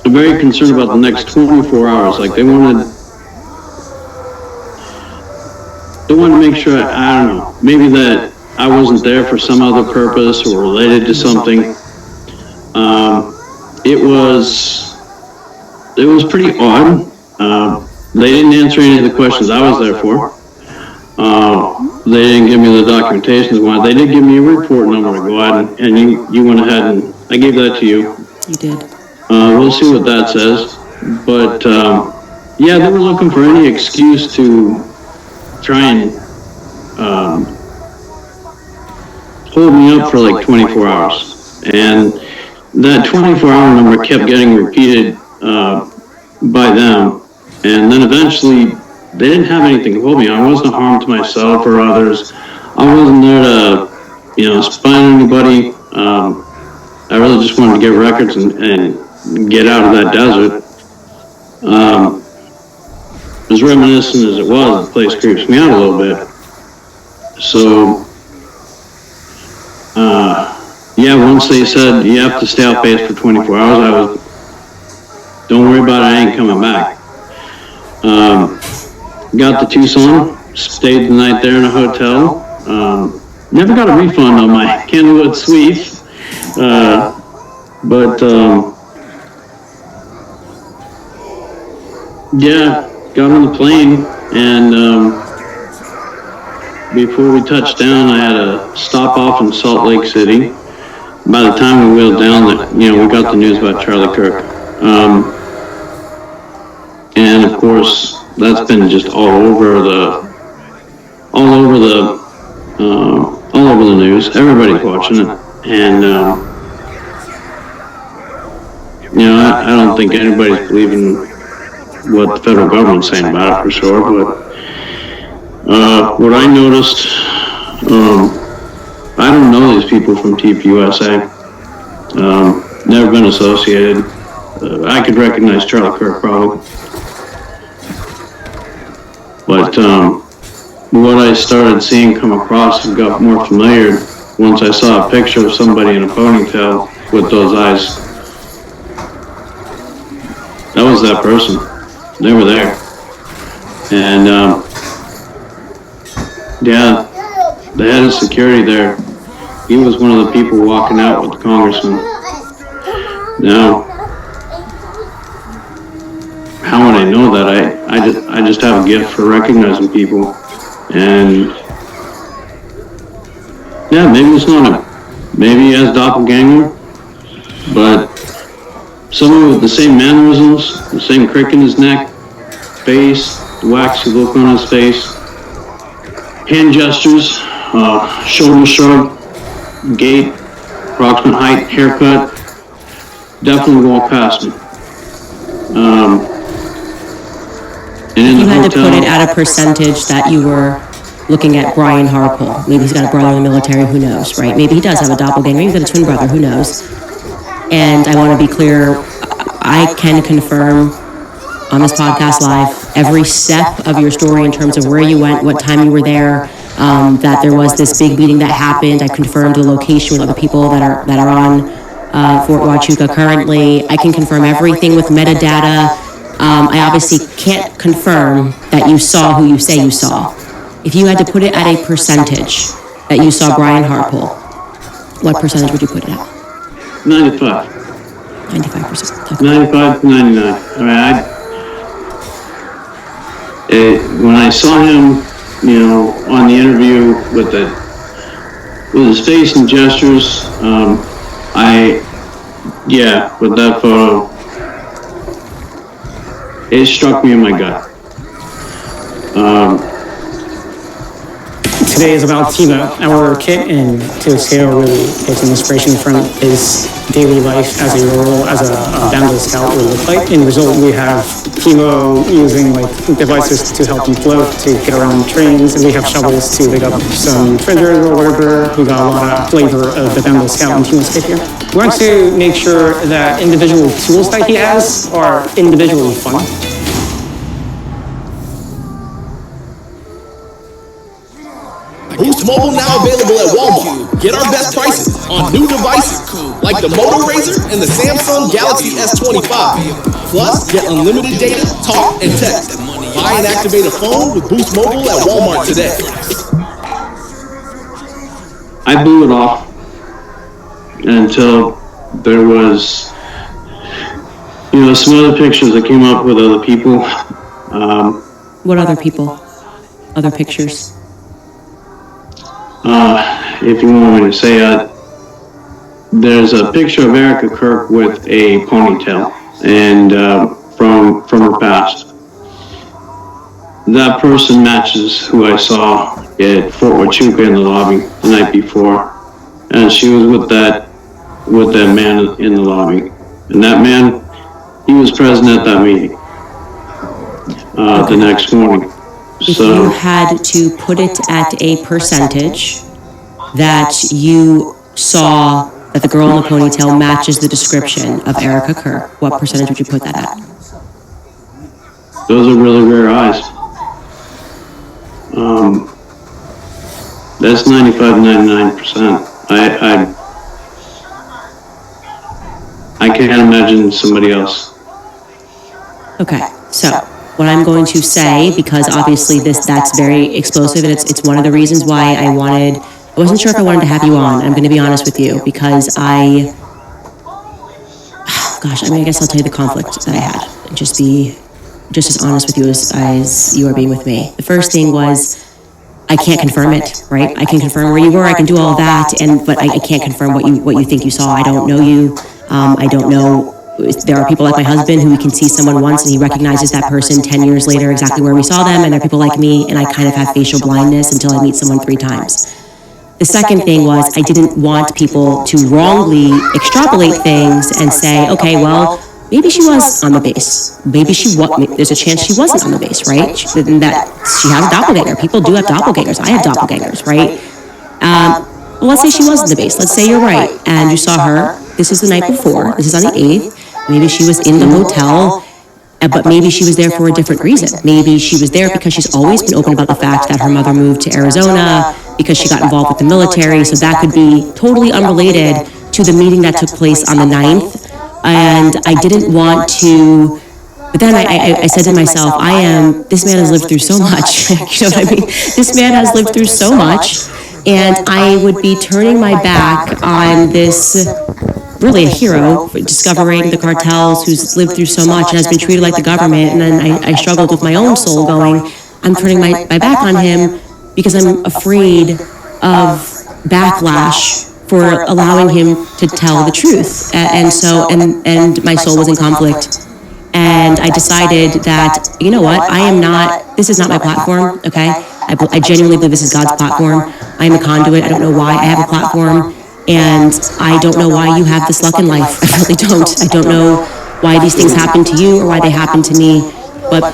very concerned about the next 24 hours. Like, they wanted to make sure, I don't know, maybe that I wasn't there for some other purpose or related to something. It was pretty odd. They didn't answer any of the questions I was there for. They didn't give me the documentation they wanted. They did give me a report number to go ahead and you went ahead and I gave that to you. You did. We'll see what that says. But they were looking for any excuse to try and hold me up for like 24 hours. And that 24-hour number kept getting repeated by them. And then eventually, they didn't have anything to hold me. I wasn't harmed to myself or others. I wasn't there to, spy on anybody. I really just wanted to get records and get out of that desert. As reminiscent as it was, the place creeps me out a little bit. So, once they said you have to stay off base for 24 hours, don't worry about it, I ain't coming back. Got to Tucson, stayed the night there in a hotel. Never got a refund on my Candlewood suite, got on the plane, and before we touched down, I had a stop off in Salt Lake City. By the time we wheeled down, we got the news about Charlie Kirk. And of course, that's been just all over the news. Everybody's watching it, and I don't think anybody's believing what the federal government's saying about it for sure. But what I noticed, I don't know these people from TPUSA. Never been associated. I could recognize Charlie Kirk probably. But what I started seeing come across and got more familiar once I saw a picture of somebody in a ponytail with those eyes. That was that person. They were there. And the head of security there, he was one of the people walking out with the congressman. Now, how would I know that? I just have a gift for recognizing people, and maybe it's not him. Maybe he has doppelganger, but someone with the same mannerisms, the same crick in his neck, face, the waxy look on his face, hand gestures, shoulder shrug, gait, approximate height, haircut, definitely walked past me. And in You the had to put hotel, it at a percentage that you were looking at Brian Harpole. Maybe he's got a brother in the military, who knows, right? Maybe he does have a doppelganger, maybe he's got a twin brother, who knows? And I want to be clear, I can confirm on this podcast live every step of your story in terms of where you went, what time you were there, that there was this big meeting that happened. I confirmed the location with other people that are on Fort Huachuca currently. I can confirm everything with metadata. I obviously can't confirm that you saw who you say you saw. If you had to put it at a percentage that you saw Brian Harpole, what percentage would you put it at? 95. 95%. Okay. 95 to 99. I mean, when I saw him, you know, on the interview with his face and gestures, with that photo, it struck me in my gut. Today is about Timo, our kit, and to scale really takes an inspiration from his daily life as a rural, as a downhill scout would look like. In result, we have Timo using like devices to help him float, to get around trains, and we have shovels to dig up some treasure or whatever. We got a lot of flavor of the downhill scout in Timo's kit here. We want to make sure that individual tools that he has are individually fun. Boost Mobile now available at Walmart. Get our best prices on new devices like the Moto Razr and the Samsung Galaxy S25. Plus, get unlimited data, talk, and text. Buy and activate a phone with Boost Mobile at Walmart today. I blew it off until there was, you know, some other pictures that came up with other people. What other people? Other pictures? If you want me to say it, there's a picture of Erica Kirk with a ponytail, and from her past. That person matches who I saw at Fort Huachuca in the lobby the night before, and she was with that man in the lobby, and that man, he was present at that meeting the next morning. If you had to put it at a percentage that you saw that the girl in the ponytail matches the description of Erica Kirk, what percentage would you put that at? Those are really rare eyes. That's 95, 99%. I can't imagine somebody else. Okay, so what I'm going to say, because obviously that's very explosive, and it's one of the reasons why I wasn't sure if I wanted to have you on. I'm going to be honest with you, because I guess I'll tell you the conflict that I had, and just be just as honest with you as you are being with me. The first thing was, I can't confirm it, right? I can confirm where you were, I can do all of that, but I can't confirm what you think you saw. I don't know you. I don't know. There are people like my husband who can see someone once and he recognizes that person 10 years later exactly where we saw them, and there are people like me, and I kind of have facial blindness until I meet someone 3 times. The second thing was, I didn't want people to wrongly extrapolate things and say, okay, well, maybe she was on the base. Maybe there's a chance she wasn't on the base, right? That she has a doppelganger. People do have doppelgangers. I have doppelgangers, right? Well, let's say she was on the base. Let's say you're right, and you saw her. This is the night before. This is on the 8th. Maybe she was in the hotel, but maybe she was there for a different reason. Maybe she was there because she's always been open about the fact that her mother moved to Arizona because she got involved with the military. So that could be totally unrelated to the meeting that took place on the 9th. And I didn't want to, but then I said to myself, this man has lived through so much. You know what I mean? This man has lived through so much, and I would be turning my back on this, really a hero, discovering the cartels, who's lived through so much and has been treated like the government. And then I struggled with my own soul going, I'm turning my back on him because I'm afraid of backlash for allowing him to tell the truth. And my soul was in conflict. And I decided that, you know what, this is not my platform, okay? I genuinely believe this is God's platform. I am a conduit. I don't know why I have a platform. And I don't know why you have this luck in life. I really don't. I don't know why these things happen to you or why they happen to me. But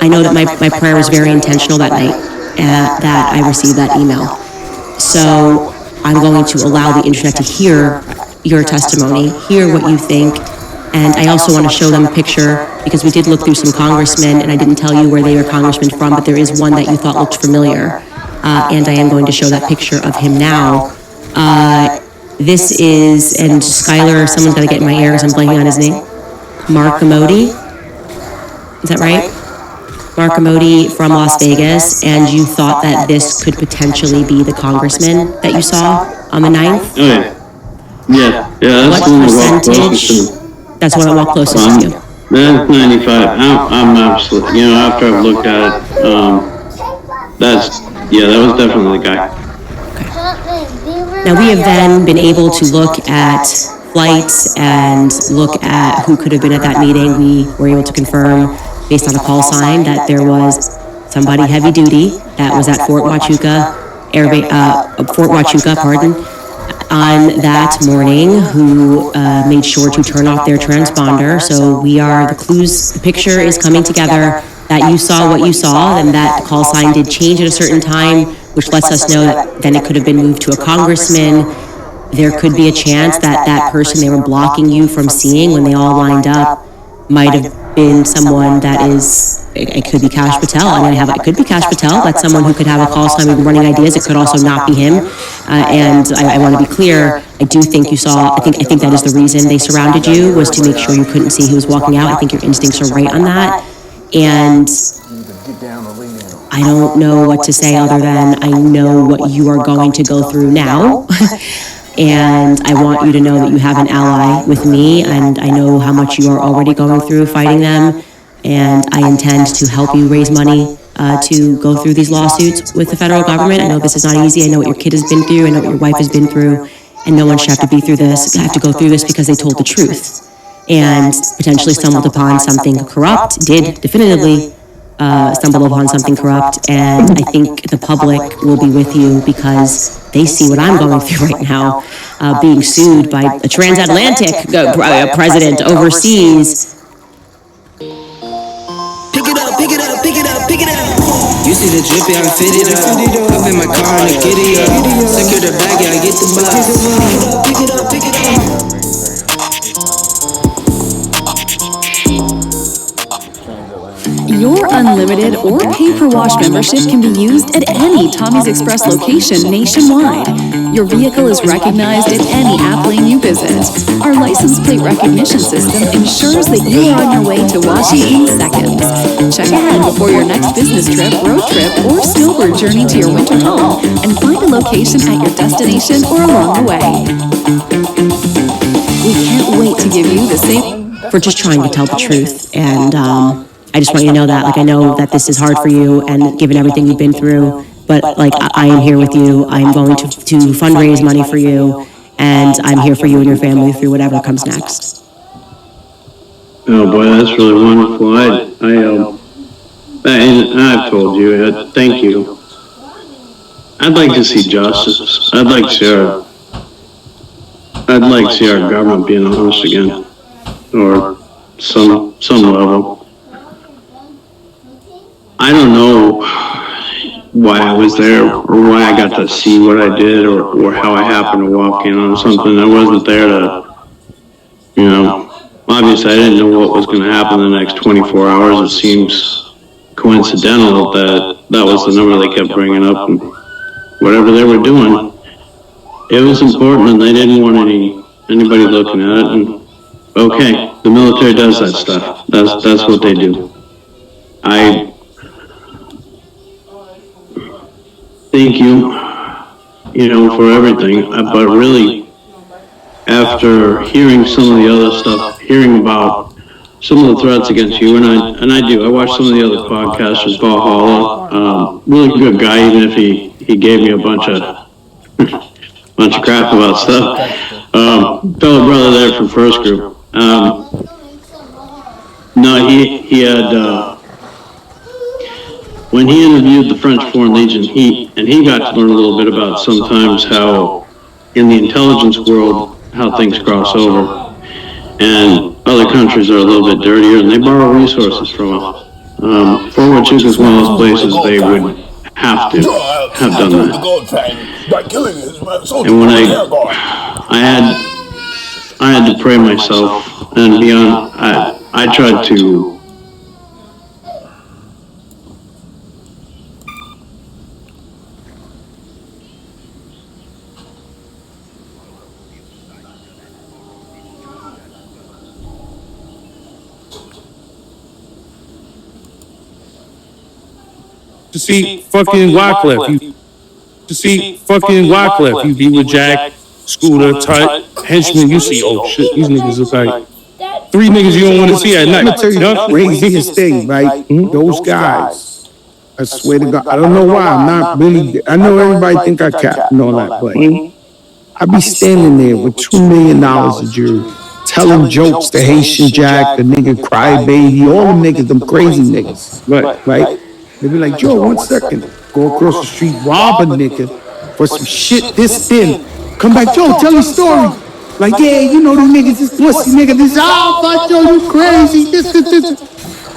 I know that my prayer was very intentional that night, that I received that email. So I'm going to allow the internet to hear your testimony, hear what you think, and I also want to show them a picture, because we did look through some congressmen, and I didn't tell you where they were congressmen from, but there is one that you thought looked familiar, and I am going to show that picture of him now. This is, and Skylar, someone's got to get in my ear because I'm blanking on his name. Mark Amodi, is that right? Mark Amodi from Las Vegas, and you thought that this could potentially be the congressman that you saw on the 9th? Oh, yeah. Yeah, that's the one that walked closest to me. That's the one that walked closest to you. That's 95. I'm absolutely, after I've looked at it, that was definitely the guy. Now, we have then been able to look at flights and look at who could have been at that meeting. We were able to confirm, based on a call sign, that there was somebody heavy duty that was at Fort Huachuca on that morning, who made sure to turn off their transponder. So the picture is coming together, that you saw what you saw, and that call sign did change at a certain time, which lets us know that then it could have been moved to a congressman. There could be a chance that that person they were blocking you from seeing when they all lined up might have been someone that is, it could be Kash Patel. It could be Kash Patel. That's someone who could have a call sign running ideas. It could also not be him. And I want to be clear, I do think you saw, I think that is the reason they surrounded you, was to make sure you couldn't see who was walking out. I think your instincts are right on that. And I don't know what to say other than I know what you are going to go through now. And I want you to know that you have an ally with me, and I know how much you are already going through fighting them, and I intend to help you raise money to go through these lawsuits with the federal government. I know this is not easy. I know what your kid has been through. I know what your wife has been through, and no one should have to be through this, have to go through this because they told the truth and potentially stumbled upon something corrupt, did definitively stumble upon something corrupt, and I think the public will be with you because they see what I'm going through right now, being sued by a transatlantic president overseas. Pick it up, pick it up, pick it up, pick it up. You see the drip, yeah, I'm fitted up. Up in my car and I get it up. Secure the bag, yeah, I get the box. Pick it up, pick it up, pick it up. Your unlimited or pay-per-wash membership can be used at any Tommy's Express location nationwide. Your vehicle is recognized at any app lane you visit. Our license plate recognition system ensures that you are on your way to Washi in seconds. Check ahead before your next business trip, road trip, or snowbird journey to your winter home, and find a location at your destination or along the way. We can't wait to give you the same... For just trying to tell the truth, and I just want you to know that, I know that this is hard for you, and given everything you've been through, but I am here with you. I'm going to fundraise money for you, and I'm here for you and your family through whatever comes next. Oh boy, that's really wonderful. And I've told you, thank you. I'd like to see justice. I'd like to see our government being honest again, or some level. I don't know why I was there, or why I got to see what I did, or how I happened to walk in on something. I wasn't there to, obviously I didn't know what was going to happen in the next 24 hours. It seems coincidental that was the number they kept bringing up, and whatever they were doing, it was important, and they didn't want anybody looking at it. And okay, the military does that stuff. That's what they do. I thank you, for everything, but really, after hearing some of the other stuff, hearing about some of the threats against you, and I watch some of the other podcasters, Valhalla, really good guy, even if he gave me a bunch of crap about stuff. Fellow brother there from First Group. He had, when he interviewed the French Foreign Legion, he got to learn a little bit about sometimes how, in the intelligence world, how things cross over. And other countries are a little bit dirtier, and they borrow resources from us. Fort Huachuca is one of those places they would have to have done that. And when I had to pray myself and be on. I tried to. To see fucking Wycliffe. To see fucking Wycliffe. You be with Jack, Scooter, Tut, Henchman. You see, oh shit, these niggas look like 3 niggas you don't want to see at night. I'm gonna tell you the craziest thing, right? Those guys, I swear to God, I don't know why. I'm not really. I know everybody think I cap and all that, but I be standing there with $2 million a jury, telling jokes to Haitian Jack, the nigga Crybaby, all them niggas, them crazy niggas, right? They be like, Joe, 1 second, go across the street, rob a nigga for some shit this thin. Come back, Joe, tell your story. Like, yeah, you know them niggas, this pussy nigga, this, fuck Joe, you crazy, this.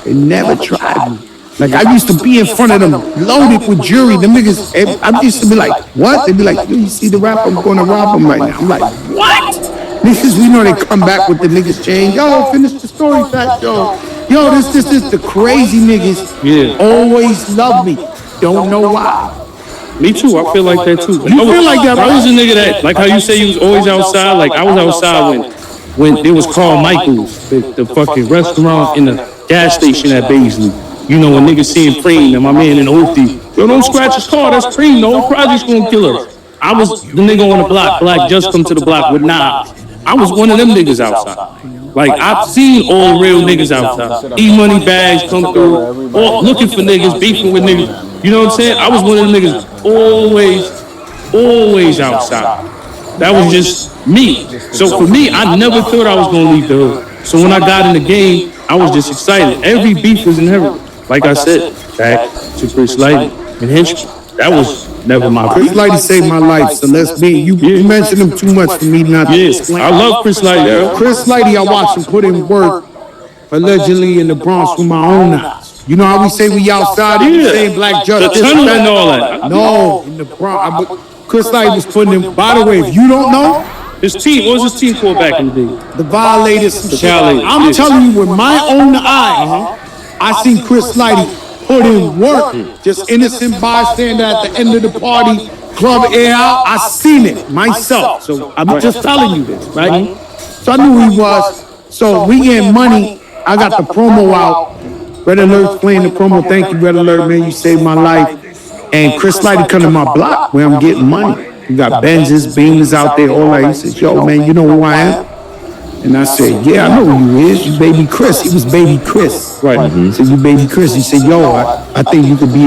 They never tried me. Like, I used to be in front of them, loaded with jury. Them niggas, I used to be like, what? They be like, yo, you see the rap, I'm going to rob him right now. I'm like, what? Niggas, we know they come back with the niggas change. Yo, finish the story, Fat Joe. Yo, this, the crazy niggas always love me. Don't know why. Me too, I feel like that too. You feel like that, I was a nigga that, like how you say you was always outside, like I was outside when it was called Michael's, the fucking restaurant in the gas station at Baisley. You know, when niggas seeing Cream and my man in Oathie, yo, don't scratch his car, that's Cream, no project's gonna kill us. I was the nigga on the block, Black just come to the block with knives. I was one of them niggas outside. Like, I've seen all real niggas outside. E-money bags come through, all looking for niggas, beefing with niggas. You know what I'm saying? I was one of them niggas always outside. That was just me. So for me, I never thought I was gonna leave the hood. So when I got in the game, I was just excited. Every beef was in heaven. Like I said, back to Chris Lighty and Henchman. That was never my Chris Lighty saved my life, so let's be. You mentioned him too much for me not to explain. I love Chris Lighty. Chris Lighty, I watched him put in work allegedly in the Bronx with my own eyes. You know how we say we outside? We say Black Justice. The tunnel and all that. No, in the Bronx. Chris Lighty was putting in. By the way, if you don't know, his team. What was his team called back in the day? The Violators. Some shit. Violators. I'm telling you, with my own eyes, I seen Chris Lighty put in work. Just innocent bystander at the end of the party, club air out. I seen it myself. So I'm just telling you this, right? So I knew who he was. So we getting money. I got the promo out. Red Alert's playing the promo. Thank you, Red Alert, man. You saved my life. And Chris Lighty come to my block where I'm getting money. You got Benzes, Beamers out there, all that. He said, yo, man, you know who I am? And I said, yeah, I know who you is. You Baby Chris. He was Baby Chris. Right. So you Baby Chris. He said, yo, I think you could be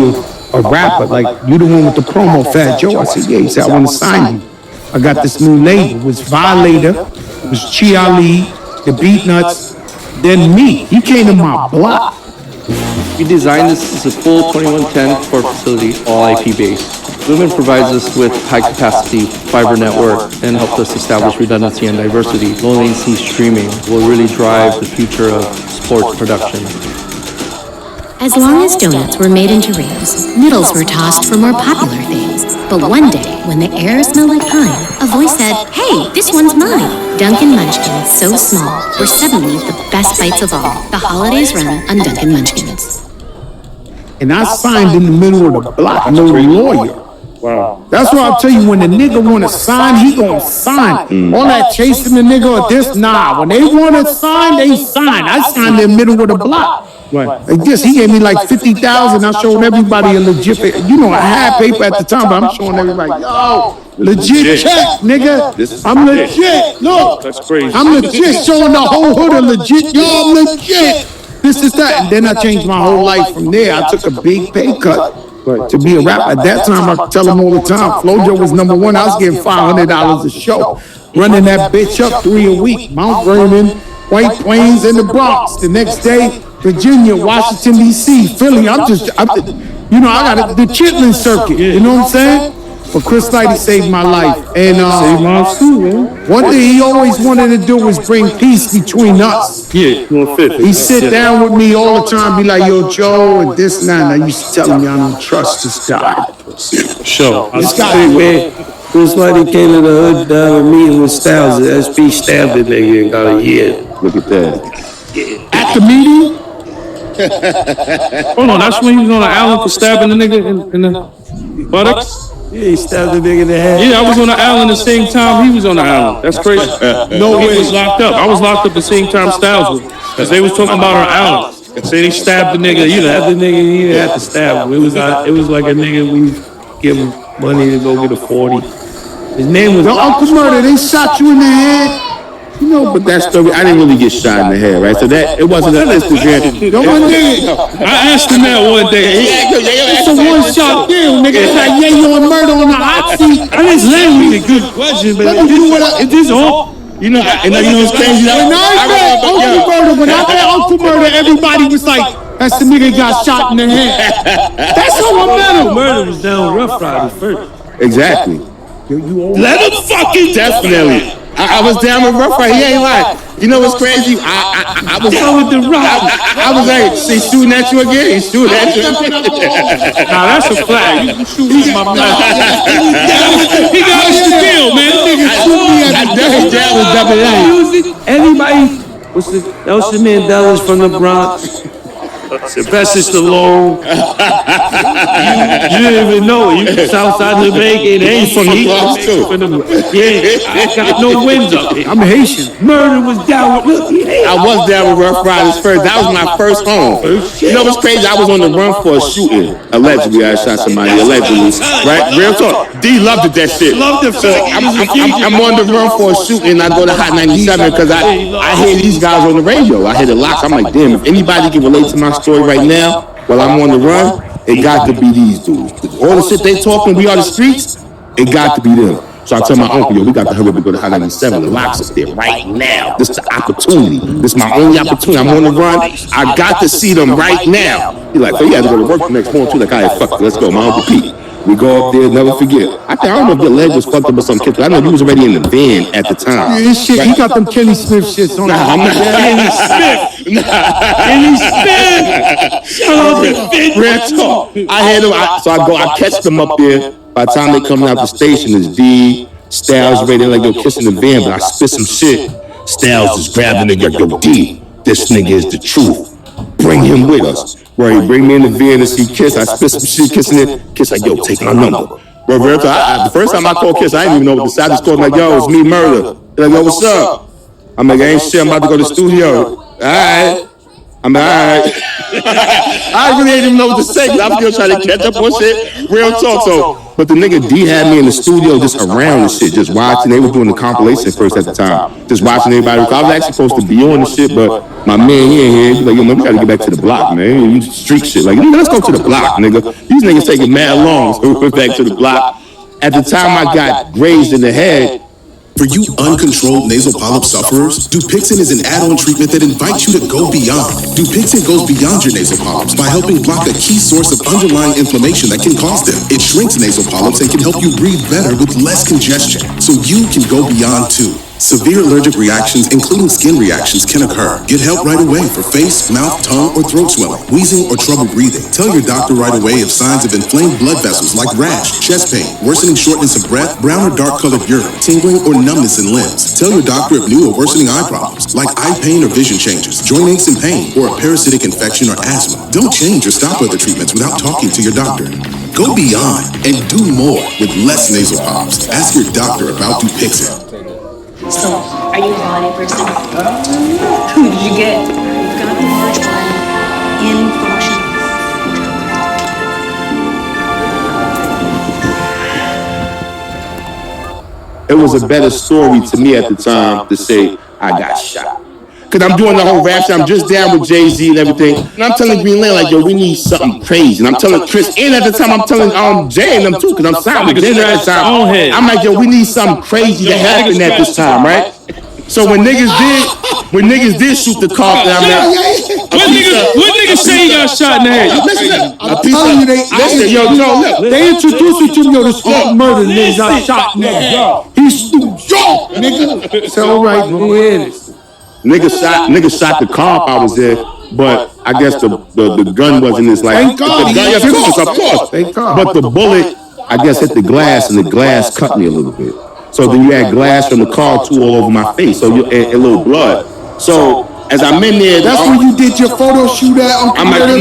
a rapper. Like, you the one with the promo, Fat Joe. I said, yeah. He said, I want to sign you. I got this new label. It was Violator. It was Chi Ali, the Beat Nuts, then me. He came to my block. We designed this as a full 2110 core facility, all IP based. Lumen provides us with high-capacity fiber network and helps us establish redundancy and diversity. Low latency streaming will really drive the future of sports production. As long as donuts were made into rings, noodles were tossed for more popular things. But one day, when the air smelled like pine, a voice said, hey, this one's mine. Dunkin' Munchkins, so small, were suddenly the best bites of all. The holidays run on Dunkin' Munchkins. And I signed in the middle of the block, no lawyer. Wow. That's why I'll tell you, when the nigga wanna sign, he gonna sign. All that chasing the nigga or this, nah. When they wanna sign, they sign. I signed in the middle of the block. Right. Like this, he gave me like 50,000. I showed everybody a legit, you know, I had paper at the time, but I'm showing everybody, yo, legit check, nigga. I'm legit. Look, that's crazy. I'm legit, showing the whole hood a legit, yo, I'm legit. This is that. And then I changed my whole life from there. I took a big pay cut. To be a rapper. At that time, I tell them all the time, Flojo was number one. I was getting $500 a show, running that bitch up 3 a week. Mount Vernon, White Plains, and the Bronx. The next day, Virginia, Washington, D.C., Philly. I got the Chitlin circuit. You know what I'm saying? But Chris Lighty saved my life. And Saved mine too, man. one thing he always wanted to do was bring peace between us. Yeah, you on fifth. He sit down with me all the time, be like, yo, Joe, and this and that. And I used to tell him, I don't trust this guy. Sure. This guy, Man, Chris Lighty came to the hood down a meeting with Styles. The SP stabbed the nigga and got a year. Look at that. at the meeting, Hold on, that's when he was on the island for stabbing the nigga in the buttocks? Yeah, he stabbed the nigga in the head. Yeah, I was on the island the same time he was on the island. That's crazy. No, he was locked up. I was locked up the same time Styles was. Because they was talking about our island. Say they stabbed the nigga, you know. Stabbed the nigga, he didn't have to stab him. It was like a nigga, we give him money to go get a 40. His name was Uncle Murder, they shot you in the head. You know, but that story, I didn't really get shot in the head, right? So that, it wasn't an Instagram. I asked him that one day. It's a one-shot deal, nigga. It's like, yeah, you on murder on the hot seat. I just let me a good question, but it is all. You know, and you know what's crazy? When I met Uncle Murder, everybody was like, that's the nigga got shot in the head. That's how I met him. Murder was down Rough Riders first. Exactly. Let him fucking definitely. I was down with Rough Rider. He ain't lying. You know what's crazy? I was down with the rock. I was like, he's shooting at you again. He's shooting at you. Nah, that's a flag. You shooting my man. He got us the deal, man. I definitely down with double A. Anybody? Nelson Mandela's from the Bronx. Sylvester Stallone. You didn't even know it. You from Southside Jamaica. It ain't from the Bronx too. Yeah, I got no wins up here. I'm Haitian. Murder was down with. I was down with Rough Riders first. That was my first home. You know what's crazy? I was on the run for a shooting. Allegedly, I shot somebody. Allegedly, right? Real talk. D loved it, that shit. Loved it. So I'm on the run for a shooting. I go to Hot 97 because I hear these guys on the radio. I hear the locks. I'm like, damn, if anybody can relate to my story right now while I'm on the run, it got to be these dudes. All the shit they talking, we are the streets, it got to be them. So I tell my uncle, yo, we got to hurry up and go to Hot 97. The locks up there right now. This is the opportunity. This is my only opportunity. I'm on the run. I got to see them right now. He's like, so you had to go to work the next morning too. Like, all right, fuck it, let's go. My Uncle Pete. We go up there, never forget. I don't know if your leg was fucked up or something. I know you was already in the van at the time. Yeah, this shit, he got them Kenny Smith shits on. Nah, I'm not Kenny Smith. Kenny Smith. Shut up, real talk. I had them, so I catch them up there. By the time they coming out the station, it's D, Styles ready, like yo kissing the van, but I spit some shit. Styles is grabbing the nigga, yo D, this nigga is the truth. Bring him with us. Bro, he bring me in the van to see Kiss. I spit some shit, kissing it. Kiss like, yo, take my number. Bro, real talk, the first time I called Kiss, I didn't even know what the side just called. Like, yo, it's me, Murder. They're like, yo, what's up? I'm like, ain't shit, I'm about to go to the studio. All right. I'm like, all right. I really didn't even know what to say, because I'm still trying to catch up on shit. Real talk, so. But the nigga D had me in the studio just around the shit, just watching. They were doing the compilation first at the time. Just watching everybody. I was actually supposed to be on the shit, but my man, he ain't here. He's like, yo, man, we gotta get back to the block, man. You street shit. Like, let's go to the block, nigga. These niggas taking mad long, so we went back to the block. At the time I got grazed in the head. For you uncontrolled nasal polyp sufferers, Dupixent is an add-on treatment that invites you to go beyond. Dupixent goes beyond your nasal polyps by helping block a key source of underlying inflammation that can cause them. It shrinks nasal polyps and can help you breathe better with less congestion, so you can go beyond too. Severe allergic reactions, including skin reactions, can occur. Get help right away for face, mouth, tongue, or throat swelling, wheezing, or trouble breathing. Tell your doctor right away if signs of inflamed blood vessels like rash, chest pain, worsening shortness of breath, brown or dark-colored urine, tingling, or numbness in limbs. Tell your doctor of new or worsening eye problems like eye pain or vision changes, joint aches and pain, or a parasitic infection or asthma. Don't change or stop other treatments without talking to your doctor. Go beyond and do more with less nasal polyps. Ask your doctor about Dupixent. So, are you a holiday person? Who did you get? We've got the March one in function. It was a better story to me at the time to say I got shot. Because I'm doing the whole rap shit. I'm just down with Jay-Z and everything. And I'm telling Green Lane, like, yo, we need something crazy. And I'm telling Chris, and at the time, I'm telling Jay and them too, because I'm signed with Jay at the time. I'm like, yo, we need something crazy to happen at this time, right? So when niggas did shoot the car, I'm like, What nigga say he got shot in the head? Listen, I'm telling you, they introduced you to me, yo, this fucking murder, nigga got shot in the head. He's New York, nigga. So, all right, go ahead. Nigga shot the car if I was there, but I guess the gun wasn't as like. Thank God. Of course. Thank God. But the bullet, I guess, hit the glass, and the glass cut me a little bit. So then you had glass from the car too all over my face, so you and a little blood. So as I'm in there, that's when you did your photo shoot at. I'm like, you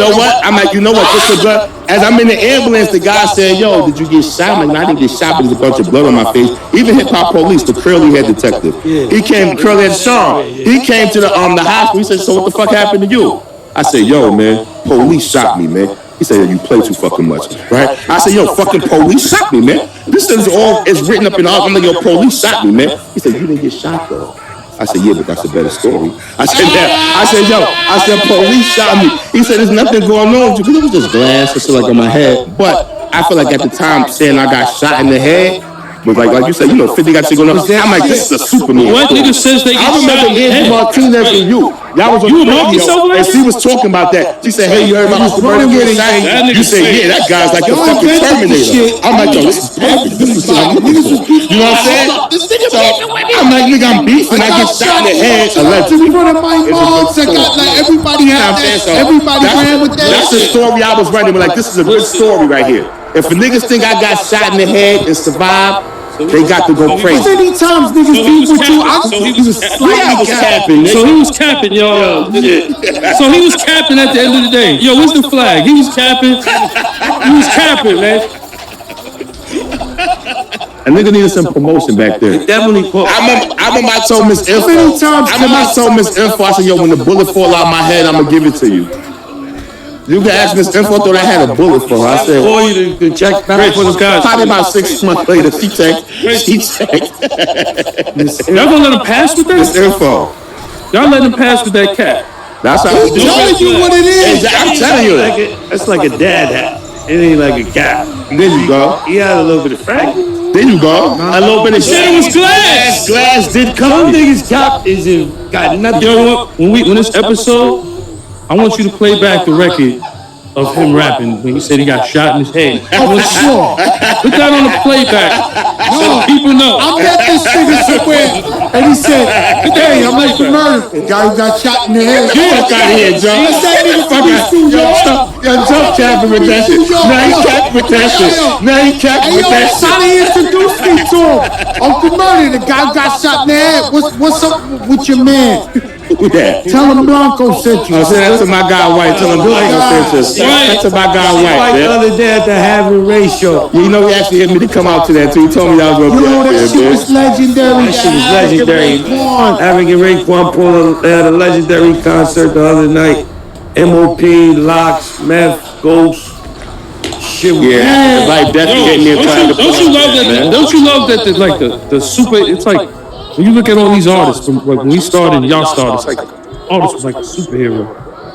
know what? Just the blood. As I'm in the ambulance, the guy said, "Yo, did you get shot?" I'm like, "No, I didn't get shot, but there's a bunch of blood on my face." Even hip hop police, the curly head detective, he came. Curly head Sean, he came to the hospital. He said, "So what the fuck happened to you?" I said, "Yo, man, police shot me, man." He said, "You play too fucking much, right?" I said, "Yo, fucking police shot me, man. This is all is written up in all. I'm like, yo, police shot me, man." He said, "You didn't get shot though." I said, "Yeah, but that's a better story." I said, "Police shot me." He said, "There's nothing going on with you." Because it was just glass, it's like on my head. But I feel like at the time saying I got shot in the head was like you said, 50 got shit going on. I'm like, this is a Superman. What nigga says they get shot in the head? I remember Angie Martinez and you. Y'all was on the radio, and she was talking about that. She said, "Hey, you heard about Mr. Burger getting shot?" You said, "Yeah, that guy's like the fucking Terminator." I'm like, "Yo, this is perfect. This is what I'm looking for." You know what I'm saying? So I'm like, "Nigga, I'm beefing. I get shot in the head." Allegedly. In front of my moms, I got like everybody had that. Everybody ran with that. That's the story I was running with. Like, this is a good story right here. If niggas think I got shot in the head and survived, they got to go crazy. How many times niggas beef with you? He was slightly capping. So he was capping, y'all. So he was capping at the end of the day. Yo, where's the flag? He was capping. He was capping, man. A nigga needed some promotion back there. Definitely. I remember I told Miss Info. I told Miss Info, I said, "Yo, when the bullet fall out my head, I'm gonna give it to you." You can ask Miss Info, thought I had a bullet for her. I said, "Oh, you to check back for the guys." Probably about 6 months later, she checked. Y'all gonna let him pass with that? Miss Info. Y'all let him pass with that cat. That's how I'm telling you what it is. I'm telling you that. That's like a dad hat. It ain't like a cat. There you go. He had a little bit of fragments. There you go. A little bit of shit. It was glass. Glass did come. Some niggas cap is got nothing. Yo, when this episode, I want you to play back the record of him rapping when he said he got shot in his head. Oh, for sure. Put that on the playback so people know. I met this nigga somewhere, and he said, "Hey, I'm like the murder. The guy who got shot in the head." Get fuck out of here, John. What's that nigga from East New York? Yo, Joe capping with that shit. Now he capping with that shit. Now he capping with that shit. Sonny introduced me to him. Uncle Murder, the guy who got shot in the head. What's up with your man? Who that? Tell him Blanco sent you. I said, "That's to my guy White." Tell him Blanco sent you. That's to my guy White. Like the other day at the Having ratio. You know, he actually hit me to come out to that too. He told me I was going to be out there, that shit was legendary. That shit was legendary. Having and Raekwon pulled had a legendary concert the other night. MOP, Locks, Meth, Ghost. Shit. Yeah, like that gave me a time to Don't you love that? man. Don't you love that? Like the super. It's like when you look at all these artists from like when we started, y'all started. It's like artists was like a superhero.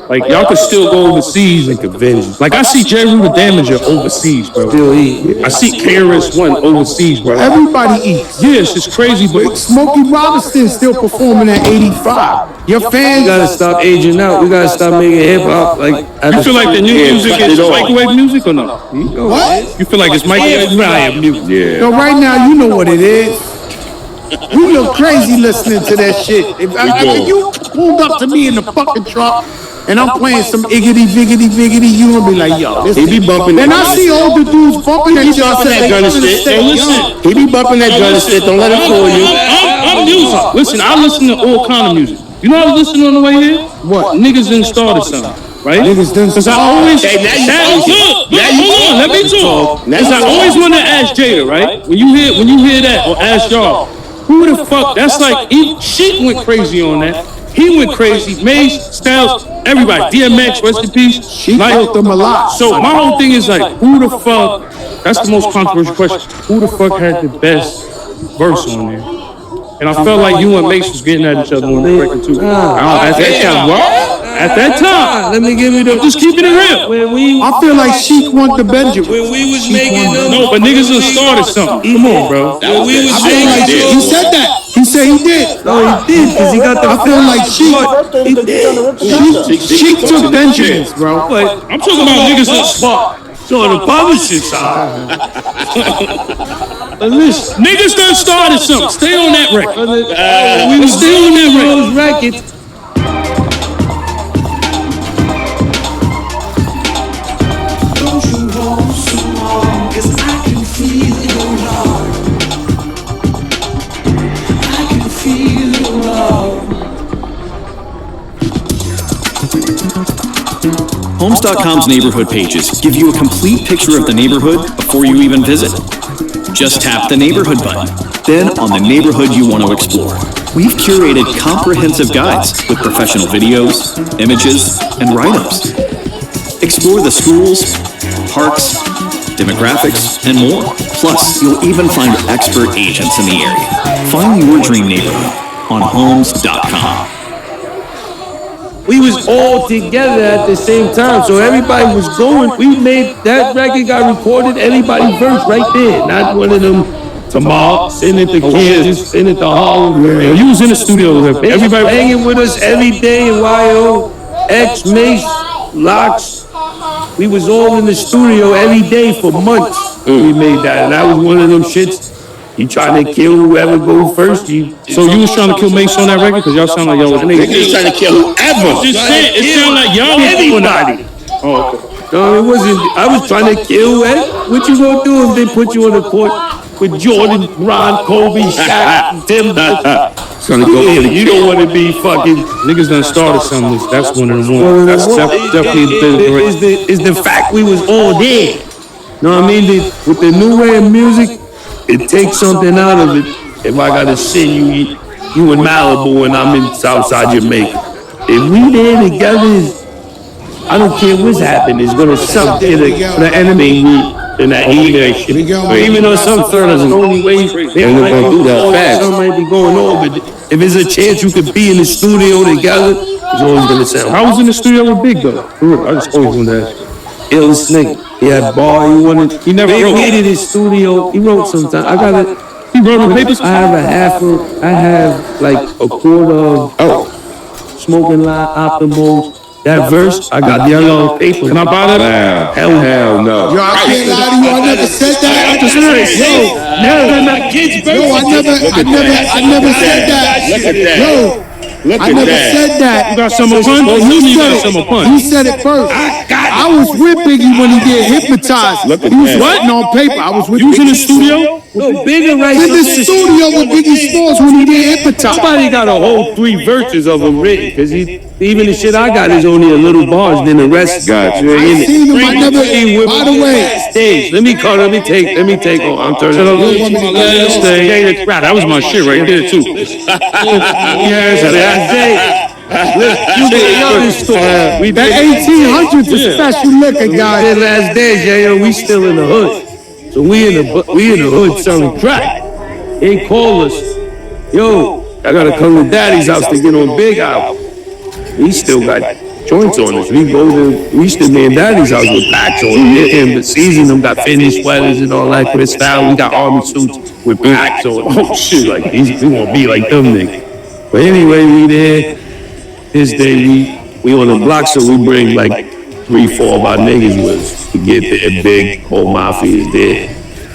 Like y'all could still go overseas and conventions. Like I see J. Rue the Damager overseas, bro. Still eat. I see KRS-One overseas, bro. Everybody eats. Yeah, it's just crazy, but Smokey Robinson still performing at 85. Your fans We gotta stop aging out. We gotta stop making hip hop like. you feel like the new music is microwave music or no? What? You feel like it's microwave music? Yeah. Yo, right now, you know what it is. We look crazy listening to that shit. If you pulled up to me in the fucking truck and I'm playing some Iggity, Viggity, you gonna be like, yo, this He be bumping Then that. I see older dudes bumping that shit. bumping that gun and shit. Listen. He be bumping that gun and shit. Don't let him fool you. I'm music. Listen, I listen to all kind of music. You know what I was listening on the way here? What? Niggas done started something, right? Niggas done Because I always Okay, now you look, hold on, let me talk. Now Because I you always want to ask Jada, right? When you hear that, or ask y'all, who the fuck? That's like Sheik went crazy on that. He went crazy. Mace, Styles, everybody. DMX, rest in peace. She built them a lot. So my whole thing is like, who the fuck? That's the most controversial question. Who the fuck had the best verse on there? And I felt like you and Mace was getting at each other on the record too. At that time, at that time, Let me give you the. just keeping it real. When I feel like Sheik won the Benjamin. we was making them. No, but niggas have started something. Come on, bro. When we was I feel like making he said that. He said said he did. No, he did, because he got the I feel like she took vengeance, bro. But I'm talking about niggas that spot. So on the publishing side. But listen, Niggas done started something. Stay on that record. we was Stay on that record. those records. Homes.com's neighborhood pages give you a complete picture of the neighborhood before you even visit. Just tap the neighborhood button, then on the neighborhood you want to explore. We've curated comprehensive guides with professional videos, images, and write-ups. Explore the schools, parks, demographics, and more. Plus, you'll even find expert agents in the area. Find your dream neighborhood on Homes.com. We was all together at the same time, so everybody was going. We made that record got recorded. Everybody verse right there, not one of them. Tomorrow, sitting at the Kansas, sitting at the Harlem. You was in the studio with Everybody everybody. hanging with us every day in YO, X, Mace, Locks. We was all in the studio every day for months. We made that, and that was one of them shits. You trying to kill whoever go first. So you was trying to kill Mace on that record? Because y'all sound like y'all was Niggas trying to kill whoever. Just saying, it sound like y'all was doing that. everybody. Oh, okay. No, it wasn't. I was trying to kill Ed. What you gonna do if they put you on the court with Jordan, Ron, Kobe, Shaq, Tim? Trying to go in. You don't want to be fucking. Niggas done started something. That's one of them ones. That's definitely Is the fact we was all there. Know what I mean? With the new way of music, it takes something out of it. If I gotta send you in Malibu and I'm in Southside Jamaica, if we there together, I don't care what's happening. It's gonna suck the enemy in that heat. Or even though some third is the only way they might gonna do that fast. Something might be going on, but if there's a chance you could be in the studio together, it's always gonna sound. I was in the studio with Big though. For real, I just always wanted that. Illest nigga. He had bar. He wanted. He never They wrote. needed his studio. He wrote sometimes. I got it. He wrote on papers. I have like a quarter of Smoking Line Optimals. That verse, I got the other paper. Can I buy that? Hell no. Yo, I can't lie to you. I never said that. I never said that. Look at that. Yo, Look I at never that. said that. You got some punch? He You said got some it. punch. He said it first. I was with Biggie when he did Hypnotized. Look at He was that. writing on paper. I was with You was in the Biggie. studio? No, Bigger right In the studio with Biggie Smalls when he did Hypnotized. Somebody got a whole 3 verses of them written, cause even the shit I got is only a little bars, then the rest got you. I seen him. I never. By the way, Stage. Let me take. Oh, I'm turning. Last day. That was my shit right there too. Yes, last day. You did the other story. We that did 1800s is special liquor, did guys. last day, J.O. We still in the hood. So we in the hood selling crack. They call us, yo, I gotta come to Daddy's house to get on Big House. We still got joints on us. We still be in Daddy's house with packs on. In the season, them got fitness sweaters and all that. Chris Fowl, we got army suits with packs on. Oh shit, like these, we gonna be like them niggas. But anyway, we there. This day we on the block, so we bring like 3-4 of our niggas with us to get there. Big whole mafia is there.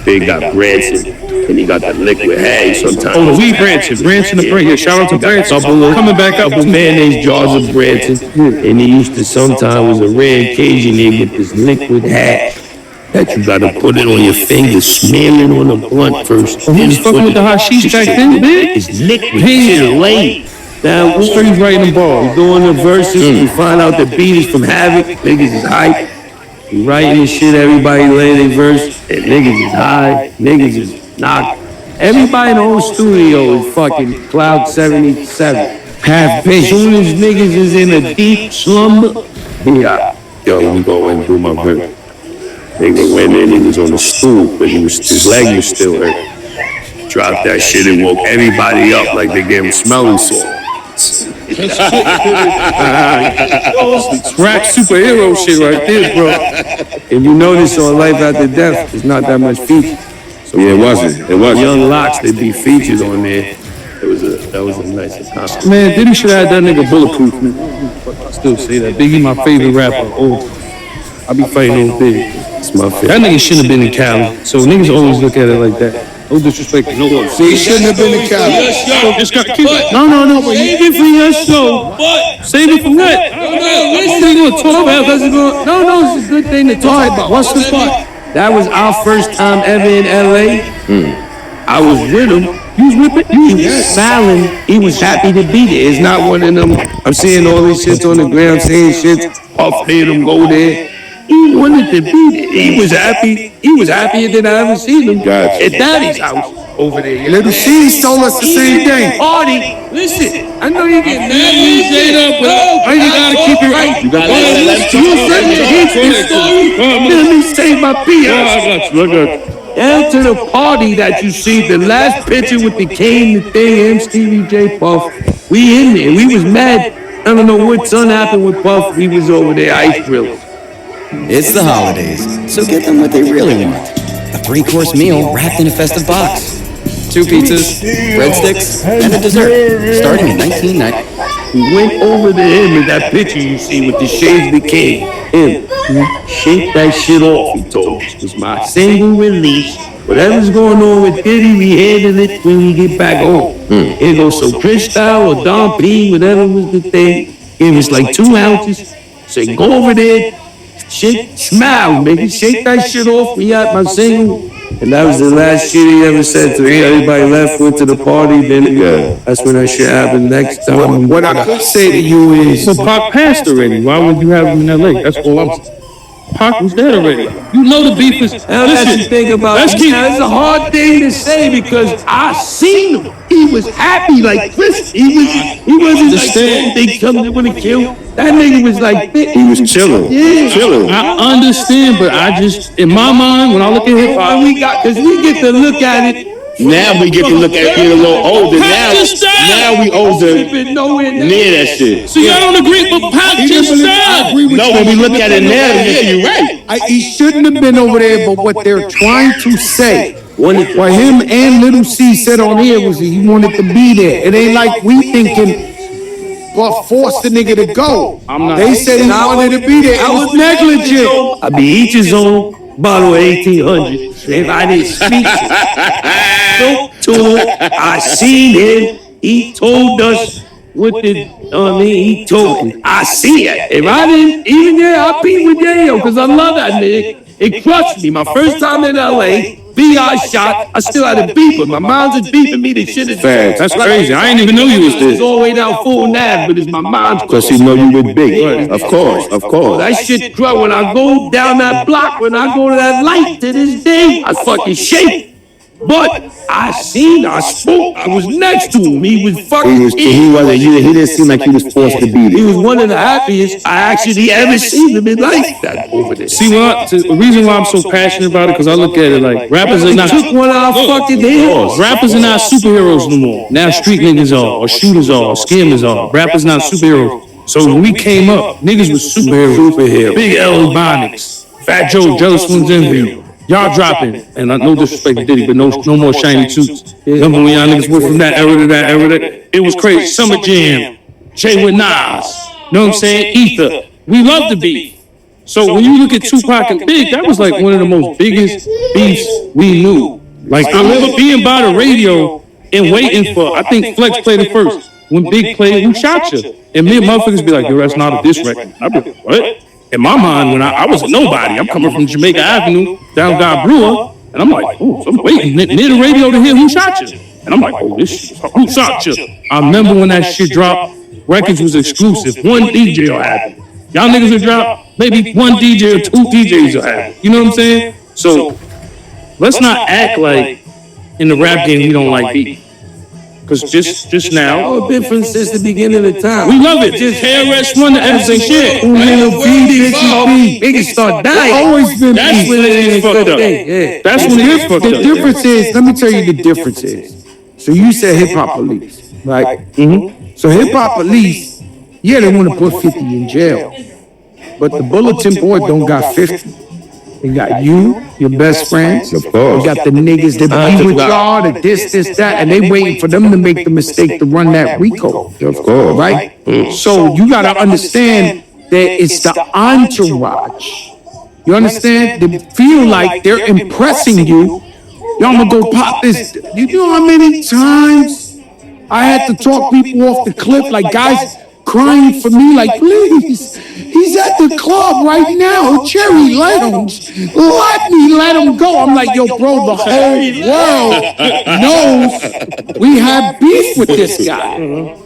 Big got Branson, and he got the liquid hay sometimes. Oh, the weed Branson the break. Yeah, shout out to Branson. Coming back up. Couple mayonnaise jars of Branson, and he used to sometimes was a rare occasion there with this liquid hat that you gotta put it on your finger, smear it on the blunt first. He was fucking with the hashish back then, big? It's liquid, shit late. Now, Who's writing the ball? we doing the verses, we find out the beat is from Havoc, niggas is hype. We writing this shit, everybody lay their verse, and niggas is high, niggas is knocked. Everybody in the whole studio is fucking Cloud 77. Half bitch. Soon as niggas is in a deep slumber, yeah. Yo, we go and do my verse. Nigga went in, he was on the stool, but his leg was still hurt. Dropped that shit and woke everybody up like they gave him smelling salts. Rap superhero shit right there, bro. If you notice on Life After Death, it's not that much feature. So Yeah, it wasn't. Young Locks, there'd be features on there. There was a That was a nice accomplishment. Man, Diddy should have had that nigga bulletproof, man. I still say that. Biggie, my favorite rapper. Oh, I be fighting those Biggie. It's my favorite. That nigga shouldn't have been in Cali. So niggas always look at it like that. No disrespect to no one. See, he shouldn't have been in Cali. No, but save it for your show. Save it for what? No, it's a good thing to talk about. What's the fuck? That was our first time ever in LA. I was with him. You was with it? He was smiling. He was happy to be there. It's not one of them. I'm seeing all these shits on the ground saying shit. Puff made him go there. He wanted to be there. He was happy. He was happier than I ever seen him at Daddy's house over there. Little C's told us the same thing. Party. Listen, I know you get mad. You say that, but you gotta keep it right. You gotta let me say my piece. I got you. Down to the party that you see, the last picture with the cane, the thing, Stevie J Puff. We in there. We was mad. I don't know what son happened with Puff. We was over there ice grilling. It's the holidays, so get them what they really want. A 3-course meal wrapped in a festive box. 2 pizzas, breadsticks, and a dessert, starting in $19.90. We went over to him in that picture you see with the shades that came. Him. Shake that shit off, he told us. It was my single release. Whatever's going on with Diddy, we handle it when we get back home. It goes so Chris Style or Don P, whatever was the thing. Gave us like 2 ounces. Say, go over there. Shit, smile, nigga. Shake that shit off. We got my single. And that was the last shit he ever said to me. Everybody left, went to the party, then that's when that shit happened next time. What I could say to you is, So Pac passed already. Why would you have him in LA? That's all I'm saying. Pac was dead already. You know the beef is. Now that's the thing about it. It's a hard thing to say because I seen him. He was happy like Chris. He wasn't like they come to want to kill. That nigga was like He was chilling. Yeah. Chilling. I understand, but I just, in my mind, when I look at hip hop, because we get to look at it. Now we get to look at it a little older. Now we older near that shit. So y'all don't agree, but Pac just died. No, when we look at it now, yeah, you're right. he shouldn't have been over there, but what they're trying to say, what him and Little C said on here was that he wanted to be there. It ain't like we thinking, but force the nigga to go. They said he wanted to be there. I was negligent. I be each his own bottle of 1800. If I didn't speak to him, I seen him. He told us what he told me. I see it. If I didn't, I beat with Yayo because I love that nigga. It crushed me. My first time in LA, B.I. shot. I still had a beeper. My mom's is beeping me. The shit is Facts. That's crazy. I didn't even know you was It's this. all the way down Full Nav, but it's my mom's. Because he know you with big. Of course. That shit grow. When I go down that block, when I go to that light to this day, I fucking shake. But I spoke. I was next to him. He was fucking. He didn't seem like he was forced to be He there. was one of the happiest I actually ever seen him in life. That over there. See, the reason why I'm so passionate about it, because I look at it like rappers are not. Took one of our fucking heroes. Rappers are not superheroes no more. Now street niggas are, or shooters are, or scammers are. Rappers not superheroes. So when we came up, niggas was superheroes. Big L Ebonics, Fat Joe, Jealous Ones Envy. Y'all dropping, and no disrespect to Diddy, but no more shiny suits. Remember when y'all niggas went from that era to that era? It was crazy. Summer Jam, Jay with Nas, know what I'm saying? Ether. We love the beef. So when you look at Tupac and Big, that was like one of the most biggest beefs we knew. Like I remember being by the radio and waiting for, I think Flex played it first. When Big played, Who Shot You? And me and motherfuckers be like, yo, that's not a diss record. I be like, what? In my mind, when I was a nobody, I'm coming from Jamaica Avenue, down God Brewer, and I'm like, oh, I'm waiting near the radio to hear Who Shot You? And I'm like, oh, this shit, Who Shot You? I remember when that shit dropped, records was exclusive. One DJ will have it. Y'all niggas will drop, maybe one DJ or 2 DJs will have it. You know what I'm saying? So, let's not act like in the rap game we don't like beef. Because just now, I've been from since the beginning of the time. we love it. Just KRS One to everything shit. Niggas start dying. Always been That's when it is fucked up. That's when it is fucked The up. difference is, let me tell you the difference is. So you said hip hop police, right? Mm-hmm. So hip hop police, they want to put 50 in jail, but the bulletin board don't got 50. You got you, your best friends. Of course. You got the niggas that be with y'all, that this, that, and they waiting for them to make the mistake to run that RICO. Of course. Right? So you gotta understand that it's the entourage. You understand? They feel like they're impressing you. Yo, I'm gonna go pop this. You know how many times I had to talk people off the cliff, like guys crying for me, like, please, he's at the club right now, Cherry Lounge. Let him go. I'm like, yo, bro, the whole world knows we have beef with this guy.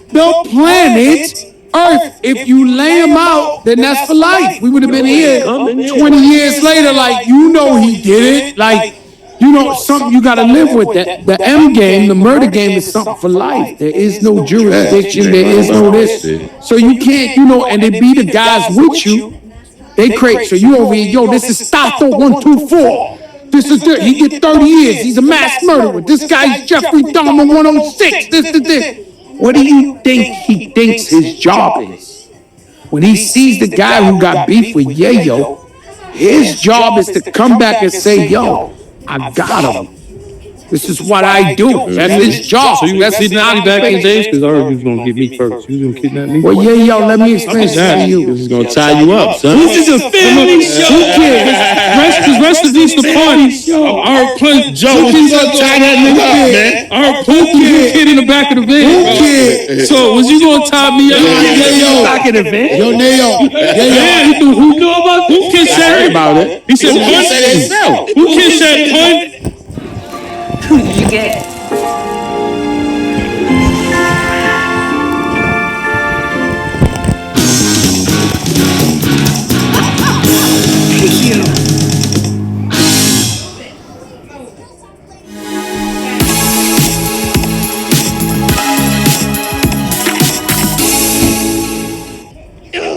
The planet Earth, if you lay him out, then that's for life. We would have been here 20 years later, like, you know he did it. Like, you know, something you gotta live with. That the M game, the murder game is something for life. There is no jurisdiction, there is no this. So you can't, you know, and they be the guys with you. They create, so you over here, yo, this is Stato 124. This is it. He get 30 years. He's a mass murderer. This guy's Jeffrey Dahmer 106. This. What do you think he thinks his job is? When he sees the guy who got beef with Yayo, his job is to come back and say, yo, I got him. This is what I do. That's his job. So you That's sitting out back in James because I heard you was gonna get me first. You was gonna kidnap me. Well, Yayo, let me explain something to you. This is gonna tie you up, son. This is a family show. Who cares? Rest of these the party. I heard plenty. Joe, you gonna tie that nigga up, man? I heard plenty kid in the back of the van. Who cares? So was you gonna tie me up? Yayo. Back of the van. Yo, Nayo. Yeah, who knew about who can say about it? He said Who can punch. say that himself? Who can say punch? Who did you get?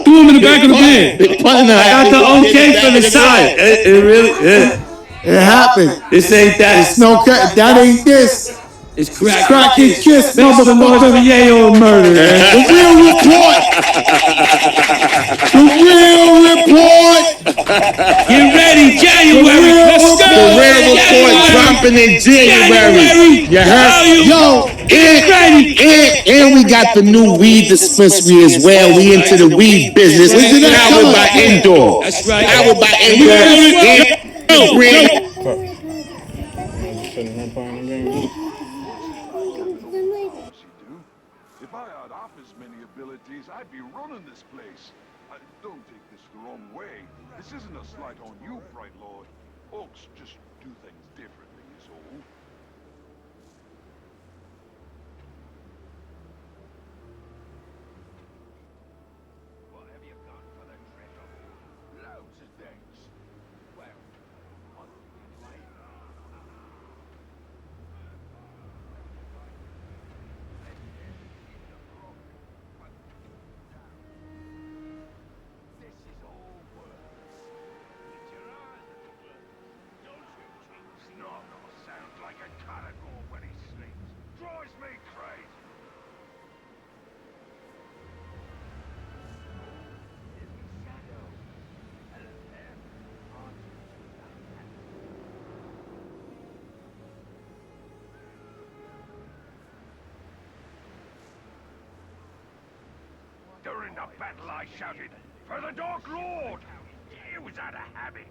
Threw him in the back of the van. I got the okay from the side. It really, It happened. this ain't that. It's no cut. That ain't this. It's crack. Crack and kiss, Mr. motherfucker. Yayo murder. The real report. The real report. Get ready, January. Let's go. The real report dropping in January. You heard? Yo, and we got the new weed dispensary as well. We into the weed business. Powered by Indoor. That's right. Powered by Indoor. If I had half as many abilities, I'd be running this place. Don't take this the wrong way. This isn't a slight on you, Bright Lord. Orcs just do things differently, is all. What have you got for the treasure? Loads of things. Well, sounds like a caragor when he sleeps. Drives me crazy. During the battle I shouted, "For the Dark Lord!" It was out of habit.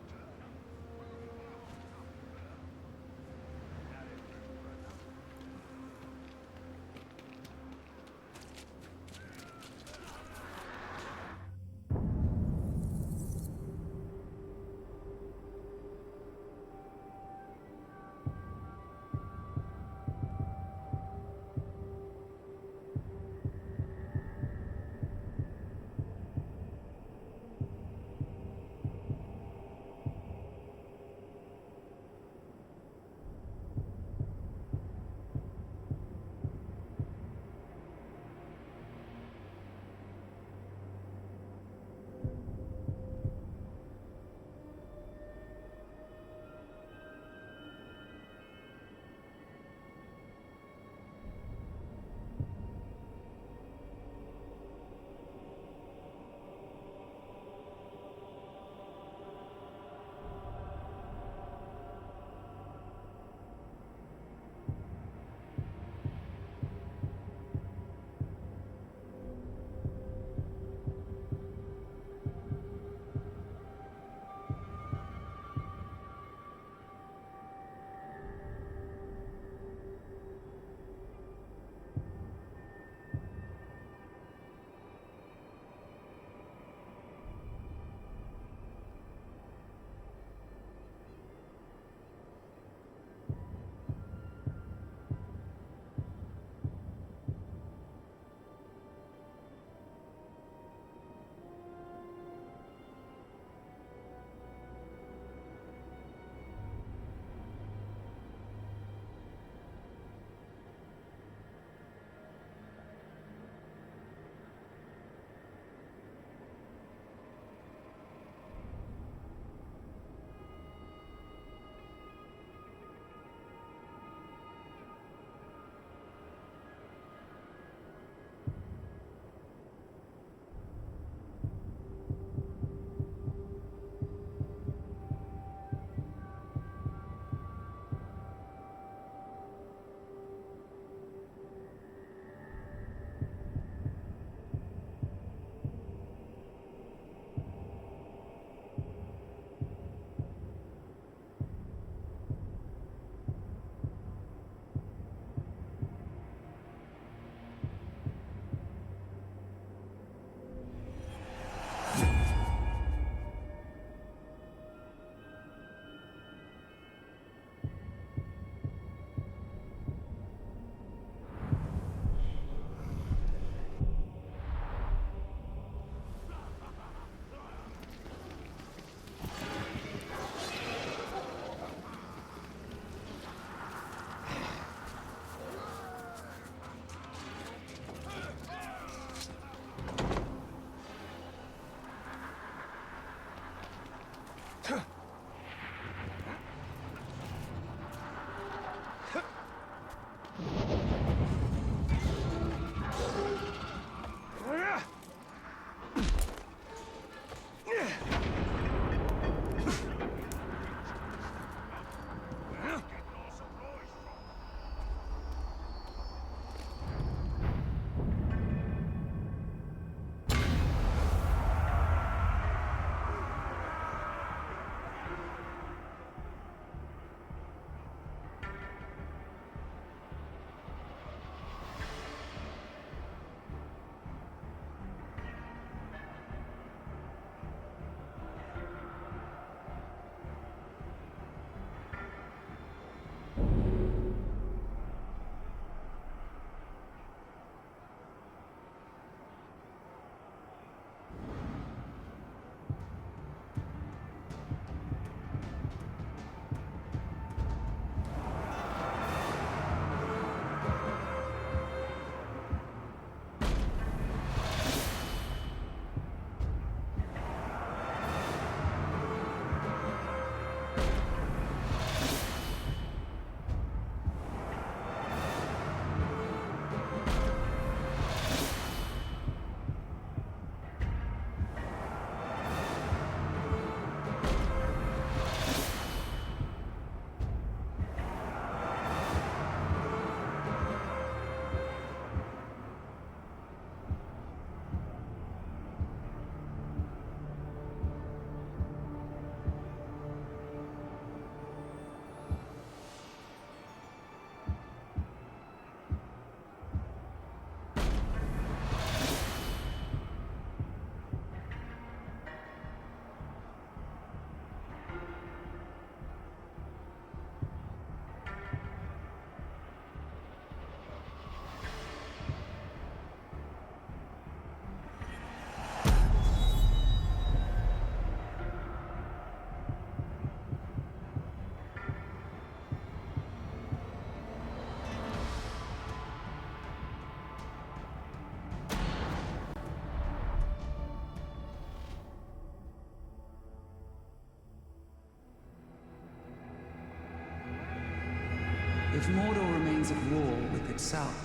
Mordor remains at war with itself,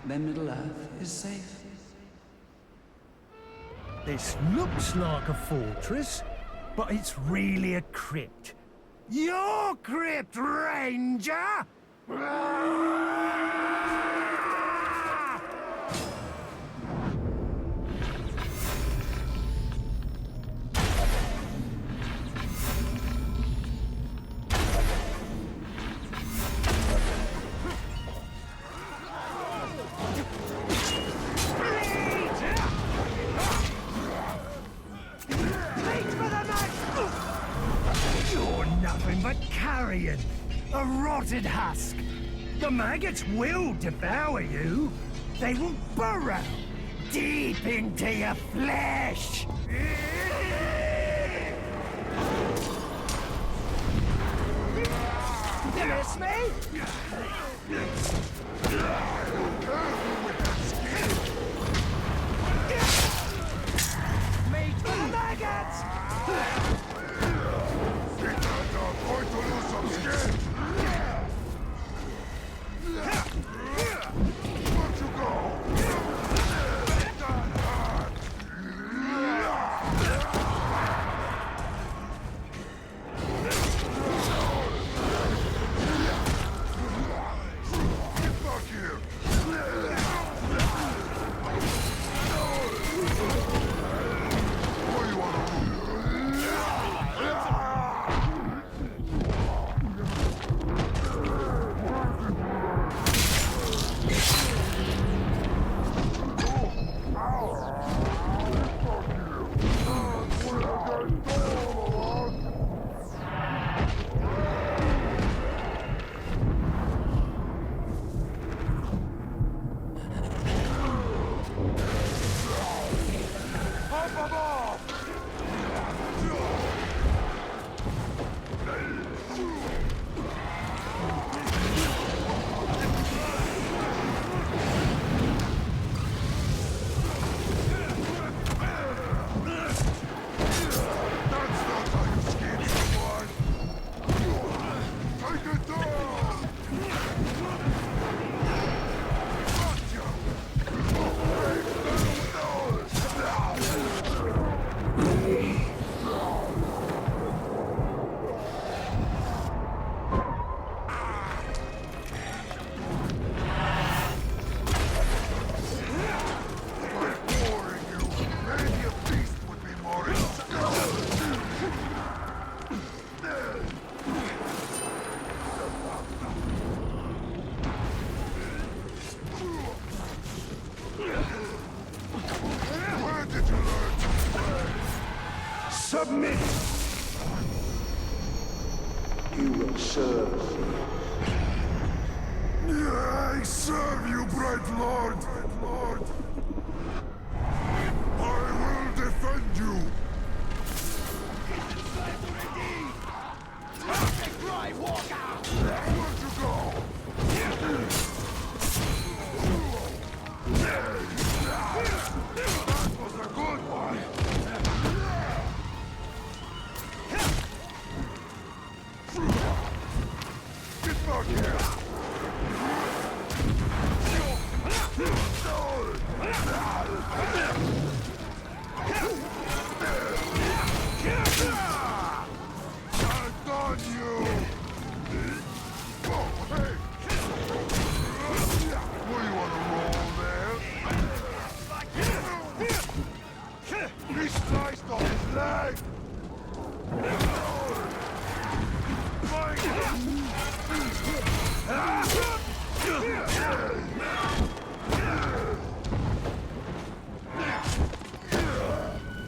then Middle-earth is safe. This looks like a fortress, but it's really a crypt. Your crypt, Ranger! Carrion, a rotted husk. The maggots will devour you. They will burrow deep into your flesh. You miss me? Meat for the maggots! Going to lose some skin! Where'd you go? Get back here! What do you want to do? Submit! You will serve. I serve you, bright lord! I will defend you! Right, walk out! Where'd you go? That was a good one! Get back here! I've done you! Oh, hey! What, you want to roll there? He sliced off his leg!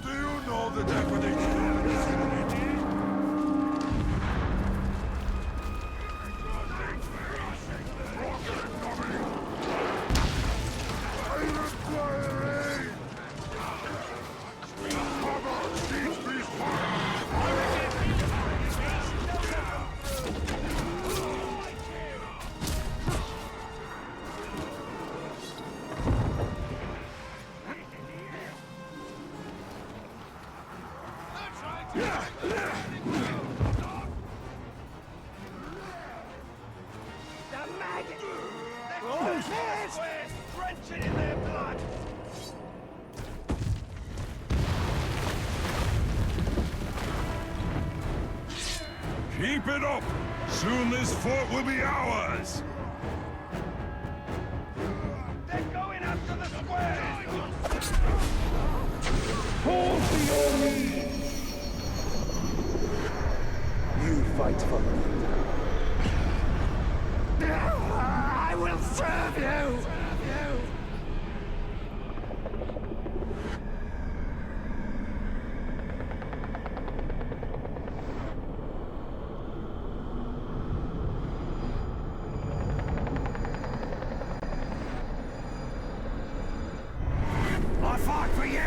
Do you know the definition of insanity? I require aid! Mother, teach me The Keep it up! Soon this fort will be ours! They're going after the square! Hold to your knees! You fight for me. I will serve you! I fought for you!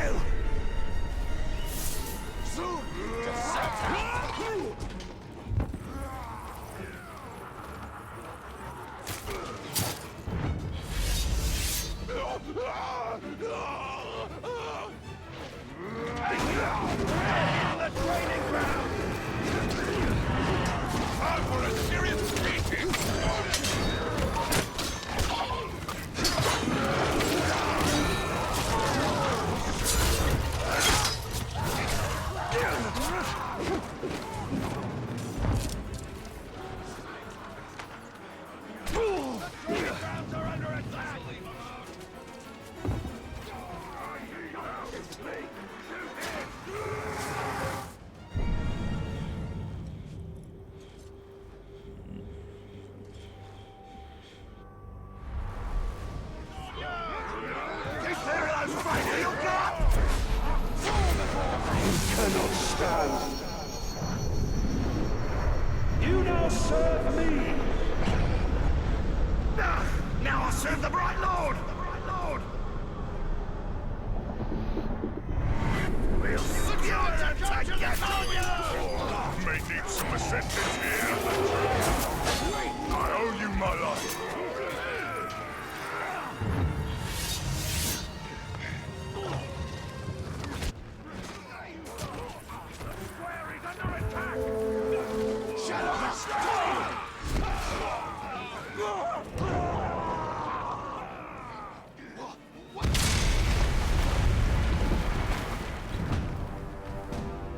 The training ground! Time for a serious beating! You now serve me! Now I serve the Bright Lord! We'll secure them together! I may need some assistance here. I owe you my life.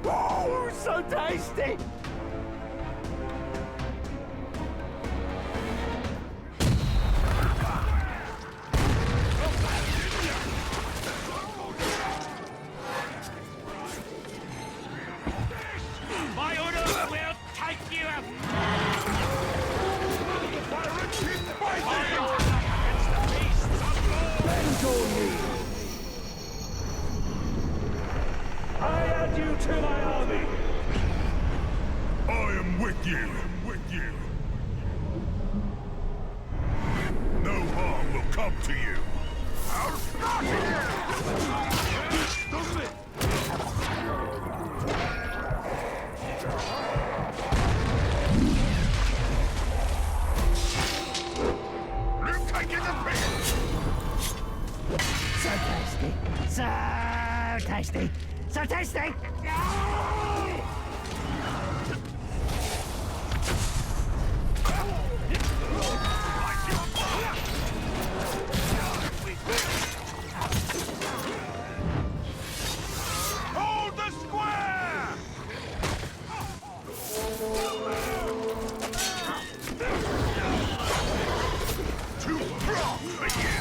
Oh, so tasty! My order will take you out! Bend on me! I add you to my army! I am with you! No harm will come to you! I'll start it! Stupid! We're taking the piss! So tasty! So tasty! So tasty! Hold the square! Too strong for you!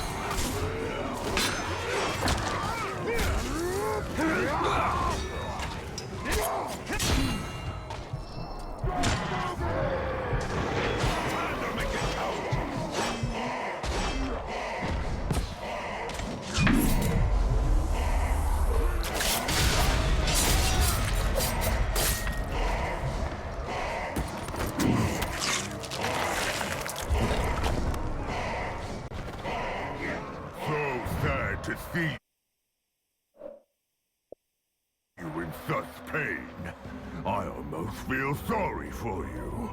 To see you in such pain, I almost feel sorry for you.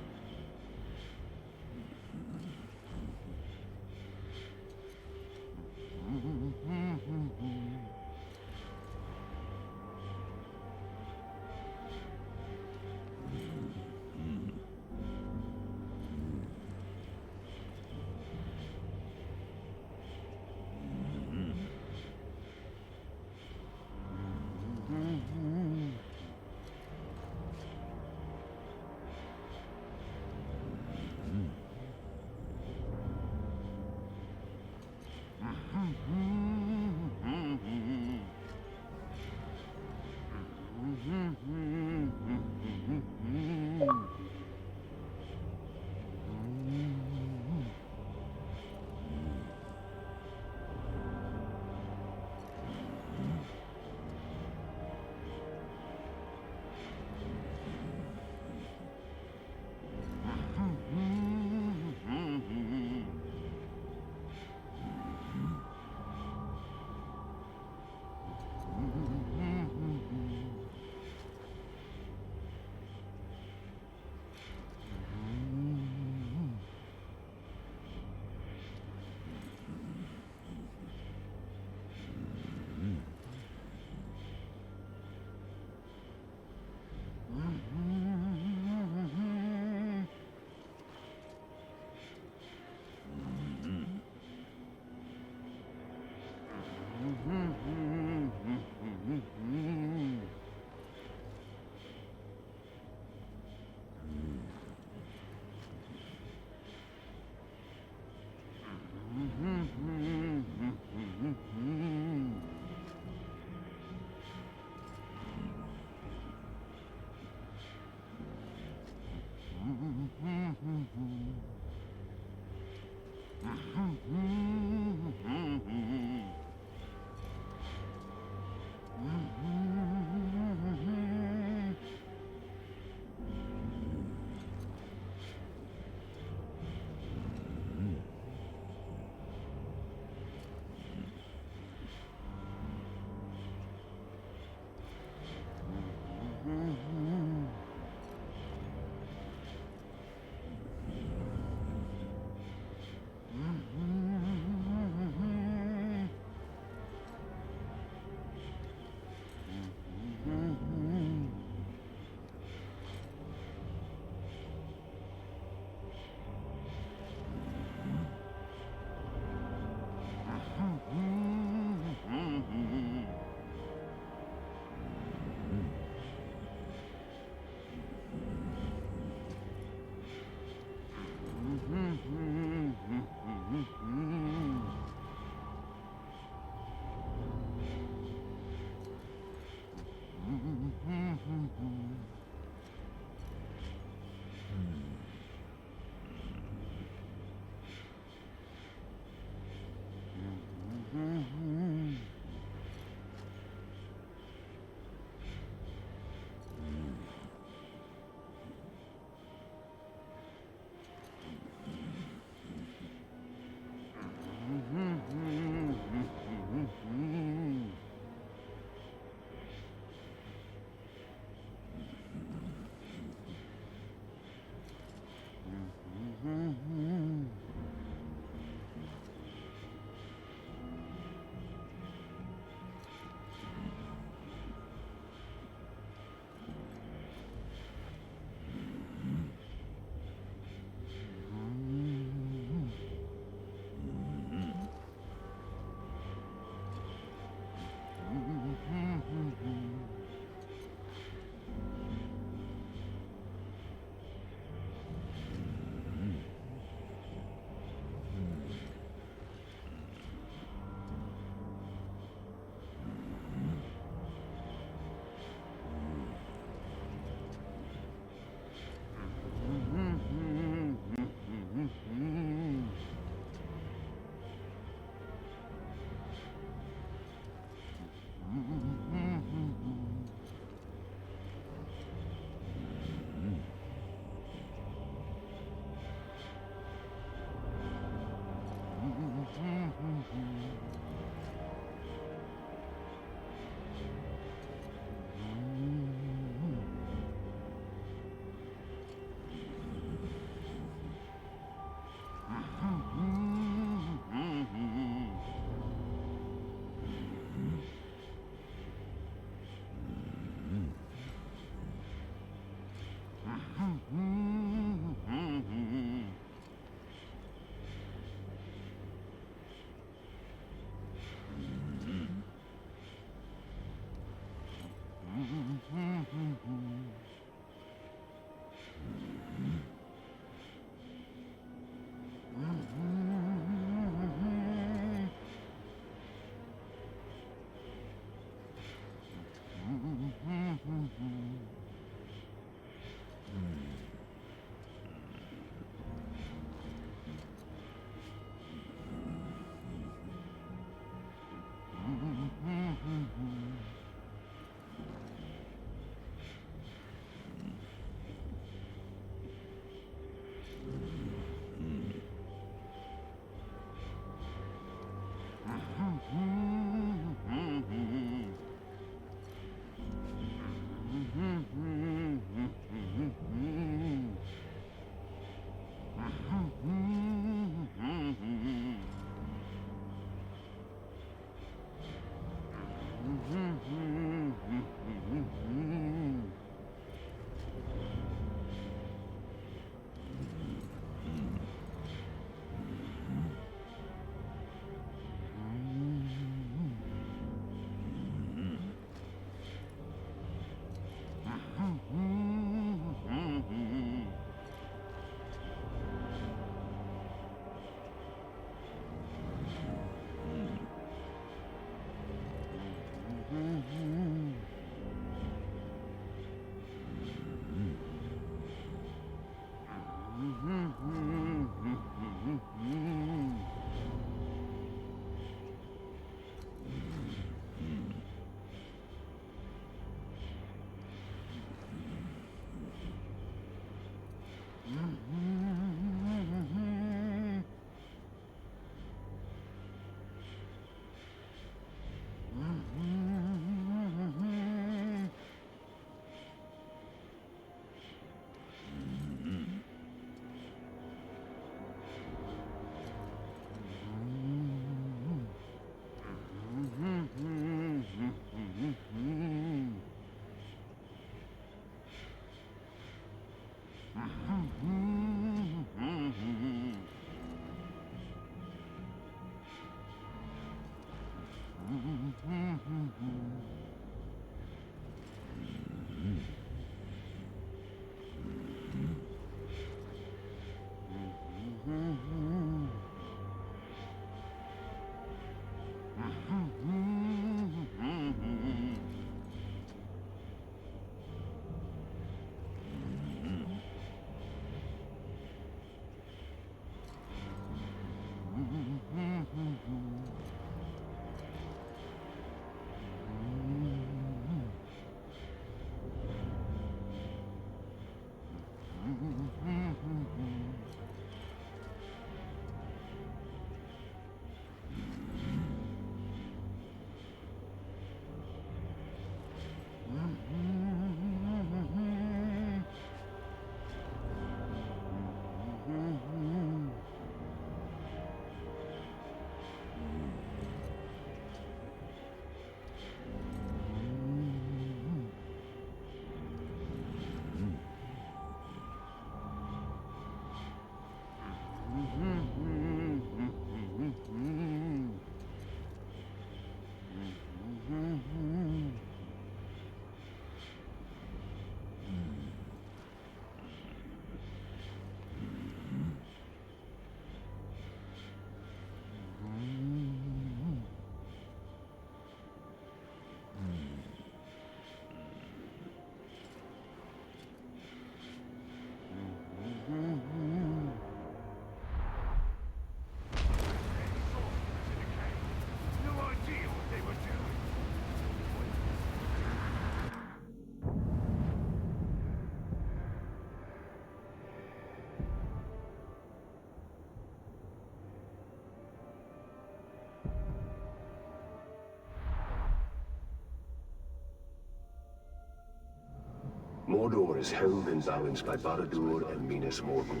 Mordor is held and balanced by Barad-dûr and Minas Morgul.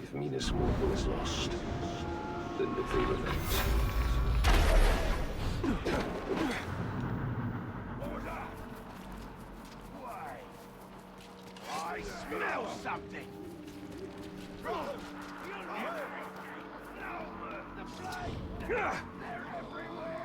If Minas Morgul is lost, then the fate remains. I smell something! The flame! They're everywhere!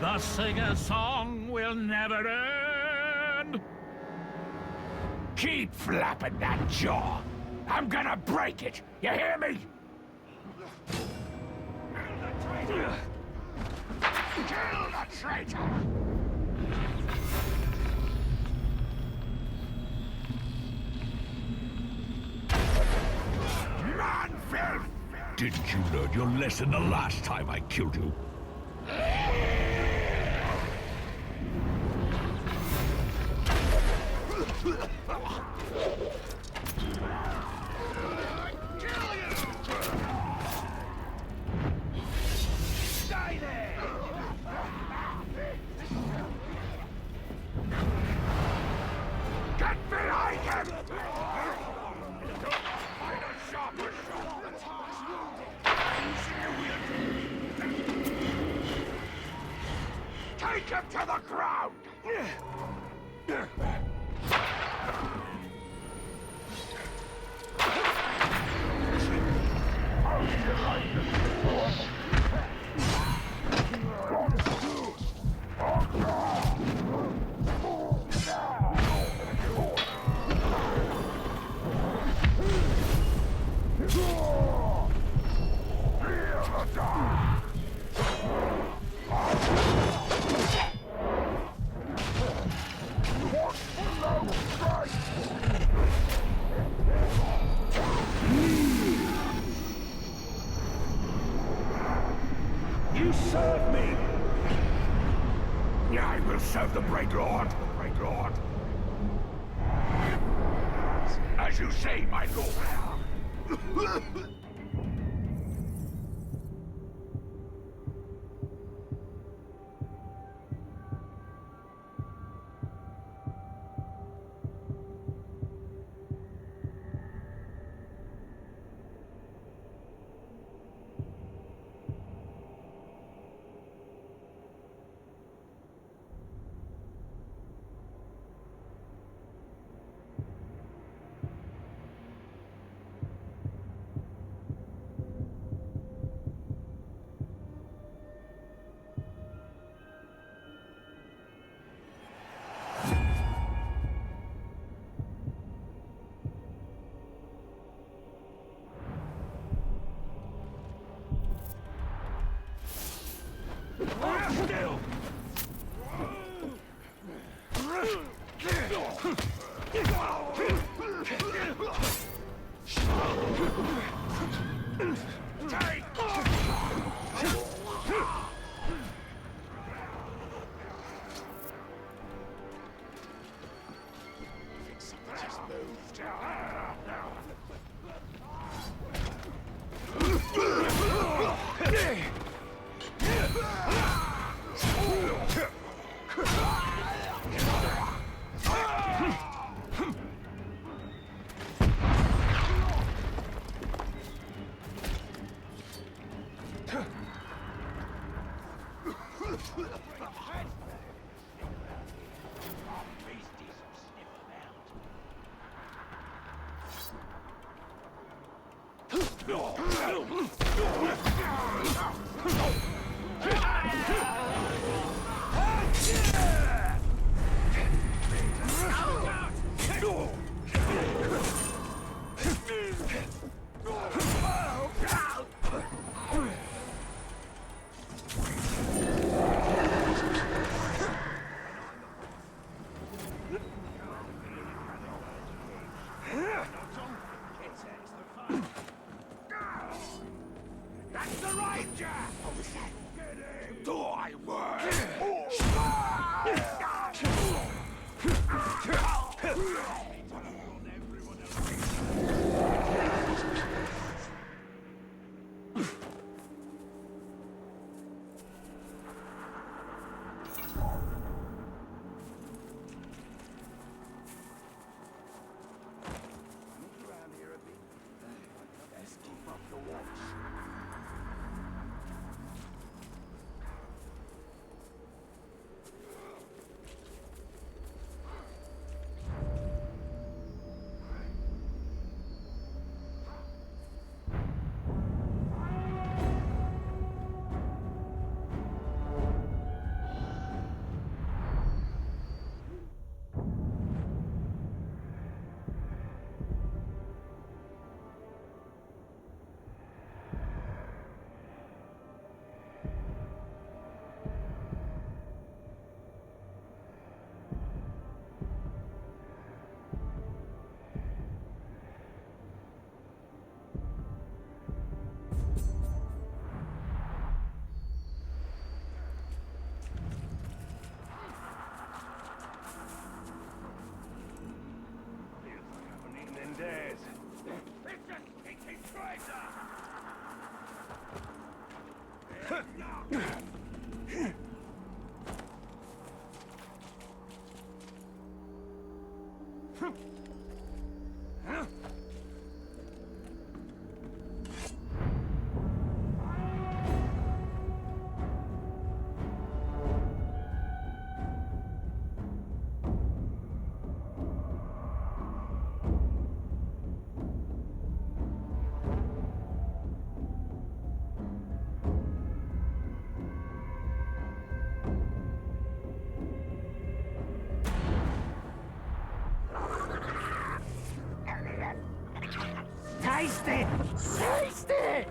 The sing-a-song will never end! Keep flapping that jaw! I'm gonna break it! You hear me? Kill the traitor! Didn't you learn your lesson the last time I killed you? Stay there! Get behind him! Find a sharper shot! Take him to the ground! You serve me! I will serve the Bright Lord. As you say, my lord. That's the Ranger! Do I work? Let's keep up the watch. Tasty! Tasty!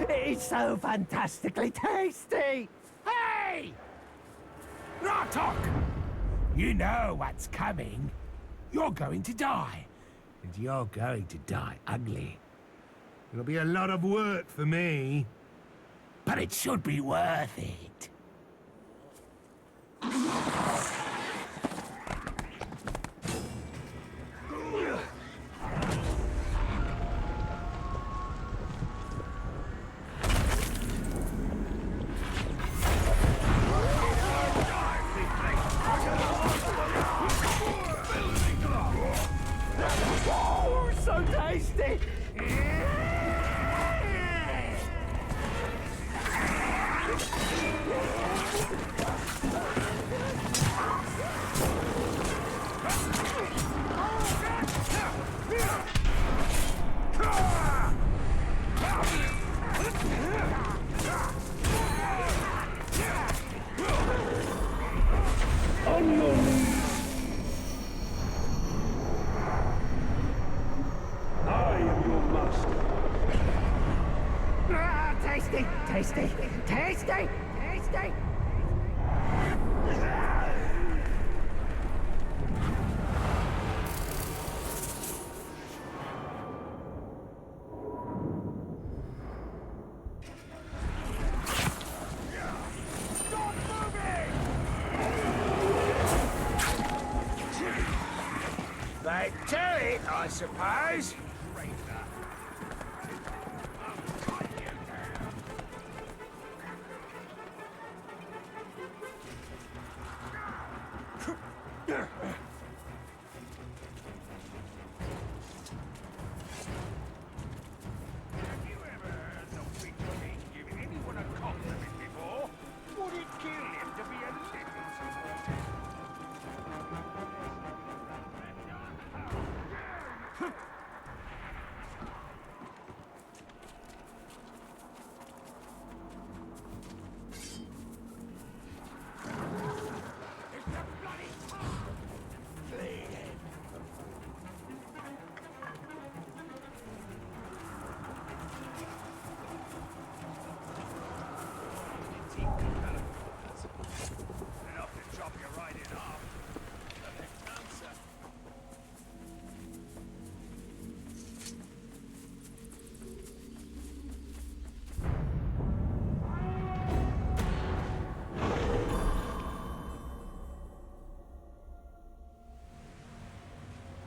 It's so fantastically tasty! Hey! Nartok! You know what's coming. You're going to die. And you're going to die ugly. It'll be a lot of work for me. But it should be worth it. So tasty! On your knees. I am your master. Ah, tasty, tasty, tasty, tasty. Stop moving! They do it, I suppose.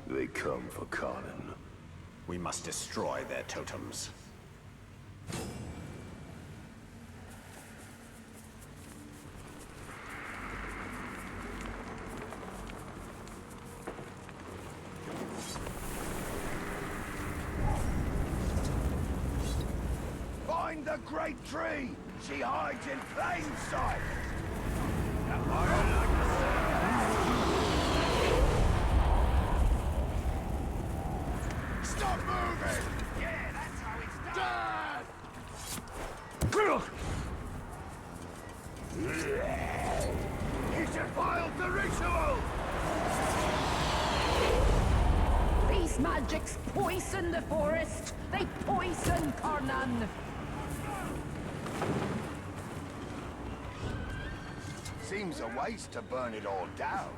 They come for Kharnan. We must destroy their totems. Find the great tree! She hides in plain sight! Stop moving! Yeah, that's how it's done! He defiled the ritual! These magics poison the forest. They poison Kharnan. Seems a waste to burn it all down.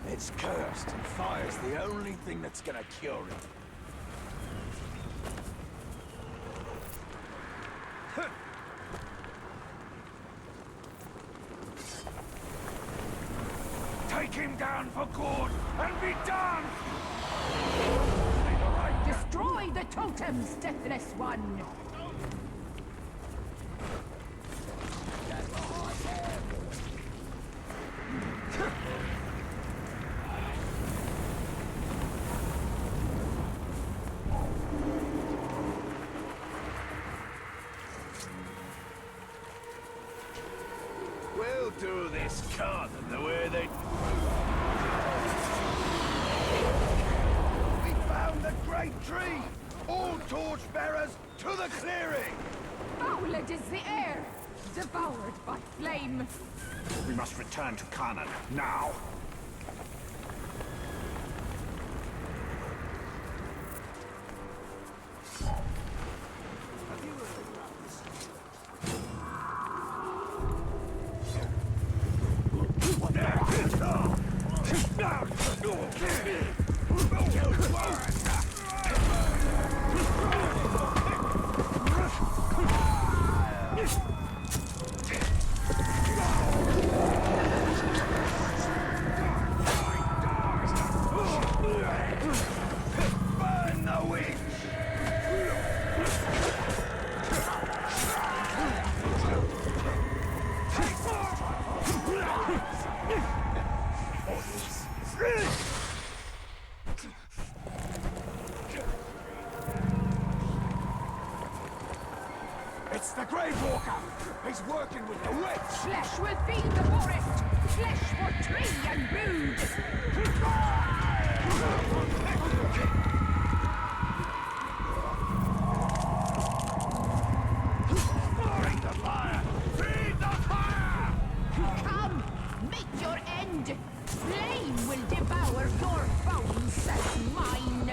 It's cursed, and fire's the only thing that's gonna cure it. Take him down for good, and be done! Destroy the totem. totems, deathless one! We'll do this carton the way they... We found the great tree! All torchbearers to the clearing! Fouled is the air, devoured by flame. We must return to Kanan, now! Burn the witch! It's the Grave Walker! He's working with the witch! Flesh will feed the forest! Flesh for tree and brood! Feed the fire! Feed the fire! Come, meet your end! Flame will devour your bones as mine!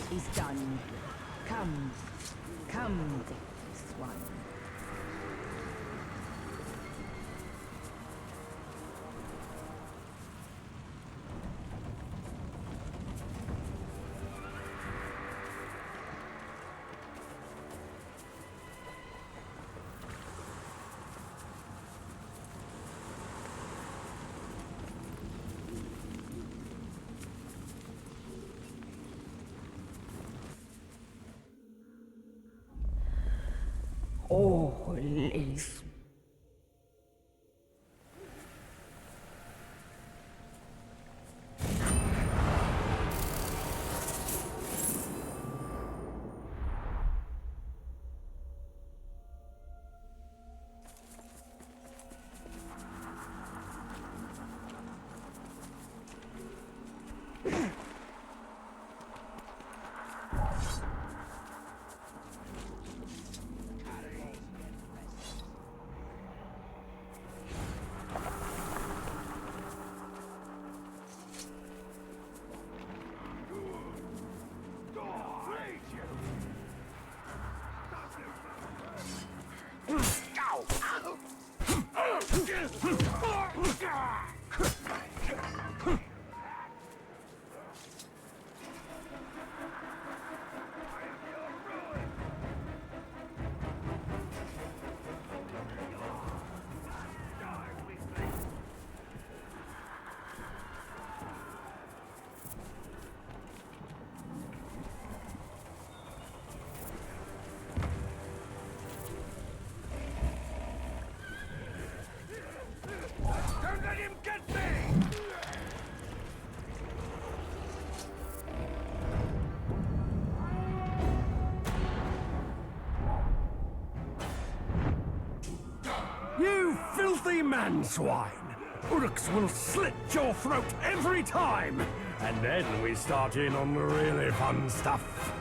He's done. Come, come, this one. Holy You filthy man-swine! Uruks will slit your throat every time! And then we start in on the really fun stuff.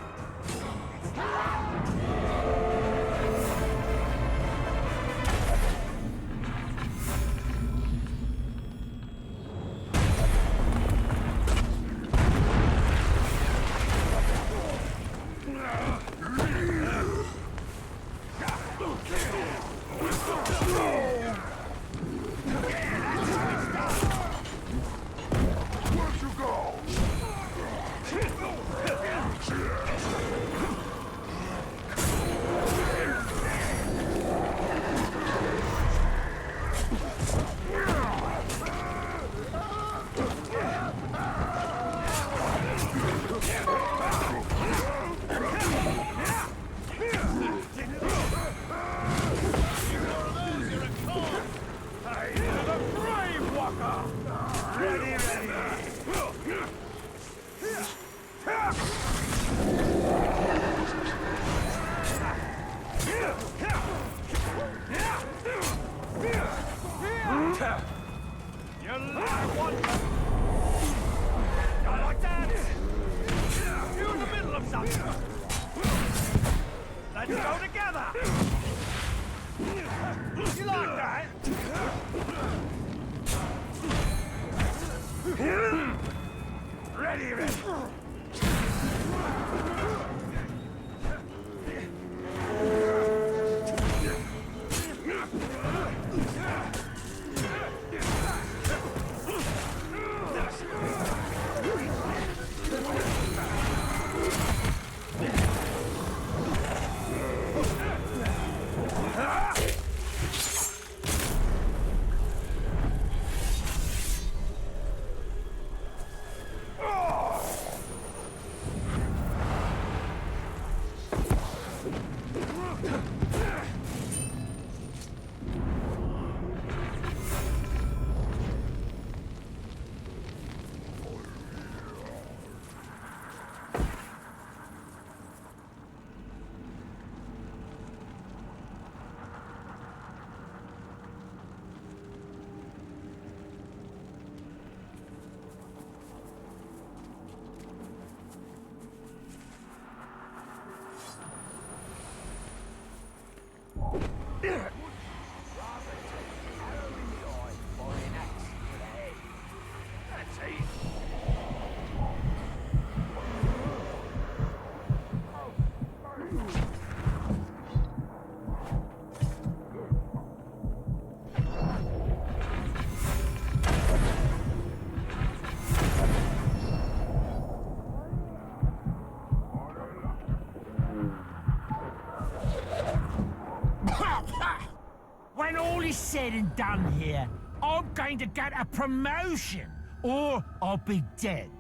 When all is said and done here, I'm going to get a promotion, or I'll be dead.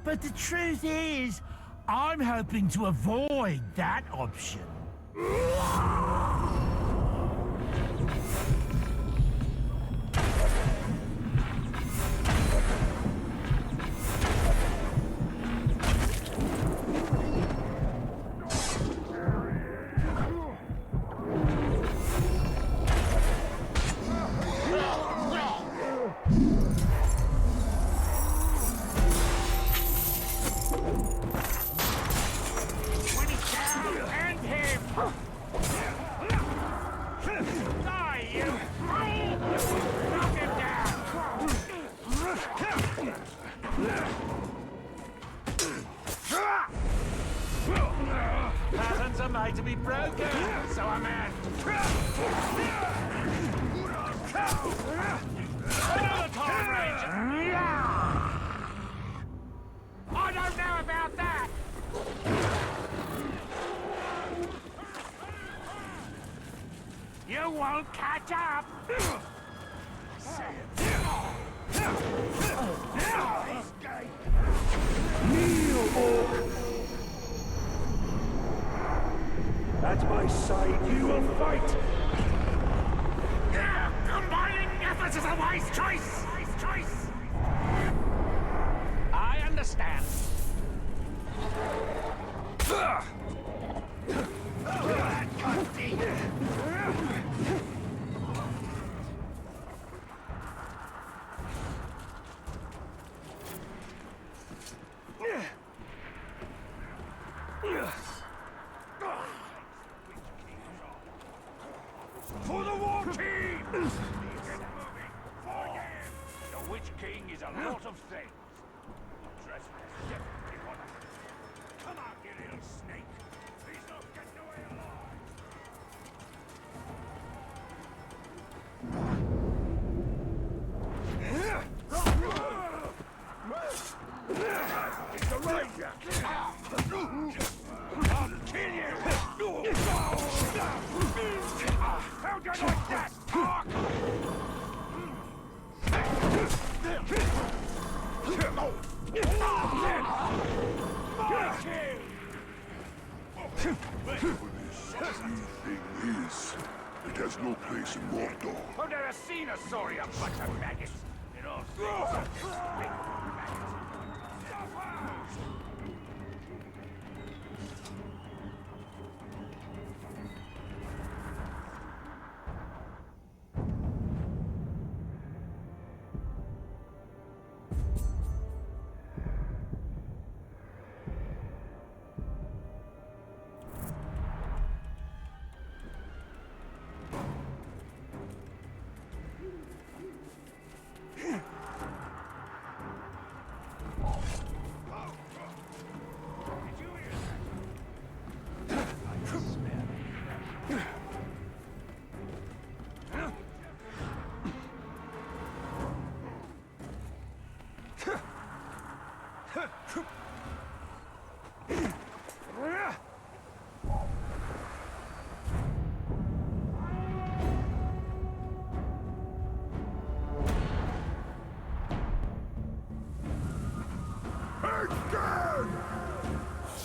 But the truth is, I'm hoping to avoid that option. Patterns are made to be broken, so I'm in. Another Time Ranger! I don't know about that! You won't catch up! Kneel, Orc! At my side, you will fight! Combining efforts is a wise choice! Wise choice! I understand. Witch King is a lot of things. Dress definitely one of them. Come out, you little snake. He's not getting away alive. It's a ranger. I'll kill you. How do you like that, Tark? It has no place in Mordor. I've never seen a sorry a bunch of maggots. In all things are just big maggots.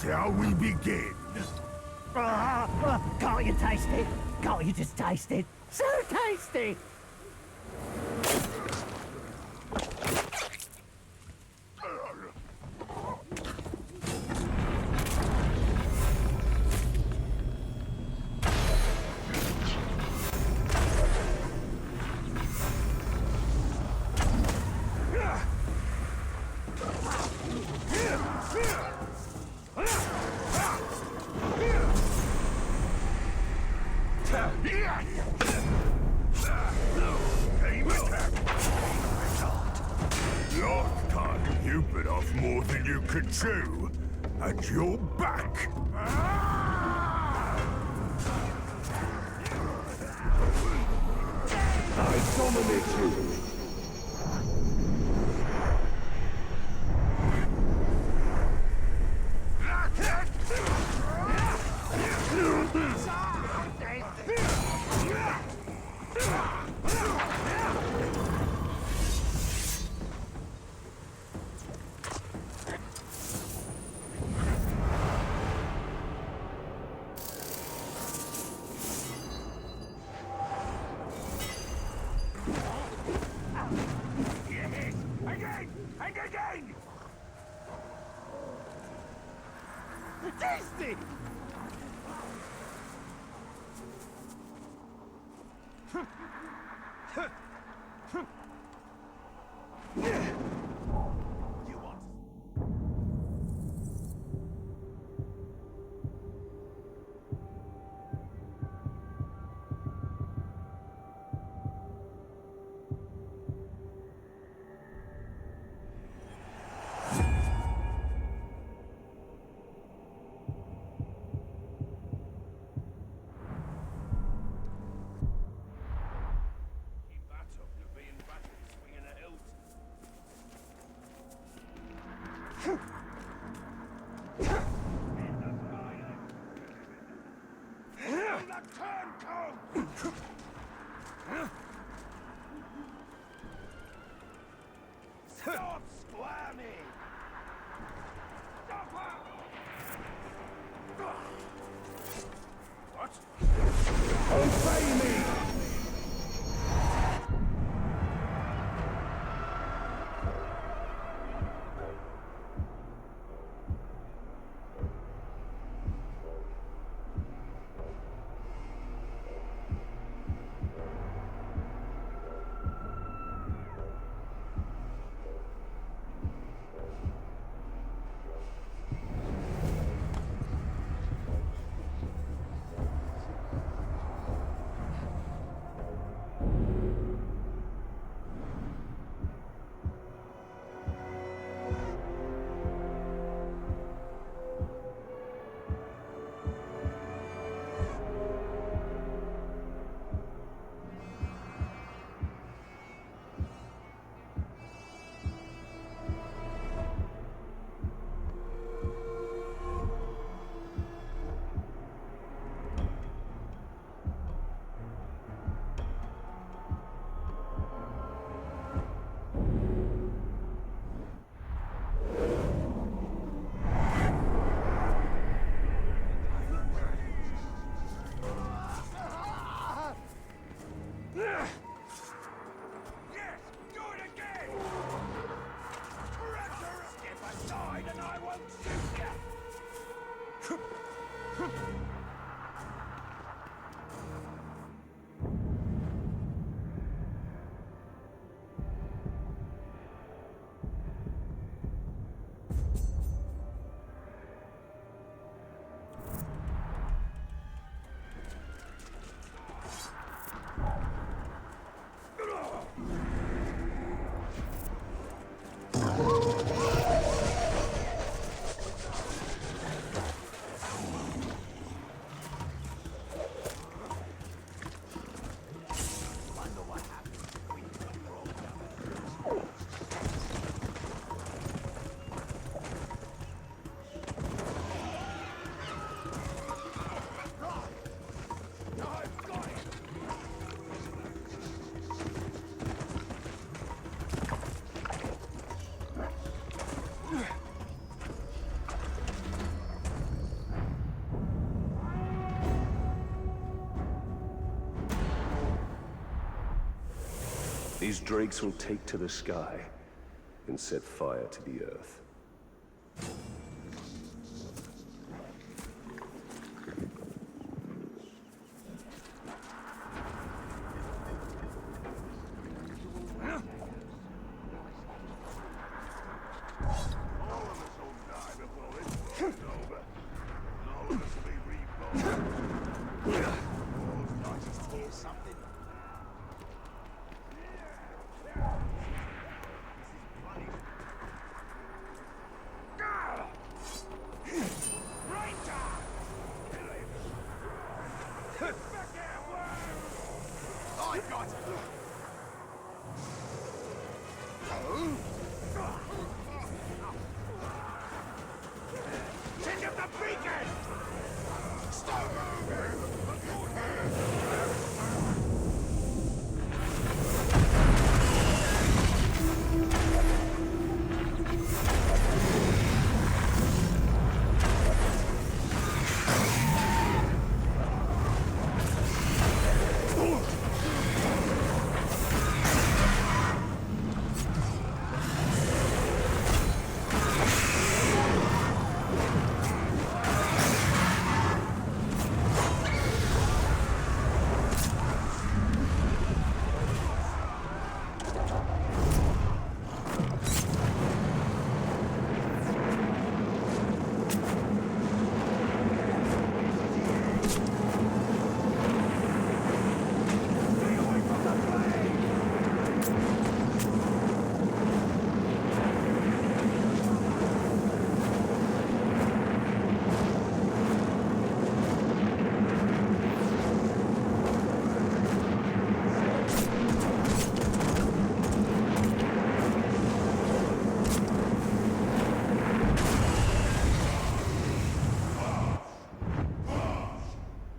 Shall we begin? Can't you taste it? Can't you just taste it? So tasty! Last time you bit off more than you could chew, and you're back. I dominate you. Again! And again! Tasty! These drakes will take to the sky and set fire to the earth.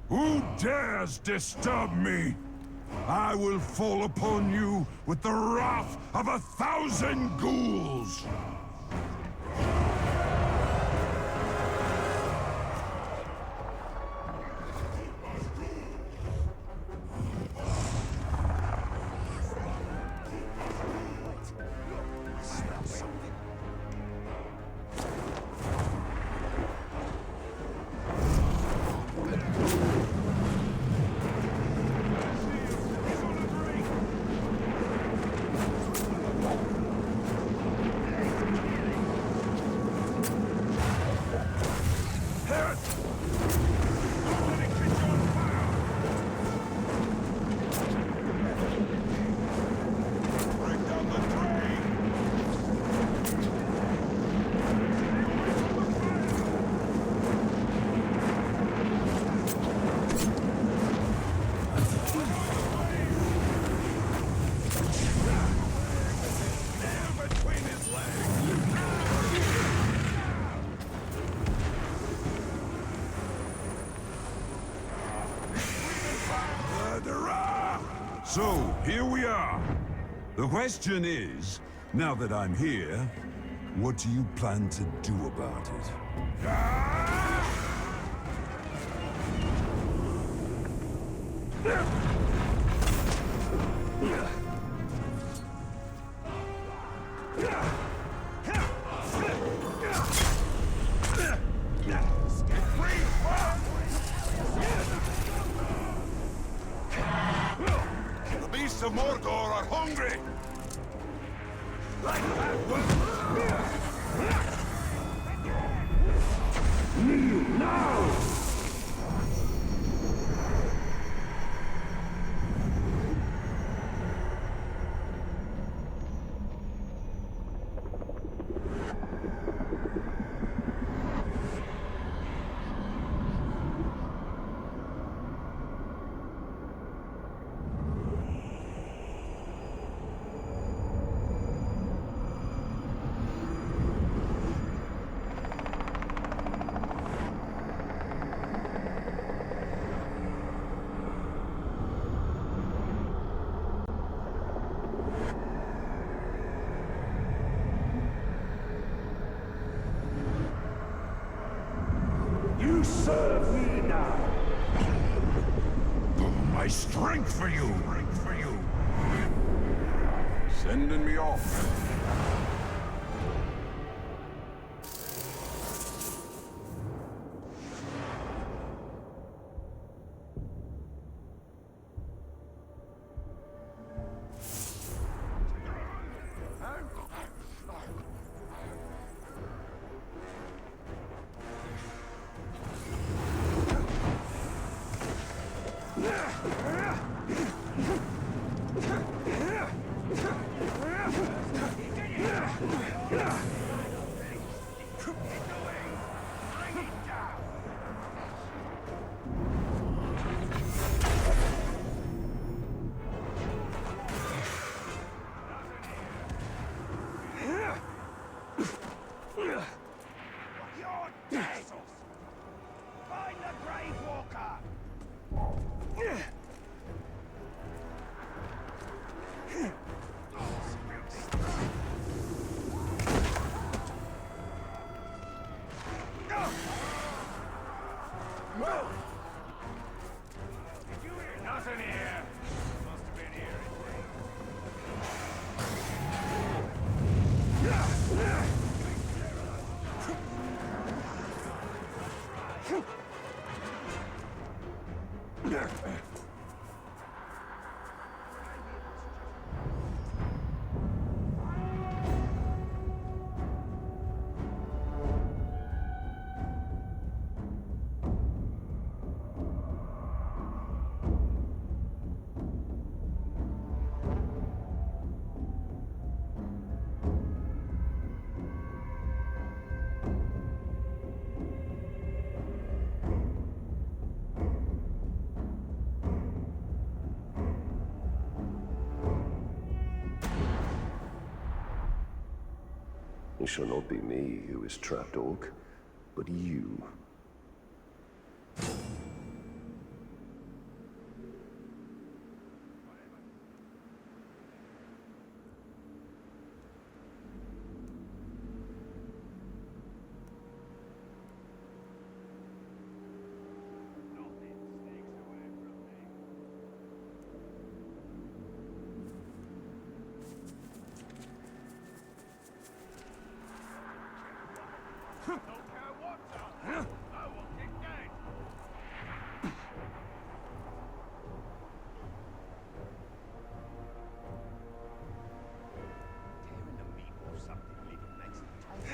Who dares disturb me? I will fall upon you with the wrath of 1,000 ghouls! So, here we are. The question is, now that I'm here, what do you plan to do about it? The beasts of Mordor are hungry! Like that now! You serve me now! My strength for you! Sending me off. Nothing here. Must have been here. It shall not be me who is trapped, Orc, but you.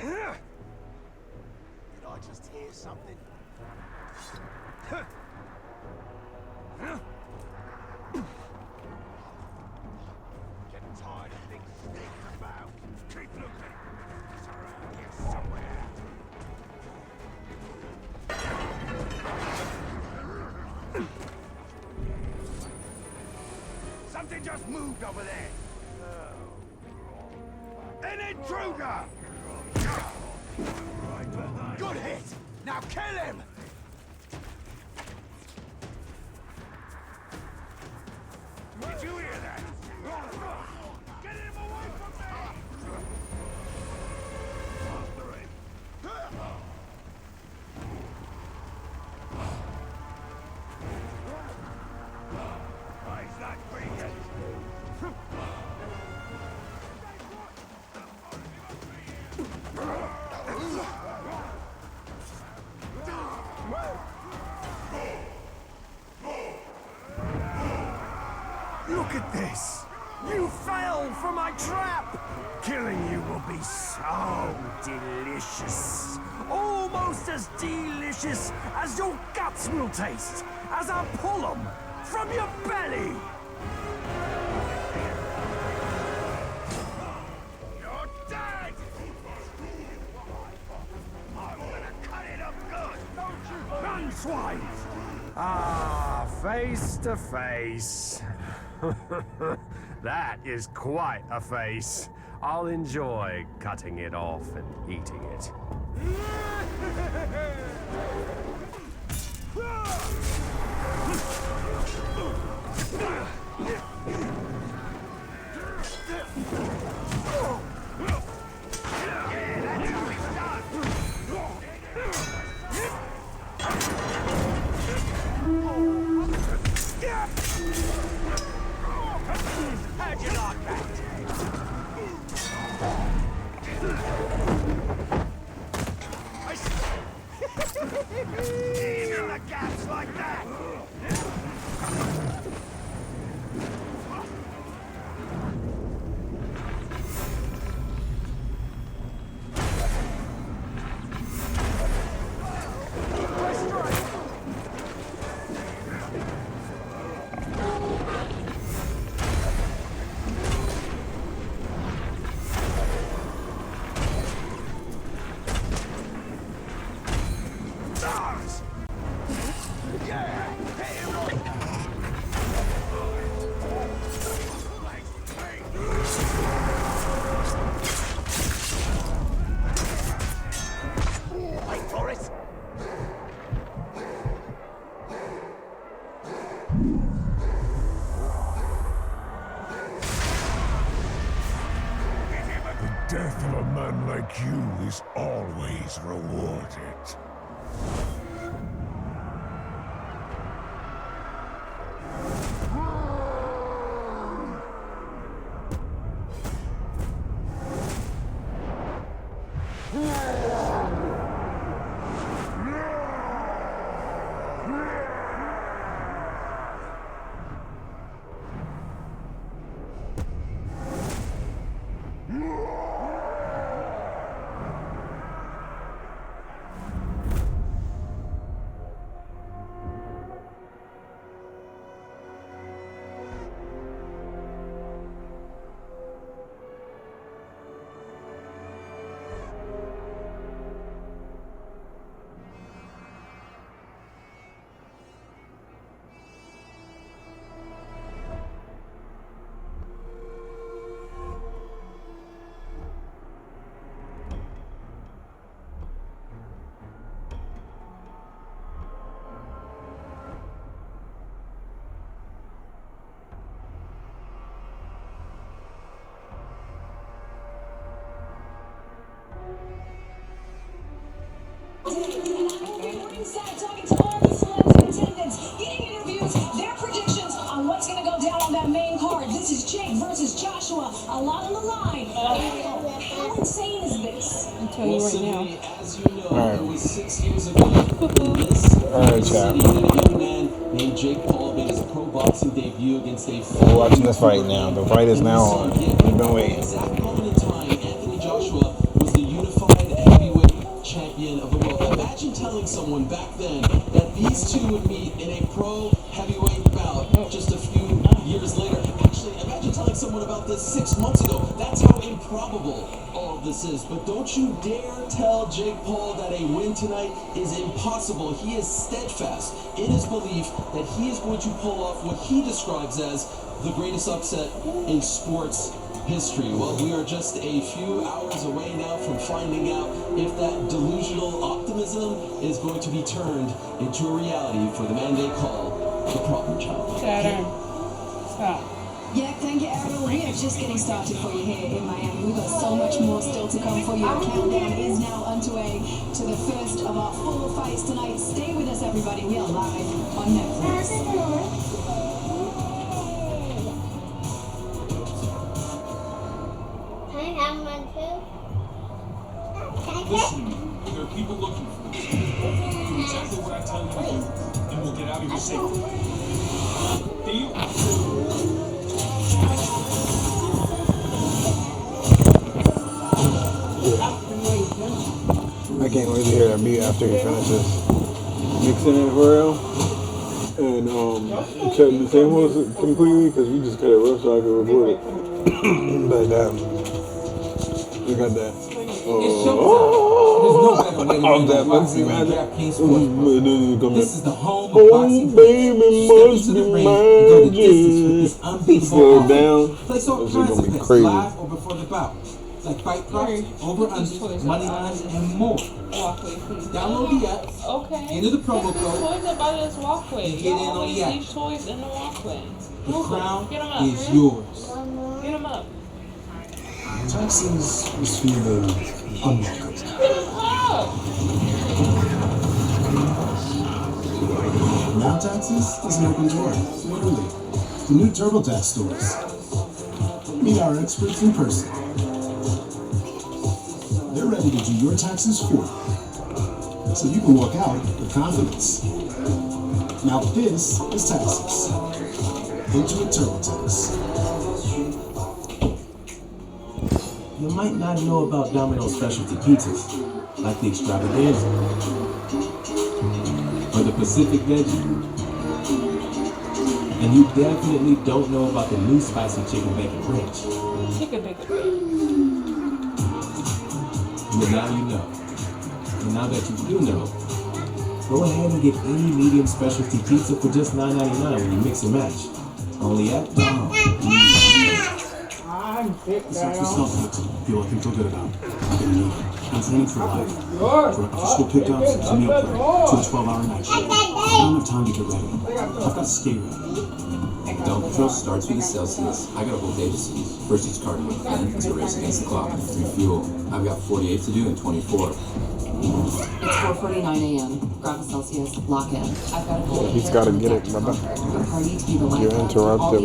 Did I just hear something? Getting tired of things sneaking about. Keep looking. It's around here somewhere. Something just moved over there. An intruder! Good hit! Now kill him! Did you hear that? Get him away from me! After him! Is that brilliant? Look at this! You fell for my trap! Killing you will be so delicious. Almost as delicious as your guts will taste as I pull them from your belly! You're dead! I'm gonna cut it up good, don't you? Run, swine! Ah, face to face. That is quite a face. I'll enjoy cutting it off and eating it. How'd you like that? death of a man like you is always rewarded. Talking to all the celebs in attendance, getting interviews, their predictions on what's going to go down on that main card. This is Jake versus Joshua. A lot on the line. How insane is this? I'll tell you right now. As you know, it was 6 years ago in this city, a young man named Jake Paul made his pro boxing debut against a We're watching this fight now. The fight is now on. We've been waiting. At that moment in time, Anthony Joshua was the unified heavyweight champion of the world. Imagine telling someone back then that these two would meet in a pro heavyweight bout just a few years later. Actually, imagine telling someone about this 6 months ago. That's how improbable all of this is. But don't you dare tell Jake Paul that a win tonight is impossible. He is steadfast in his belief that he is going to pull off what he describes as the greatest upset in sports history. Well, we are just a few hours away now from finding out if that delusional optimism is going to be turned into a reality for the man they call the problem child. Saturn. Stop. Yeah, thank you, Ariel. We are just getting started for you here in Miami. We've got so much more still to come for you. Our countdown is now underway to the first of our 4 fights tonight. Stay with us, everybody. We are live on Netflix. Listen to me. There are people looking for you. Do exactly what I tell you to do, and we'll get out of here safely. Deal? I can't wait to hear that beat after he finishes mixing it for real. And cutting the samples completely because we just cut it rough so I could record it. But we got that. This is the home of boxing. Baby, must be magic. Slow down. Place all This is kinds gonna of be bets crazy. live or before the bout. Like fight props, over-unders, money lines, and more. Walkway, please. Download the app. Okay. Enter the promo There's code. toys about this walkway. And get in You on always the act. leave toys in the walkway. The crown Get 'em up. is yours. Get them up. Texas is for the unwelcome. Get them up. Now Texas is an open door. Literally. The new TurboTax stores. Meet our experts in person. They're ready to do your taxes for you, so you can walk out with confidence. Now this is Texas. Intuit TurboTax. You might not know about Domino's specialty pizzas, like the extravaganza, or the Pacific Veggie. And you definitely don't know about the new spicy chicken bacon ranch. Chicken bacon. But now you know. And now that you do know, go ahead and get any medium specialty pizza for just $9.99 when you mix and match. Only at Domino's. This actually smells good. Feel I can feel good about. I'm gonna need it. I'm training for life. For after school pickups, it's a meal prep, 2 to 12-hour night shift. I don't have time to get ready. I've got to stay ready. Down patrol starts with a Celsius. I got a whole day to seize. First it's cardio, then it's a race against the clock. Refuel. I've got 48 to do in 24. It's 4:49 a.m. Grab a Celsius. Lock in. I've got a whole He's got to get it, brother. You interrupted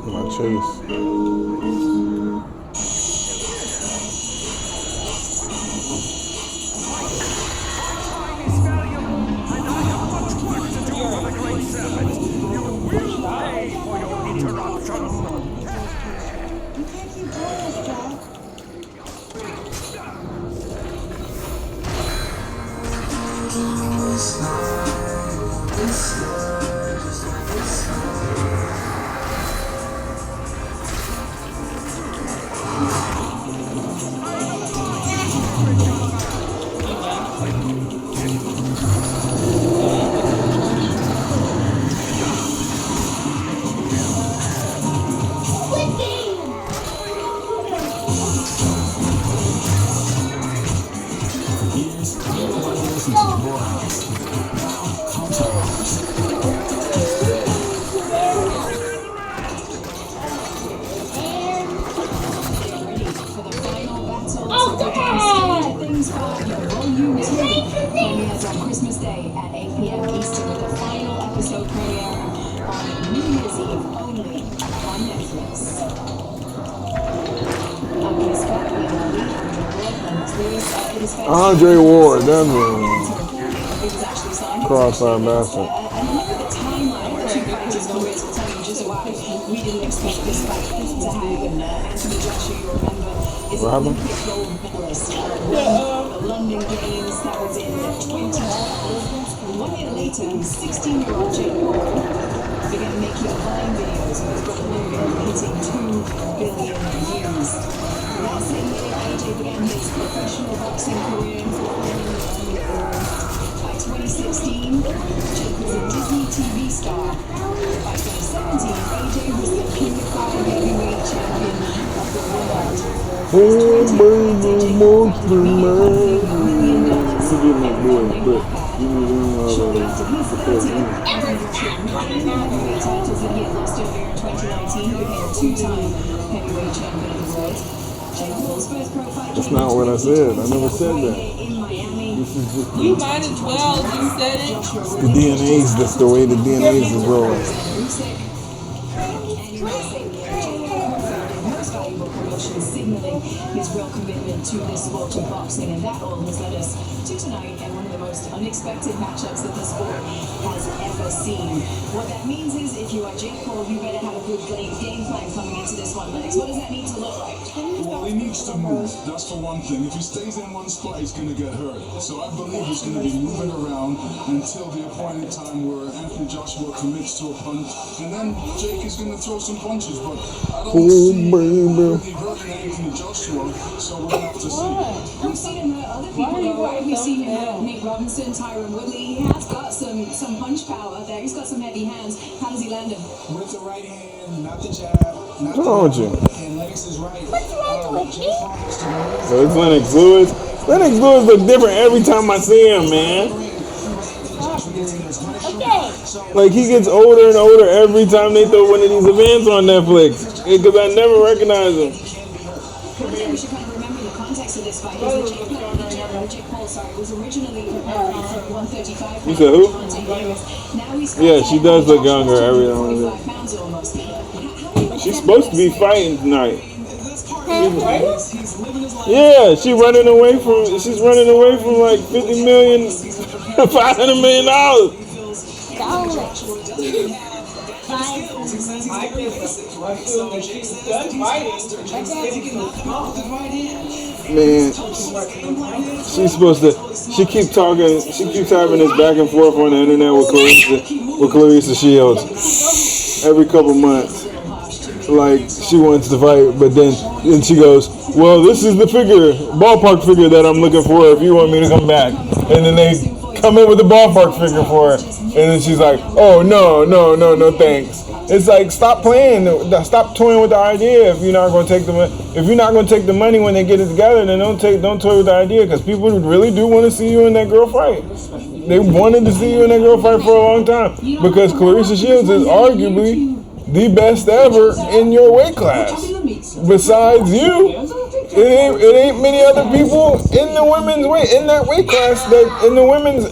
my chase. Premieres on Christmas Day at 8 p.m. Eastern with the final episode premiere on New Year's Eve only on Netflix. I'm Chris Scott, we are lead and it is Andre Ward, that man. Cross-eyed bastard. And remember the timeline that you guys always will tell you just why we didn't expect this fight to happen. Anthony Joshua, you remember, is What happened? gold medalist the London Games that was in 2012. 1 year later, 16-year-old Jake Paul began making Vine videos and was hitting 2 billion views. That same year, AJ began his professional boxing career by 2016. Jake was a Disney TV star. By 2017, AJ was the King of Fire heavyweight champion of the world. Oh, baby, monster man. Forgive me, boy, but you Shortly after his 13th heavyweight titles that he had lost earlier in 2019, he became a 2-time heavyweight champion of the world. Jake Paul's first pro fight. that's not what I said. I never said that. This is just You might as well. You said it. the DNAs. That's the way the DNAs is rolling. Signaling his real commitment to this sport of boxing, and that all has led us to tonight and one of the most unexpected matchups that the sport has ever seen. What that means is, if you are Jake Paul, you better have a good game plan coming into this one, Lennox. What does that need to look like? Well, he needs to move. That's for one thing. If he stays in one spot, he's going to get hurt. So I believe he's going to be moving around until the appointed time where Anthony Joshua commits to a punch, and then Jake is going to throw some punches. But I don't see really hurting Anthony Joshua, so we'll have to see. We've seen him hurt other people, though, right? We've seen him hurt Nate Robinson, Tyron Woodley. He has got some punch power there. He's got some heavy hands. How does he land him? With the right hand, not the jab. What's wrong with you? And Lennox is right. So it's Lennox Lewis. Lennox Lewis look different every time I see him, man. Like, he gets older and older every time they throw one of these events on Netflix. Because I never recognize him. One thing we should kind of remember in the context of this fight is that Jake Paul, was originally preparing for 135 You said who? Now he's Yeah, she does look younger every now and then. pounds almost. She's supposed to be fighting tonight. Yeah, she's running away from like 50 million, $500 million. Man, she's supposed to. She keeps having this back and forth on the internet with Clarissa Shields every couple months. Like, she wants to fight, but then she goes, "Well, this is the ballpark figure that I'm looking for if you want me to come back." And then they come up with a ballpark figure for her, and then she's like, "Oh no, thanks." It's like stop playing, stop toying with the idea. If you're not going to take the money when they get it together, then don't toy with the idea, because people really do want to see you in that girl fight. They wanted to see you in that girl fight for a long time, because Claressa Shields is arguably the best ever in your weight class. Besides you, it ain't many other people in the women's weight, in that weight class, that in the women's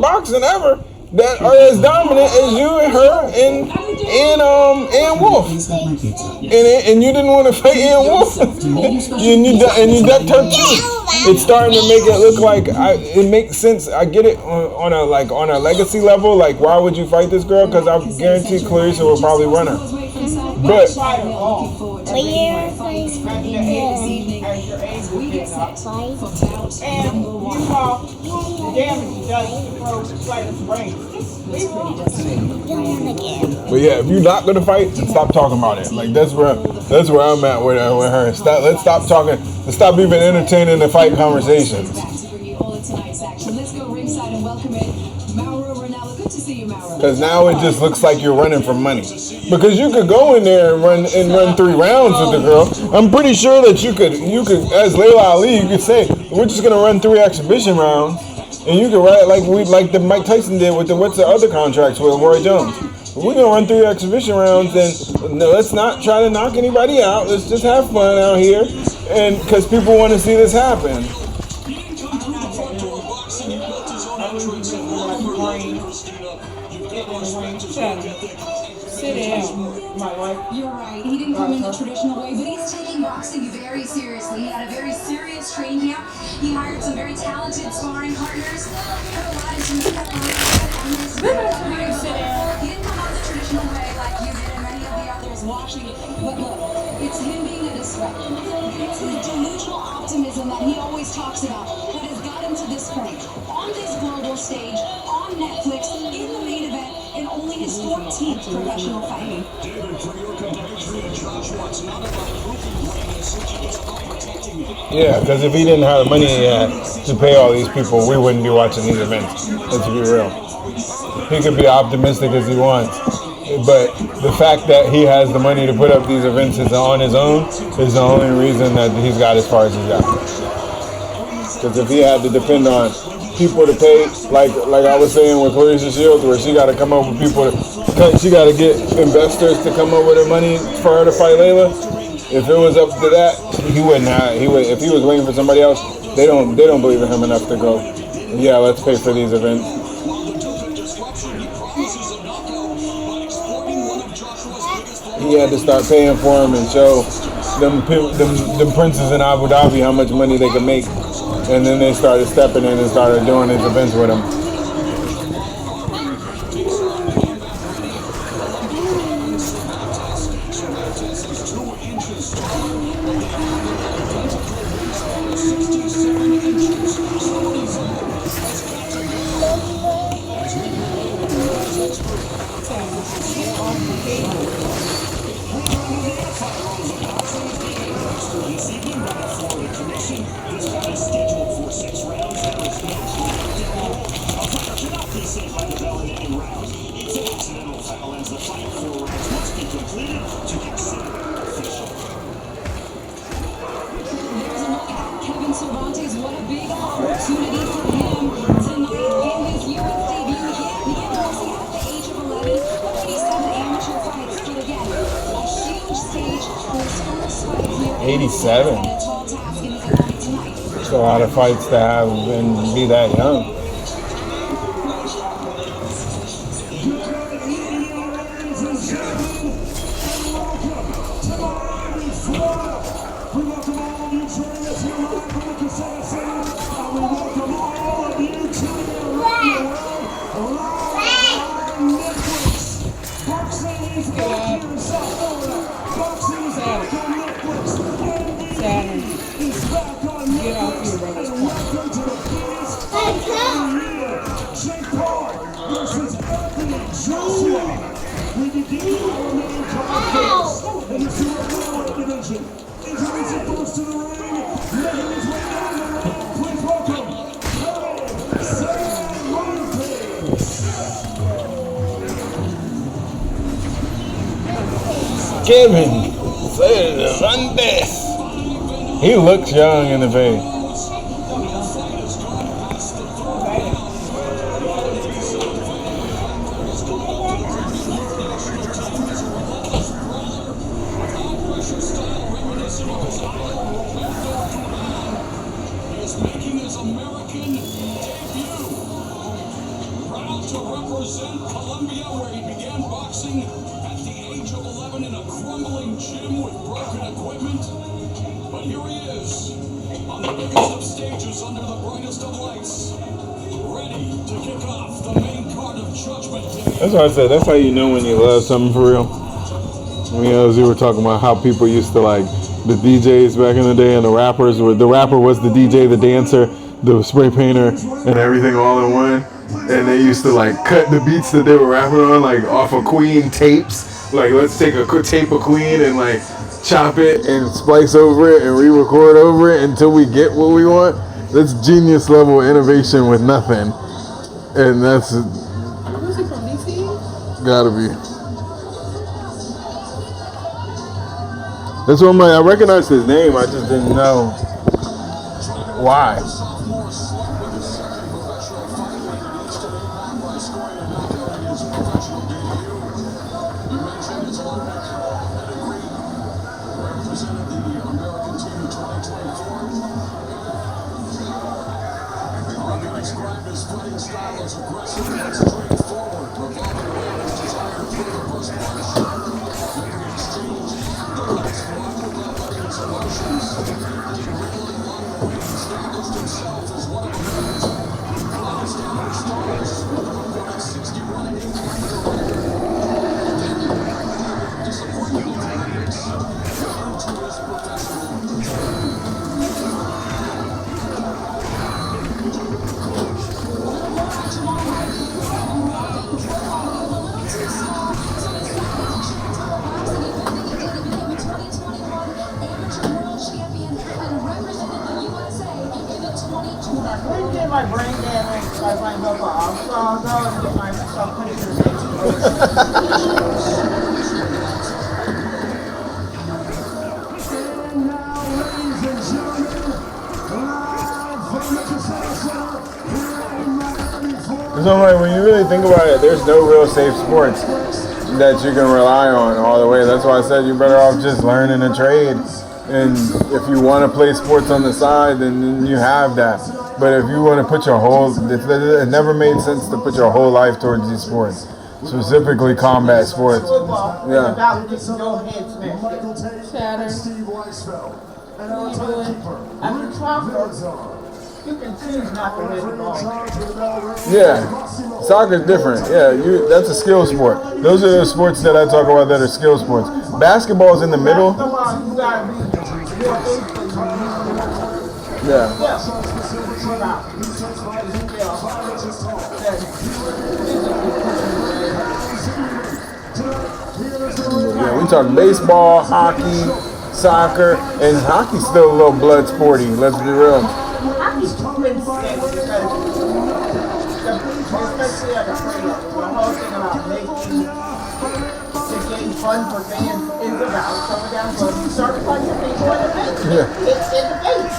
boxing ever, that are as dominant as you and her and Wolf. And you didn't want to fight Ann Wolf, and you ducked her too. It's starting to make it look like it makes sense. I get it on a legacy level. Like, why would you fight this girl? Because I guarantee Claressa will probably run her. But yeah, if you're not gonna fight, stop talking about it. Like that's where I'm at with her. Let's stop talking. Let's stop even entertaining the fight conversations. Because now it just looks like you're running for money. Because you could go in there and run 3 rounds with the girl. I'm pretty sure that you could, as Layla Ali, you could say, we're just gonna run 3 exhibition rounds, and you could write like the Mike Tyson did with what's the other contracts with Roy Jones. We're gonna run 3 exhibition rounds, and let's not try to knock anybody out. Let's just have fun out here, and because people want to see this happen. Sit down. You're right. He didn't come in the traditional way, but he's taking boxing very seriously. He had a very serious training camp. He hired some very talented sparring partners. Put a lot into makeup on this. He didn't come out the traditional way like you did and many of the others watching it. But look, it's him being a disruptor. It's the delusional optimism that he always talks about that has got him to this point. On this global stage, on Netflix, in the main event, in only his 14th professional fight. Yeah, because if he didn't have the money he had to pay all these people, we wouldn't be watching these events. Let's be real. He could be optimistic as he wants, but the fact that he has the money to put up these events on his own is the only reason that he's got as far as he's got. Because if he had to depend on people to pay, like I was saying with Claressa Shields, where she got to come up with people, she got to get investors to come up with her money for her to fight Layla. If it was up to that, he wouldn't have. If he was waiting for somebody else, they don't believe in him enough to go, yeah, let's pay for these events. He had to start paying for him and show them princes in Abu Dhabi how much money they could make. And then they started stepping in and started doing these events with him. It's a lot of fights to have and be that young. Kevin Cervantes. He looks young in the face. That's what I said. That's how you know when you love something for real. You know, as you were talking about how people used to like the DJs back in the day, and the rappers were the rapper was the DJ, the dancer, the spray painter, and everything all in one. And they used to like cut the beats that they were rapping on like off of Queen tapes. Like, let's take a tape of Queen and like chop it and splice over it and re-record over it until we get what we want. That's genius level innovation with nothing, and that's. Was he from DC? Gotta be. That's what I'm like. I recognized his name. I just didn't know why. So like, when you really think about it, there's no real safe sports that you can rely on all the way. That's why I said you're better off just learning a trade. And if you want to play sports on the side, then you have that. But if you want to put your whole, it never made sense to put your whole life towards these sports, specifically combat sports. Yeah. You can choose not to hit the ball. Yeah, soccer's different. Yeah, that's a skill sport. Those are the sports that I talk about that are skill sports. Basketball's in the middle. Yeah. Yeah, we talk baseball, hockey, soccer, and hockey's still a little blood sporty. Let's be real. Hockey's been scary because especially at the trade, the whole thing about making the game fun for fans is about coming down close and start punching people in the face. Yeah. It's in the face.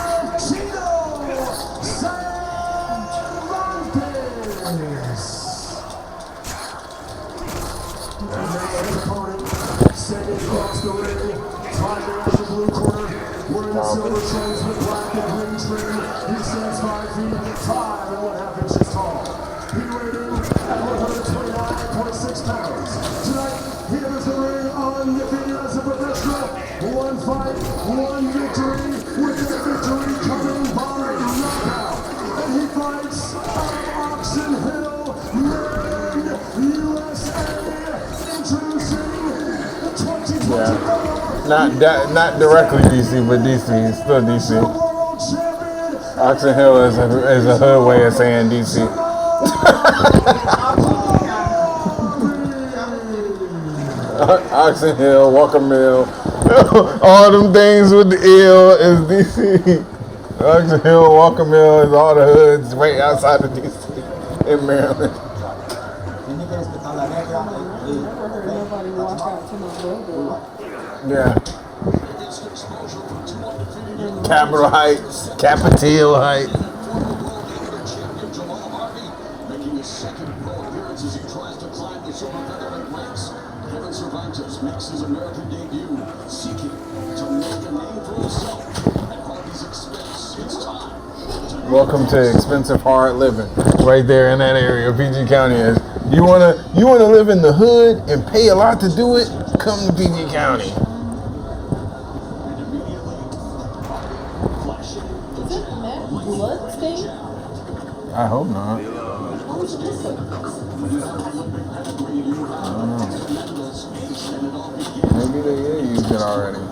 Second across the ring, Tiger in the blue corner, wearing the silver trunks with black and green trim. He stands 5 feet 5 and 1/2 inches tall. He rated at 129.6 pounds. Tonight, he enters the ring undefeated as a professional. One fight, one victory, with that victory coming by knockout. And he fights out of Oxon Hill, Maryland, USA. Introducing Yeah, not directly DC, but DC. It's still DC. Oxon Hill is a hood way of saying DC. Oxon Hill, Walker Mill, all them things with the L is DC. Oxon Hill, Walker Mill is all the hoods way outside of DC in Maryland. Never heard nobody walk out to no logo. Yeah. Capitol Heights. Capitol Heights. Making his second pro appearance as he tries to climb the super featherweight ranks. Kevin Cervantes makes his American debut, seeking to make a name for himself at Hardy's expense. It's time. Welcome to expensive hard living. Right there in that area, PG County is. You wanna live in the hood and pay a lot to do it? Come to PG County. Is it Matt Bloodstain? I hope not. I don't know. Maybe they used it already.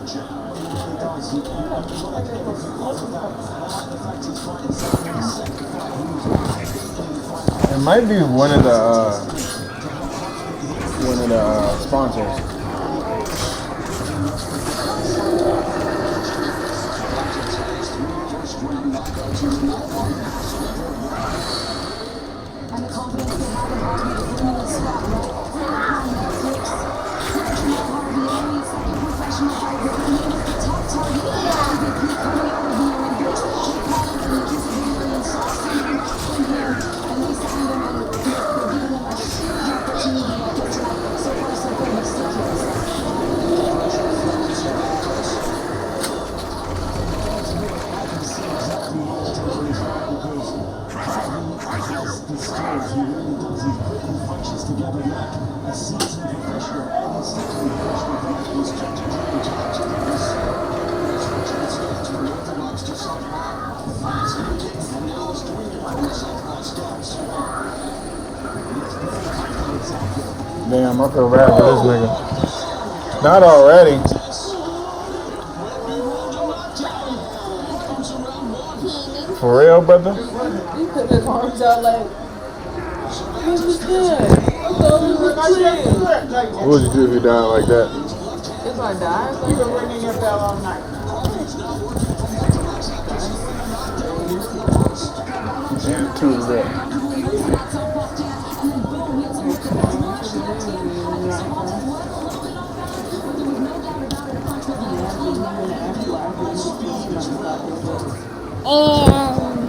It might be one of the sponsors. Damn, I feel bad for this nigga. Not already. For real, brother? He put his arms out like, what was that? I thought we were playing. What would you do if you died like that? If I died, You've been ringing your bell all night. Yeah, two of that.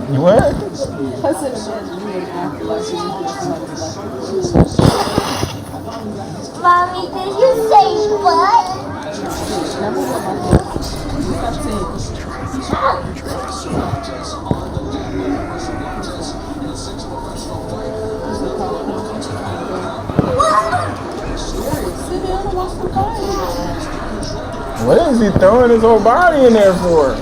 You what? I said imagine me and Afterlife. Mommy, did you say what? What is he throwing his whole body in there for?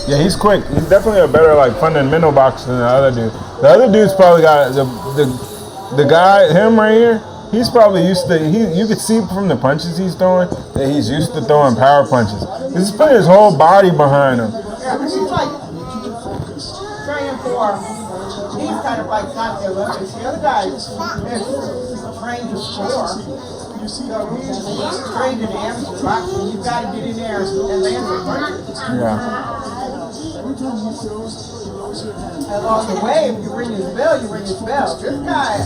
Yeah, he's quick. He's definitely a better fundamental boxer than the other dude. The other dude's probably got the guy, him right here. He's probably used to. You could see from the punches he's throwing that he's used to throwing power punches. He's putting his whole body behind him. Yeah, but he's like training for. He's kind of like not the Olympics. The other guy is trained to score. So he's trained in amateur boxing. You've got to get in there and land the punches. Yeah. Along the way, if you ring his bell, you ring his bell. This guy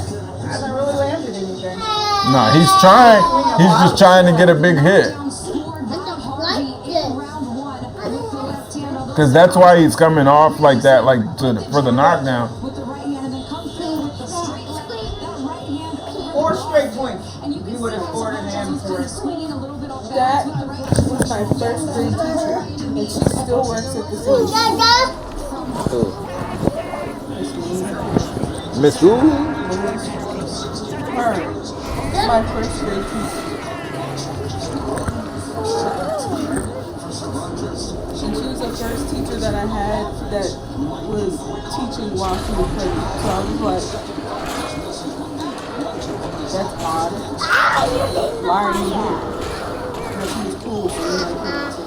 hasn't really landed anything. No, he's trying. He's just trying to get a big hit. Because that's why he's coming off like that, for the knockdown. 4 straight points. You would have scored an amateur. That was my first grade teacher, and she still works at the same school. Miss who? Her. My first grade teacher. And she was the first teacher that I had that was teaching while she was pregnant. So I was like, that's odd. Why are you here? Because she was cool, so we had kids.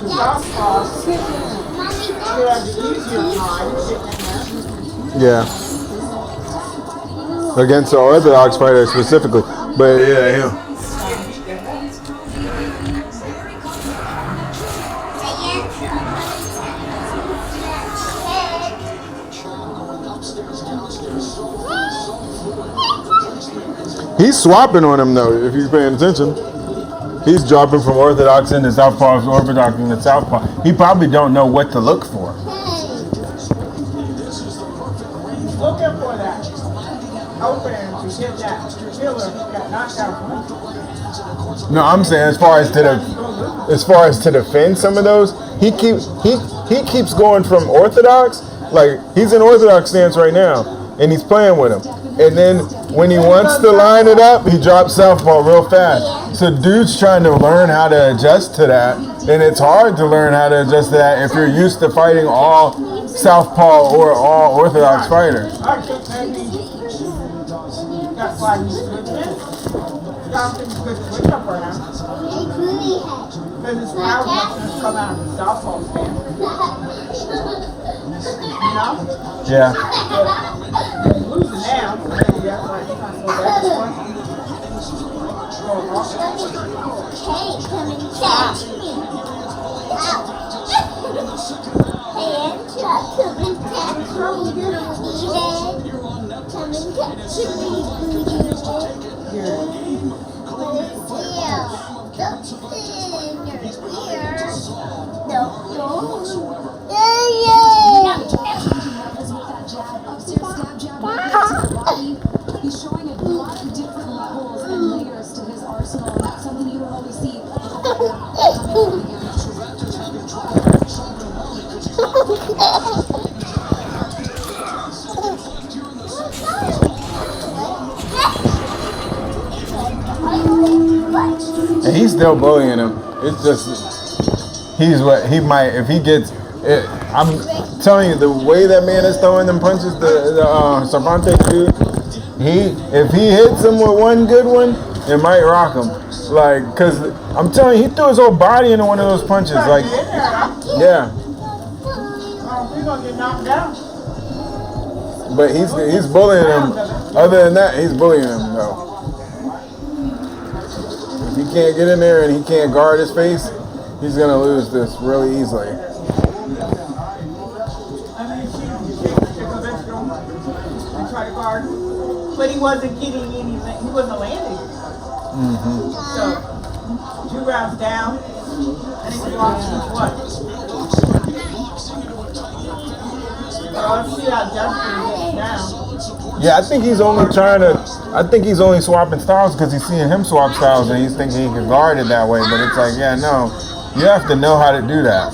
southpaw, you have the easier time sitting in there. Yeah. Against the Orthodox fighter specifically. But yeah, him. He's swapping on him though, if you're paying attention. He's dropping from Orthodox into Southpaw, Orthodox into Southpaw. He probably don't know what to look for. Looking for that opening to get that killer got knocked out. No, I'm saying as far as to defend some of those, he keeps going from Orthodox, like he's in Orthodox stance right now, and he's playing with him. And then when he wants to line it up, he drops Southpaw real fast. So dude's trying to learn how to adjust to that, and it's hard to learn how to adjust to that if you're used to fighting all Southpaw or all Orthodox fighters. That's why he's good. Something's good switch up for him. Because his power must come out of the Southpaw stand. You know? Yeah. He's losing now. Maybe that's why he's not so bad this one. He's showing a lot of different levels and layers to his arsenal. That's something you don't always see. And he's still bullying him. It's just he's what he might if he gets it. I'm telling you, the way that man is throwing them punches, the Cervantes dude, if he hits him with one good one, it might rock him. Like, cause I'm telling you, he threw his whole body into one of those punches. Like, yeah. We're gonna get knocked down. But he's bullying him. Other than that, he's bullying him though. If he can't get in there and he can't guard his face, he's gonna lose this really easily. But he wasn't getting anything. He wasn't landing. So 2 rounds down, and he lost what? Let's see how Justin gets now. Yeah, I think he's only swapping styles because he's seeing him swap styles and he's thinking he can guard it that way. But it's like, yeah, no, you have to know how to do that.